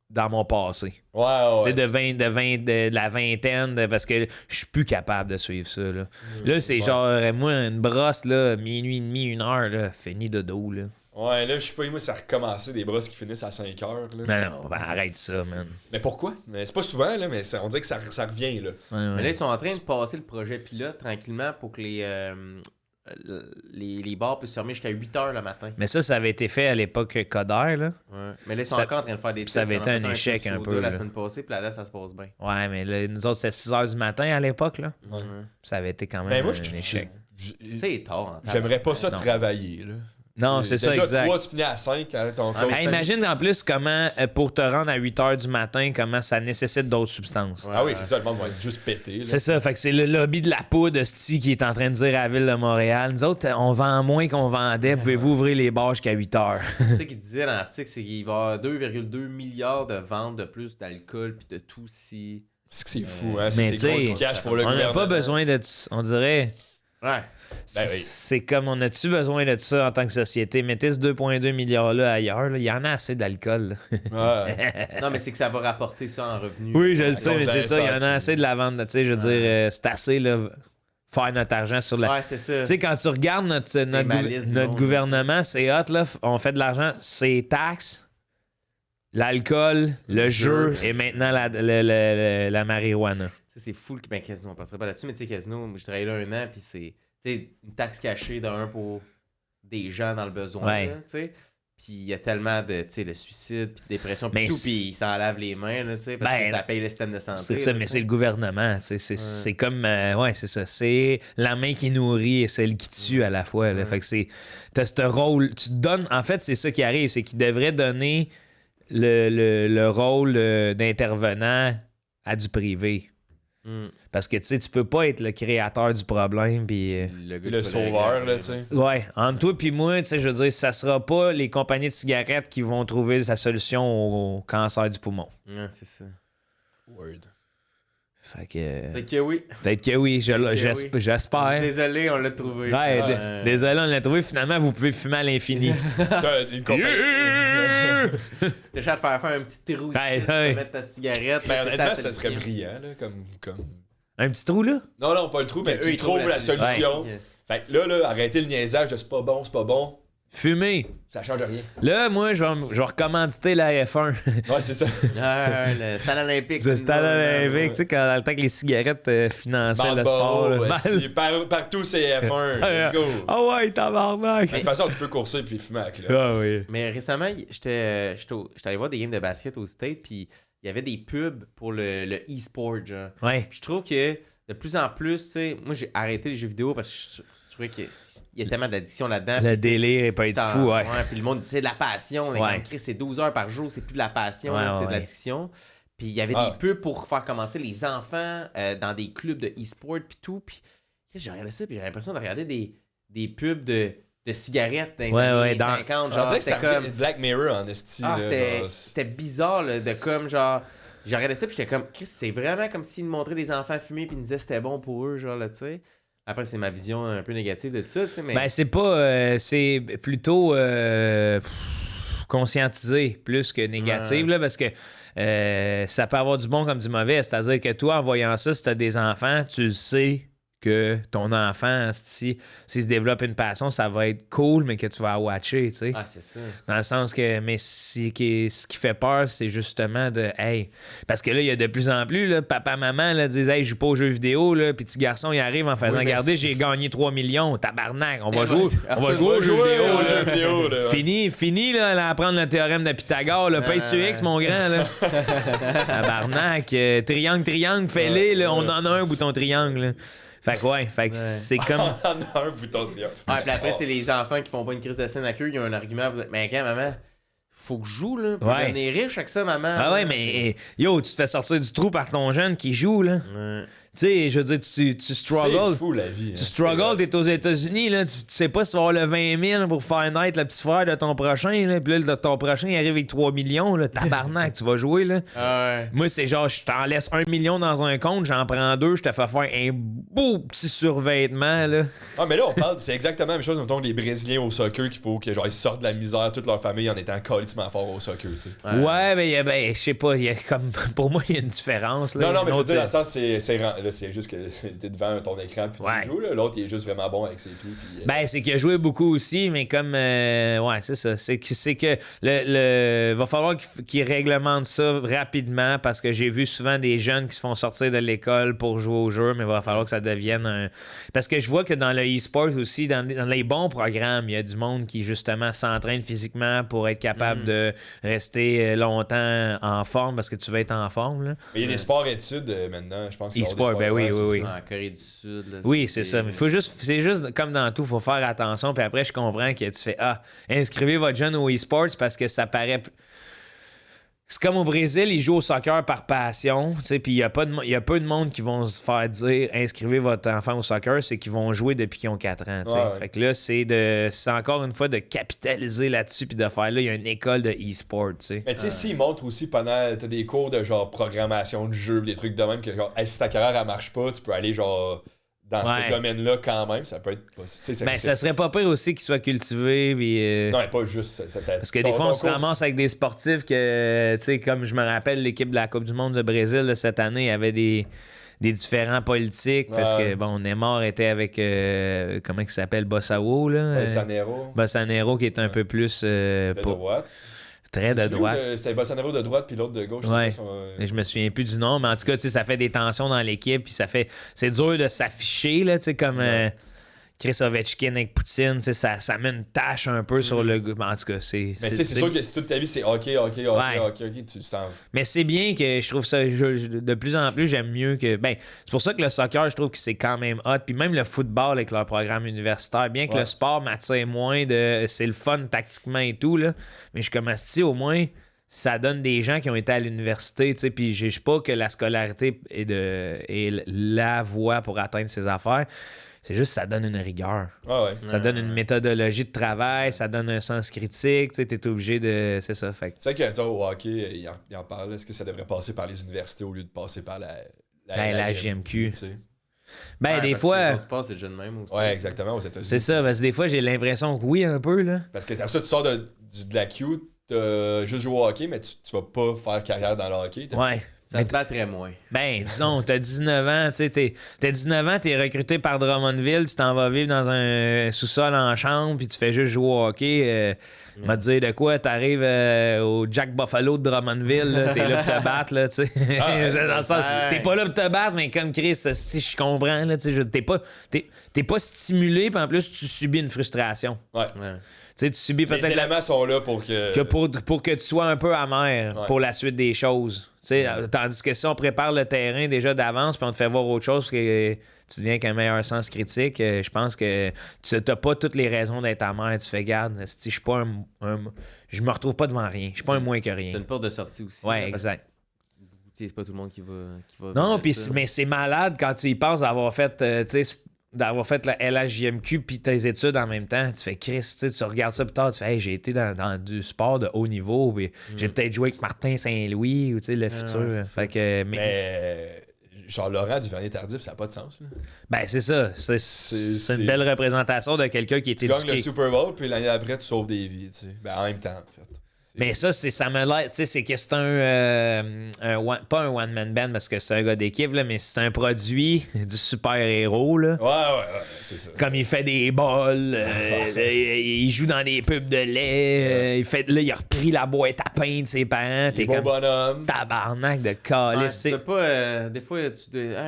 dans mon passé. Ouais. Tu sais, de la vingtaine, parce que je suis plus capable de suivre ça. Là, c'est genre, moi, une brosse, là, minuit et demi, 1 heure, là, fini de dos, là. Ouais, là, je sais pas, moi, ça a recommencé des brosses qui finissent à 5 heures. Là. Non, arrête ça, man. Mais pourquoi? Mais c'est pas souvent, là, mais on dirait que ça revient, là. Ouais. Mais là, ils sont en train de passer le projet pilote tranquillement pour que les bars puissent fermer jusqu'à 8 h le matin. Mais ça avait été fait à l'époque Coder, là. Ouais. Mais là, ils sont encore en train de faire des tests. Ça avait été un échec un peu. La semaine passée, puis la date, ça se passe bien. Ouais, mais là, nous autres, c'était 6 h du matin à l'époque, là. Ouais. Ça avait été quand même Ben, moi, un échec. C'est tard. J'aimerais pas ça Non. travailler, là. Non, c'est ça, déjà, exact. toi, tu finis à 5 avec ton close time. Imagine en plus comment, pour te rendre à 8 h du matin, comment ça nécessite d'autres substances. Ah oui, c'est ça, le monde va être juste pété. Là. C'est ça, fait que c'est le lobby de la poudre sti qui est en train de dire à la ville de Montréal, nous autres, on vend moins qu'on vendait, pouvez-vous ouvrir les bars jusqu'à 8 h? Tu sais qu'il disait dans l'article, c'est qu'il va y avoir 2,2 milliards de ventes de plus d'alcool puis de tout si... C'est que c'est fou, hein? Mais C'est gros tu sais, du cash pour le on n'a gouvernement. pas besoin de... On dirait... Ouais. Ben oui. C'est comme, on a-tu besoin de ça en tant que société? Mettez ce 2,2 milliards-là ailleurs. Là. Il y en a assez d'alcool. Ouais. Non, mais c'est que ça va rapporter ça en revenus. Oui, je le Ouais, sais, mais c'est ça. Il y en a assez de la vente. Tu sais, je veux dire, c'est assez, là, faire notre argent sur la... Ouais, c'est ça. Tu sais, quand tu regardes notre malice du monde, gouvernement, c'est hot, là. On fait de l'argent, c'est taxes, l'alcool, le jeu et maintenant la marijuana. Tu sais, c'est fou que Casino, on passerait pas là-dessus, mais tu sais, Casino, moi, je travaillé là 1 an, puis c'est une taxe cachée d'un pour des gens dans le besoin. Ouais. Là, tu sais. Puis il y a tellement de suicide, puis de dépression, puis Mais tout, puis ils s'en lavent les mains, là, tu sais, parce que ça paye le système de santé. C'est ça, là, mais tu sais. c'est le gouvernement. C'est comme. Ouais, c'est ça. C'est la main qui nourrit et celle qui tue à la fois. Là. Fait que c'est. T'as ce rôle. Tu te donnes. En fait, c'est ça qui arrive. C'est qu'ils devraient donner le rôle d'intervenant à du privé. Parce que tu sais, tu peux pas être le créateur du problème puis Le sauveur, là, tu sais. ouais, entre toi puis moi, tu sais, je veux dire, ça sera pas les compagnies de cigarettes qui vont trouver sa solution au cancer du poumon. Ouais, c'est ça. Word. Fait que Fait que oui. peut-être que oui, j'espère. Désolé, on l'a trouvé. Ouais, désolé, on l'a trouvé. Finalement, vous pouvez fumer à l'infini. T'as une compagnie. T'as juste à te faire un petit trou ici, Ouais, tu peux ouais. mettre ta cigarette. Ben, là, c'est honnêtement, ça ça serait solution. brillant, là, comme... Un petit trou, là? Non, pas le trou, mais eux, ils ils trouvent trouvent la la solution. Ouais. Fait que là, arrêtez le niaisage de c'est pas bon. Fumer. Ça change rien. Là, moi, je vais recommanditer la F1. Ouais, c'est ça. Le stade olympique. C'est stade olympique, tu sais, quand dans le temps que les cigarettes finançaient le sport. Bandball, là. partout c'est F1. Let's go. Ah ouais, tabarnak! De toute façon, tu peux courser puis fumer avec là. Ah oui. Mais récemment, j'étais allé voir des games de basket au State, puis il y avait des pubs pour le e-sport, genre. Ouais. Puis je trouve que de plus en plus, tu sais, moi j'ai arrêté les jeux vidéo parce que je trouvais qu'il y a tellement d'addiction là-dedans. Le Puis, tu sais, délire, il peut être fou, ouais. Puis le monde dit c'est de la passion. Mais Ouais. comme Chris, c'est 12 heures par jour, c'est plus de la passion, Ouais, là, c'est de ouais. l'addiction. Puis il y avait des pubs pour faire commencer les enfants dans des clubs de e-sport, puis tout. Puis Chris, j'ai regardé ça, puis j'ai l'impression de regarder des pubs de cigarettes dans les années 50. Genre, c'était comme. Black Mirror en esti. Ah, là, c'était bizarre, là, de comme genre. J'ai regardé ça, puis j'étais comme, Chris, c'est vraiment comme s'ils me montraient des enfants fumer, puis ils me disaient c'était bon pour eux, genre, là, tu sais. Après, c'est ma vision un peu négative de tout ça, tu sais, mais. Ben, c'est pas. C'est plutôt conscientisé plus que négatif, là, parce que ça peut avoir du bon comme du mauvais. C'est-à-dire que toi, en voyant ça, si t'as des enfants, tu le sais que ton enfant, s'il se développe une passion, ça va être cool, mais que tu vas watcher, tu sais. Ah, c'est ça. Dans le sens que, mais ce qui fait peur, c'est justement de, hey, parce que là, il y a de plus en plus, là, papa, maman, là, disent, hey, je joue pas aux jeux vidéo, là, puis petit garçon, il arrive en faisant, Oui, mais regardez, si- j'ai gagné 3 millions, tabarnak, on va Ouais, jouer, c'est- on va jouer aux jeux vidéo, aux là. jeux vidéo, là. Fini, là, à apprendre le théorème de Pythagore, là, paye sur X, mon grand, là. Tabarnak, triangle, fais-les, là, on en a un bouton triangle, là. Fait que c'est comme... On a un bouton de triangle. Ouais, puis après, c'est les enfants qui font pas une crise de scène à queue, ils ont un argument pour dire, mais quand, maman, faut que je joue, là. Puis Ouais. on est riche avec ça, maman. Ah ouais, mais yo, tu te fais sortir du trou par ton jeune qui joue, là. Ouais. Tu sais, je veux dire, tu struggles. C'est fou, la vie. Tu struggles, t'es aux États-Unis, là, tu sais pas si tu vas avoir le 20 000 pour faire naître le petit frère de ton prochain, là, puis là, ton prochain il arrive avec 3 millions, là, tabarnak, tu vas jouer, là. Ah ouais. Moi, c'est genre, je t'en laisse 1 million dans un compte, j'en prends 2, je te fais faire un beau petit survêtement, là. Ah, mais là, on parle, c'est exactement la même chose, mettons, les Brésiliens au soccer, qu'il faut que, genre, ils sortent de la misère, toute leur famille, en étant calissement forts au soccer, tu sais. Ouais, mais ben, je sais pas, il y a comme, pour moi, il y a une différence, là. Non, mais je veux L'autre, dire, dans le sens, c'est juste que t'es devant ton écran, puis Ouais. tu joues, là. L'autre, il est juste vraiment bon avec ses pieds, puis... Ben, c'est qu'il a joué beaucoup aussi, mais comme. Ouais, c'est ça. C'est que va falloir qu'il réglemente ça rapidement parce que j'ai vu souvent des jeunes qui se font sortir de l'école pour jouer au jeu, mais il va falloir que ça devienne un. Parce que je vois que dans le e-sport aussi, dans les bons programmes, il y a du monde qui justement s'entraîne physiquement pour être capable de rester longtemps en forme parce que tu veux être en forme. Là. Mais il y a des sports-études maintenant, je pense. qu'il y a des E-sport, sports- ben oui, ouais, oui, c'est oui. ça. En Corée du Sud. Là, Oui, c'est ça. Mais c'est juste comme dans tout, il faut faire attention. Puis après, je comprends que tu fais inscrivez votre jeune au e-sports parce que ça paraît. C'est comme au Brésil, ils jouent au soccer par passion. Tu sais, puis il y a peu de monde qui vont se faire dire inscrivez votre enfant au soccer, c'est qu'ils vont jouer depuis qu'ils ont 4 ans. Tu sais. Ouais. Fait que là, c'est encore une fois de capitaliser là-dessus puis de faire là, il y a une école de e-sport. Tu sais. Mais tu sais, s'ils montrent aussi pendant. T'as des cours de genre programmation de jeu, des trucs de même, que genre, si ta carrière elle marche pas, tu peux aller genre dans Ouais. ce domaine-là quand même, ça peut être possible. Tu sais, Ben, ça serait pas pire aussi qu'il soit cultivé. Puis, Non, mais pas juste. Parce que des fois, on se ramasse avec des sportifs que, tu sais, comme je me rappelle, l'équipe de la Coupe du Monde de Brésil de cette année, il y avait des différents politiques. Parce que, Ouais. bon, Neymar était avec, comment il s'appelle, Bossao, là. Bolsonaro, Bolsonaro qui est un peu plus de pour- droite. très de Celui droite. C'était Bolsonaro de droite, puis l'autre de gauche. Ouais. c'était son, Mais je me souviens plus du nom, mais en tout cas, tu sais, ça fait des tensions dans l'équipe, puis c'est dur de s'afficher, là, tu sais, comme Chris Ovechkin avec Poutine, tu sais, ça met une tâche un peu sur le... En tout cas, c'est... Mais tu sais, c'est sûr que si toute ta vie c'est OK, tu sens. Mais c'est bien que je trouve ça, de plus en plus, j'aime mieux que... Ben, c'est pour ça que le soccer, je trouve que c'est quand même hot, puis même le football avec leur programme universitaire, bien que Ouais. le sport m'attire moins de... C'est le fun tactiquement et tout, là, mais je commence, tu sais, au moins... Ça donne des gens qui ont été à l'université, tu sais, puis je sais pas que la scolarité est la voie pour atteindre ces affaires. C'est juste que ça donne une rigueur. Ah ouais. Ça donne une méthodologie de travail, ça donne un sens critique, tu sais, t'es obligé de... C'est ça, fait que- Tu sais que au hockey, il en parle, est-ce que ça devrait passer par les universités au lieu de passer par la la JMQ. tu sais? Ben, des fois... sport, c'est le jeu de même aussi. Ouais, exactement, aux États-Unis. C'est ça, parce que des fois, j'ai l'impression que oui, un peu, là. Parce que après ça, tu sors de la Q, t'as juste joué au hockey, mais tu vas pas faire carrière dans le hockey. Ouais. Ça se battrait moins. Ben, disons, t'as 19 ans, tu sais, t'as 19 ans, t'es recruté par Drummondville, tu t'en vas vivre dans un sous-sol en chambre, puis tu fais juste jouer au hockey. M'a te dire de quoi, t'arrives au Jack Buffalo de Drummondville, là, t'es là pour te battre, là, tu sais. Dans le sens, t'es pas là pour te battre, mais comme Chris, si je comprends, là, tu sais, t'es pas stimulé, puis en plus, tu subis une frustration. Ouais. Ouais. Tu sais, tu subis Les peut-être éléments sont là pour que. pour que tu sois un peu amer Ouais. pour la suite des choses. Tu sais, tandis que si on prépare le terrain déjà d'avance puis on te fait voir autre chose que tu deviens avec un meilleur sens critique, je pense que tu n'as pas toutes les raisons d'être amer. Tu fais garde, si je suis pas je me retrouve pas devant rien. Je suis pas un moins que T'as rien. une porte de sortie aussi. Ouais, là, parce exact. que, c'est pas tout le monde qui va Non, vivre puis ça. mais c'est malade quand tu y penses d'avoir fait, tu sais, d'avoir fait la LHJMQ puis tes études en même temps. Tu fais Chris, tu regardes ça plus tard, tu fais hey, j'ai été dans du sport de haut niveau, puis j'ai peut-être joué avec Martin Saint-Louis ou tu sais le futur. c'est Fait que Mais. Genre Laurent Duvernay-Tardif, ça n'a pas de sens. Là. ben c'est ça, c'est une belle représentation de quelqu'un qui est Tu gagnes le éduqué. Super Bowl, puis l'année après, tu sauves des vies. Tu sais. Ben, en même temps, en fait. Mais ça, ça me l'air, tu sais, c'est que c'est pas un one-man band parce que c'est un gars d'équipe, là, mais c'est un produit du super-héros, là. Ouais, c'est ça. Comme il fait des bols, il joue dans des pubs de lait, il a repris la boîte à pain de ses parents. T'es Beau comme bonhomme. tabarnak de Ouais, calice. t'as pas, des fois, hey,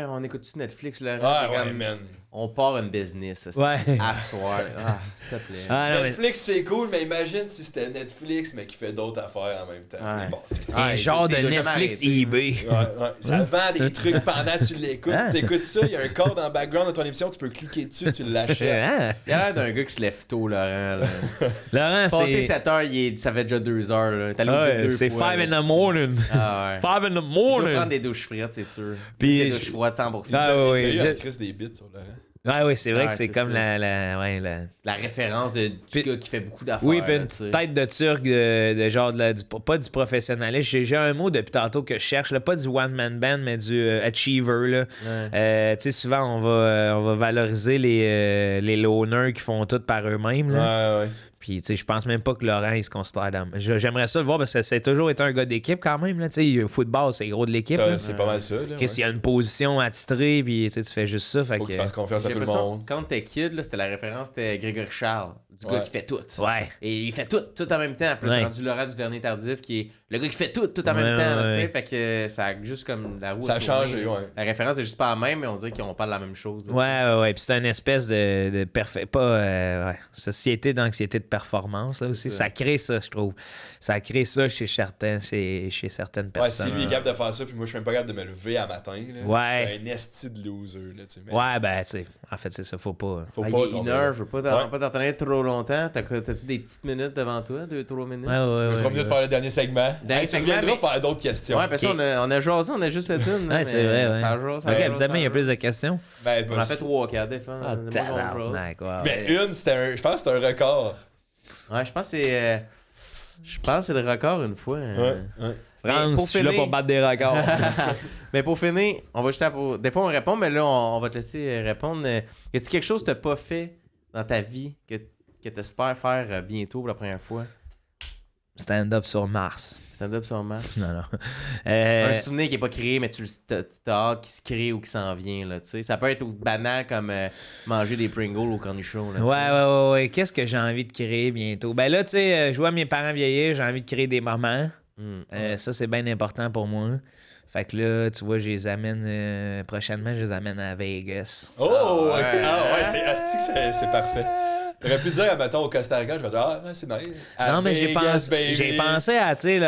on écoute-tu Netflix, Laurent? Ouais, T'es ouais, comme, man. On part une business. Ouais. À soir. Ah, s'il te plaît. Ah, non, mais- Netflix, c'est cool, mais imagine si c'était Netflix, mais qui fait d'autres affaires en même temps. Ouais. Mais bon, un genre de il doit jamais Netflix arrêter. eBay. ouais, ça vend des trucs pendant que tu l'écoutes. Ah. T'écoutes ça, il y a un code en background de ton émission, tu peux cliquer dessus, tu l'achètes. Ah, Il a l'air d'un gars qui se lève tôt, Laurent. Là. Laurent, Passé c'est. 7 heures, ça fait déjà 2 heures. Là. T'as Ouais, c'est 5 in the morning. 5 Ah ouais. in the Il doit morning. prendre des douches fraîtes, c'est sûr. Puis Des je- douches froides 100%. Ah, ouais, Il y ouais. a eu Chris des bits sur Laurent. Ah, oui, c'est vrai Ouais, que c'est c'est comme ça. la. La référence du Puis- gars qui fait beaucoup d'affaires. Oui, puis là, une tu sais. petite tête de turc de genre, pas du professionnalisme. J'ai un mot depuis tantôt que je cherche, là, pas du one-man band, mais du achiever. Là. Ouais. Tu sais, souvent, on va valoriser les loners qui font tout par eux-mêmes. Là. Ouais, ouais. Puis, tu sais, je pense même pas que Laurent, il se considère dans... J'aimerais ça le voir parce que c'est toujours été un gars d'équipe quand même. Là. Tu sais, le football, c'est gros de l'équipe. là. C'est pas mal ça. Là, Qu'est-ce qu'il y a une position attitrée, puis tu sais, tu fais juste ça. Fait Faut que que... tu fasses confiance à J'ai tout le l'impression monde. que quand t'es kid, là, c'était la référence, c'était Grégory Charles, du gars Ouais. qui fait tout. Ouais. Et il fait tout en même temps. Puis là, Ouais. c'est rendu Laurent Duvernay-Tardif qui est le gars qui fait tout en même Ouais, temps. là, ouais, tu sais. ouais. Fait que ça a juste comme la roue. Ça a changé, ouais. La référence est juste pas la même, mais on dirait qu'on parle de la même chose. là, Ouais. Puis c'est une espèce de société d'anxiété de performance, là aussi. ça. Ça crée ça, je trouve. Ça crée ça chez certaines Ouais, personnes. si lui est capable de faire ça, puis moi je suis même pas capable de me lever à matin. Là. Ouais. T'es un esti de loser. Là, tu sais. Mais Ouais, ben, tu sais, en fait, c'est ça, faut pas. Faut Ah, pas il est tomber 1 heure, là. je veux pas Ouais. pas t'entraîner trop longtemps. T'as-tu des petites minutes devant toi? 2-3 minutes? Ouais, ouais, 3 minutes de faire le dernier segment. Dernier Tu segment, reviendras mais- faire d'autres questions. Ouais, parce qu'on a jasé, on a juste cette une. Ouais, c'est vrai, ouais. Ça jase, ça Ok, jase, habituellement, il y a ça plus de jase. questions. Ben, On en fait 3-4 des fois. Ah, Moi, j'en jase. tabarnak, wow. Mais une, je pense que c'était un record. Ouais, je pense que c'est. Je pense que c'est le record une fois. Ouais. France, pour je suis là finir- pour battre des records. Mais pour finir, on va juste des fois on répond, mais là on va te laisser répondre. Y a-tu quelque chose que t'as pas fait dans ta vie que t'espères faire bientôt pour la première fois? Stand-up sur Mars. Stand-up sur Mars. Non, non. Un souvenir qui est pas créé, mais tu t'as hâte qu'il se crée ou qu'il s'en vient. Là, tu sais. Ça peut être banal comme manger des Pringles au cornichon. Là, tu sais. Ouais. Qu'est-ce que j'ai envie de créer bientôt? Ben là, tu sais, je vois mes parents vieillir, j'ai envie de créer des moments. Ça, c'est bien important pour moi. Fait que là, tu vois, je les amène prochainement, je les amène à Vegas. Oh, Ah, ok. ouais. Ah ouais, c'est parfait. T'aurais pu dire, mettons, au Costa Rica, je vais dire, ah, ouais, c'est nice. À Non, mais Vegas, baby. j'ai pensé à, tu sais,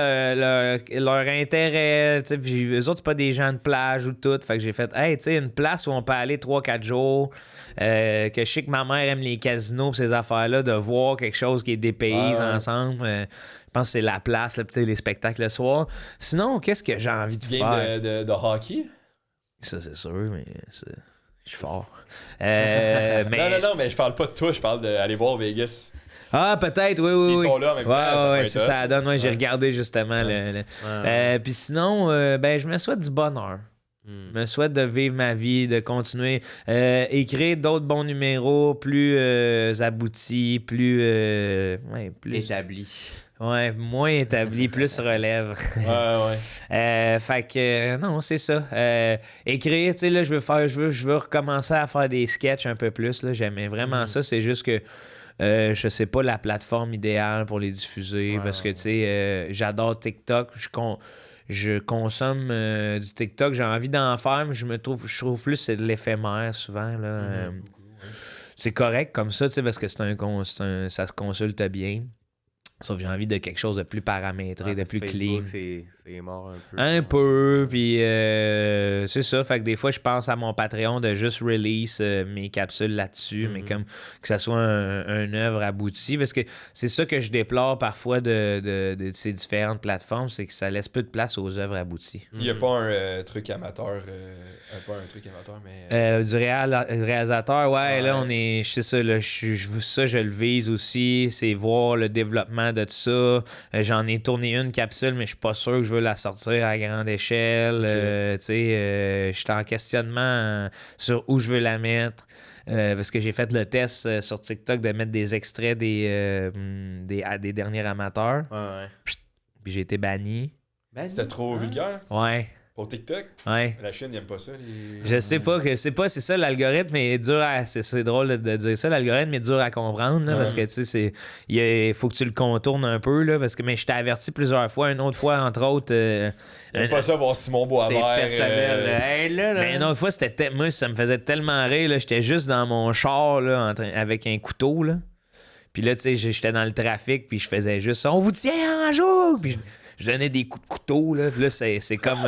leur intérêt. Tu sais, puis eux autres, c'est pas des gens de plage ou tout. Fait que j'ai fait, hey, tu sais, une place où on peut aller 3-4 jours, que je sais que ma mère aime les casinos pis ces affaires-là, de voir quelque chose qui est des pays Ouais. ensemble. Je pense que c'est la place, là, tu sais, les spectacles le soir. Sinon, qu'est-ce que j'ai envie de Game faire? de hockey? Ça, c'est sûr, mais je suis fort. Mais... Non, mais je parle pas de toi, je parle d'aller voir Vegas. Ah, peut-être, oui. S'ils sont là en même temps, ça peut être si hot. ça donne, j'ai Ouais. regardé justement. Puis sinon, ben, je me souhaite du bonheur. Je me souhaite de vivre ma vie, de continuer. Écrire d'autres bons numéros, plus aboutis, plus Établi. ouais, moins établis, plus relève. Ouais. Fait que non, c'est ça. Écrire, tu sais, là, je veux recommencer à faire des sketchs un peu plus. Là. J'aimais vraiment ça. C'est juste que je sais pas la plateforme idéale pour les diffuser parce que tu sais, j'adore TikTok. Je consomme du TikTok. J'ai envie d'en faire, mais je trouve plus que c'est de l'éphémère souvent. Là. C'est correct comme ça, tu sais, parce que ça se consulte bien. Sauf que j'ai envie de quelque chose de plus paramétré, de plus clean. C'est mort un peu. Un peu, puis c'est ça. Fait que des fois, je pense à mon Patreon de juste release mes capsules là-dessus, mais comme que ça soit un œuvre aboutie. Parce que c'est ça que je déplore parfois de ces différentes plateformes, c'est que ça laisse peu de place aux œuvres abouties. Il n'y a pas un truc amateur, mais. Du réalisateur, ouais, là, on est. Je sais ça, là, je le vise aussi. C'est voir le développement de tout ça. J'en ai tourné une capsule, mais je suis pas sûr que je veux la sortir à grande échelle. Okay. Tu sais, je suis en questionnement sur où je veux la mettre. Parce que j'ai fait le test sur TikTok de mettre des extraits des derniers amateurs. Ouais. Puis j'ai été banni. Ben, C'était trop vulgaire? Ouais. Pour TikTok, Ouais. la Chine, ils aiment pas ça. Je sais pas, c'est ça l'algorithme est dur à. C'est drôle de dire ça, l'algorithme est dur à comprendre, là, parce que tu sais, il faut que tu le contournes un peu, là, parce que mais je t'ai averti plusieurs fois, une autre fois, entre autres. Ils aiment pas ça voir Simon Boisvert. C'est personnel. Hey, là. Mais une autre fois, moi, ça me faisait tellement rire, là, j'étais juste dans mon char là, avec un couteau, là. Puis là, tu sais, j'étais dans le trafic, puis je faisais juste ça. On vous tient en joue! Puis je donnais des coups de couteau, là. Puis là, c'est comme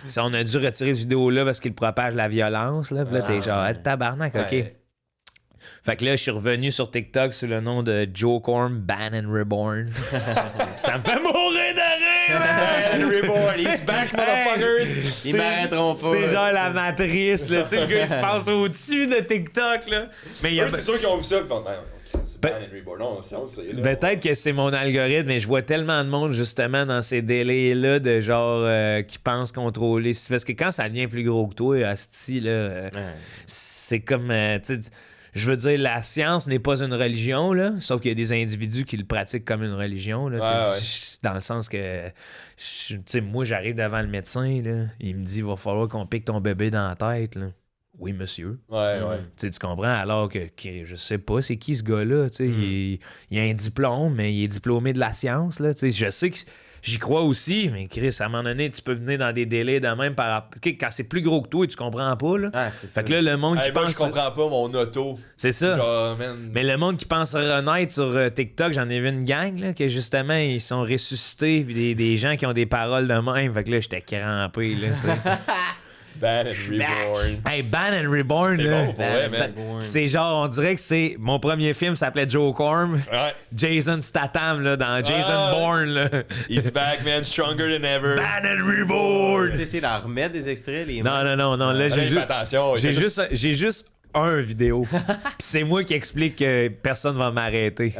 si on a dû retirer cette vidéo-là parce qu'il propage la violence, là. Puis là, t'es genre, tabarnak, OK. Ouais. Fait que là, je suis revenu sur TikTok sous le nom de Joe Corm Ban and Reborn. Ça me fait mourir de rire, man! Ban and Reborn, he's back, motherfuckers! Ils m'arrêteront pas. C'est genre la matrice, là. Tu sais, le gars, il se passe au-dessus de TikTok, là. Mais il y a... Eux, c'est sûr qu'ils ont vu ça, puis ils font, c'est Ban and Reborn. Non, c'est là. Peut-être que c'est mon algorithme, mais je vois tellement de monde justement dans ces délais-là de genre qui pensent contrôler. Parce que quand ça devient plus gros que toi, asti, là, c'est comme, tu sais, je veux dire, la science n'est pas une religion, là, sauf qu'il y a des individus qui le pratiquent comme une religion, là, dans le sens que, tu sais, moi, j'arrive devant le médecin, là, il me dit, il va falloir qu'on pique ton bébé dans la tête, là. Oui, monsieur. Ouais. Tu comprends? Alors que je sais pas, c'est qui ce gars-là? Il a un diplôme, mais il est diplômé de la science. Là, je sais que j'y crois aussi, mais Chris, à un moment donné, tu peux venir dans des délais de même quand c'est plus gros que toi, tu comprends pas. Là. Ah, c'est ça. Fait que là, le monde qui Moi, pense. je comprends pas mon auto. C'est ça. Genre, man. Mais le monde qui pense renaître sur TikTok, j'en ai vu une gang, là, que justement, ils sont ressuscités, puis des gens qui ont des paroles de même. Fait que là, j'étais crampé. Là, Ban and Reborn. Hey, Ban and Reborn, C'est là, bon pour vrai, man. c'est genre, on dirait que c'est... Mon premier film s'appelait Joe Corm. Ouais. Jason Statham, là, dans Jason Bourne, là. He's back, man, stronger than ever. Ban and Reborn! Tu sais, d'en remettre des extraits, les Non, là, Allez, j'ai fais attention. j'ai juste un vidéo. Puis c'est moi qui explique que personne va m'arrêter.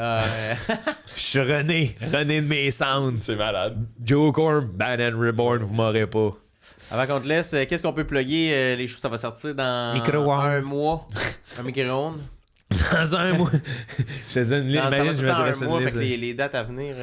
Je suis René de mes cendres. C'est malade. Joe Corm, Ban and Reborn, vous m'aurez pas. Avant qu'on te laisse, qu'est-ce qu'on peut plugger? Les choses, ça va sortir dans Micro-ondes. un mois. Un micro-ondes. Dans un mois. Je faisais une liste. Ça va Imagine, je sortir dans m'adresse un une mois, fait liste. que les dates à venir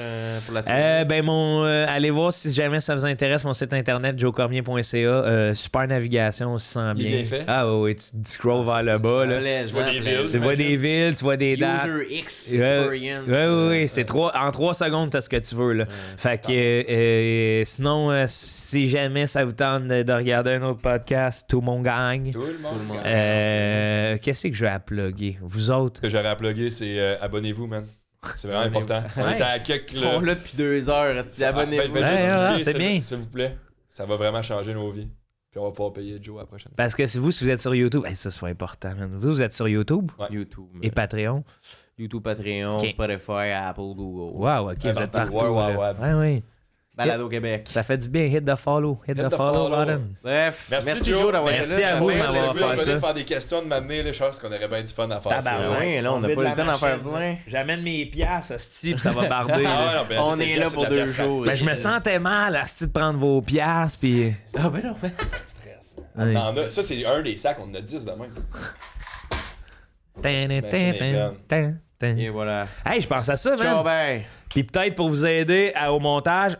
pour la tournée. Allez voir si jamais ça vous intéresse mon site internet joecormier.ca. Super navigation, on se sent Il est bien. bien fait. Ah oui, tu scrolls vers le bas. Là. Tu vois des villes. Tu vois des villes, tu vois des dates. User X Experience. Oui, c'est en 3 secondes, t'as ce que tu veux. Là. Fait que sinon, si jamais ça vous tente de regarder un autre podcast, tout mon gang. Tout le monde. Qu'est-ce que je vais à plugger? Vous autres? Ce que j'aurais à plugger, c'est abonnez-vous, man. C'est vraiment important. On est à quelques Ils sont là depuis 2 heures. Abonnez-vous. Faites juste cliquer, c'est bien. s'il vous plaît. Ça va vraiment changer nos vies. Puis on va pouvoir payer Joe à la prochaine. Parce que si vous êtes sur YouTube, ça c'est important, man. Vous êtes sur YouTube Ouais. YouTube. et Patreon. YouTube, Patreon, Ok. Spotify, Apple, Google. Wow, ok, vous êtes partout. partout. Ouais. là. Ouais. Balado Québec. Ça fait du bien. Hit the follow. Hit the follow button. Bref, Merci, Joe d'avoir été Merci là. à vous de Ouais, m'avoir Vous fait venez ça. faire des questions, de m'amener, les choses qu'on aurait bien du fun à faire. ça. Tabarouette. Ouais, là, on n'a vide pas eu la le temps d'en faire machine, plein. là. J'amène mes piastres, asti, puis ça va barder. là. Ah, non, ben, On toutes les est là pièces, pour la 2 pièce jours. Ben, je me sentais mal, asti, de prendre vos piastres, puis... Ah, ben non, ben. stress. Ouais. On en a- Ça, c'est un des sacs, on en a 10 de même. Et voilà. Hey, je pense à ça, Ciao, man. ben. Puis peut-être pour vous aider au montage,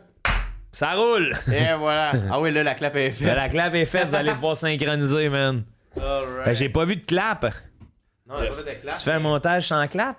ça roule. Et voilà. Ah oui, là, la clap est faite. La clap est faite, vous allez pouvoir synchroniser, man. Alright. Ben, j'ai pas vu de clap. Non, on a pas fait de clap. Tu fais un montage sans clap?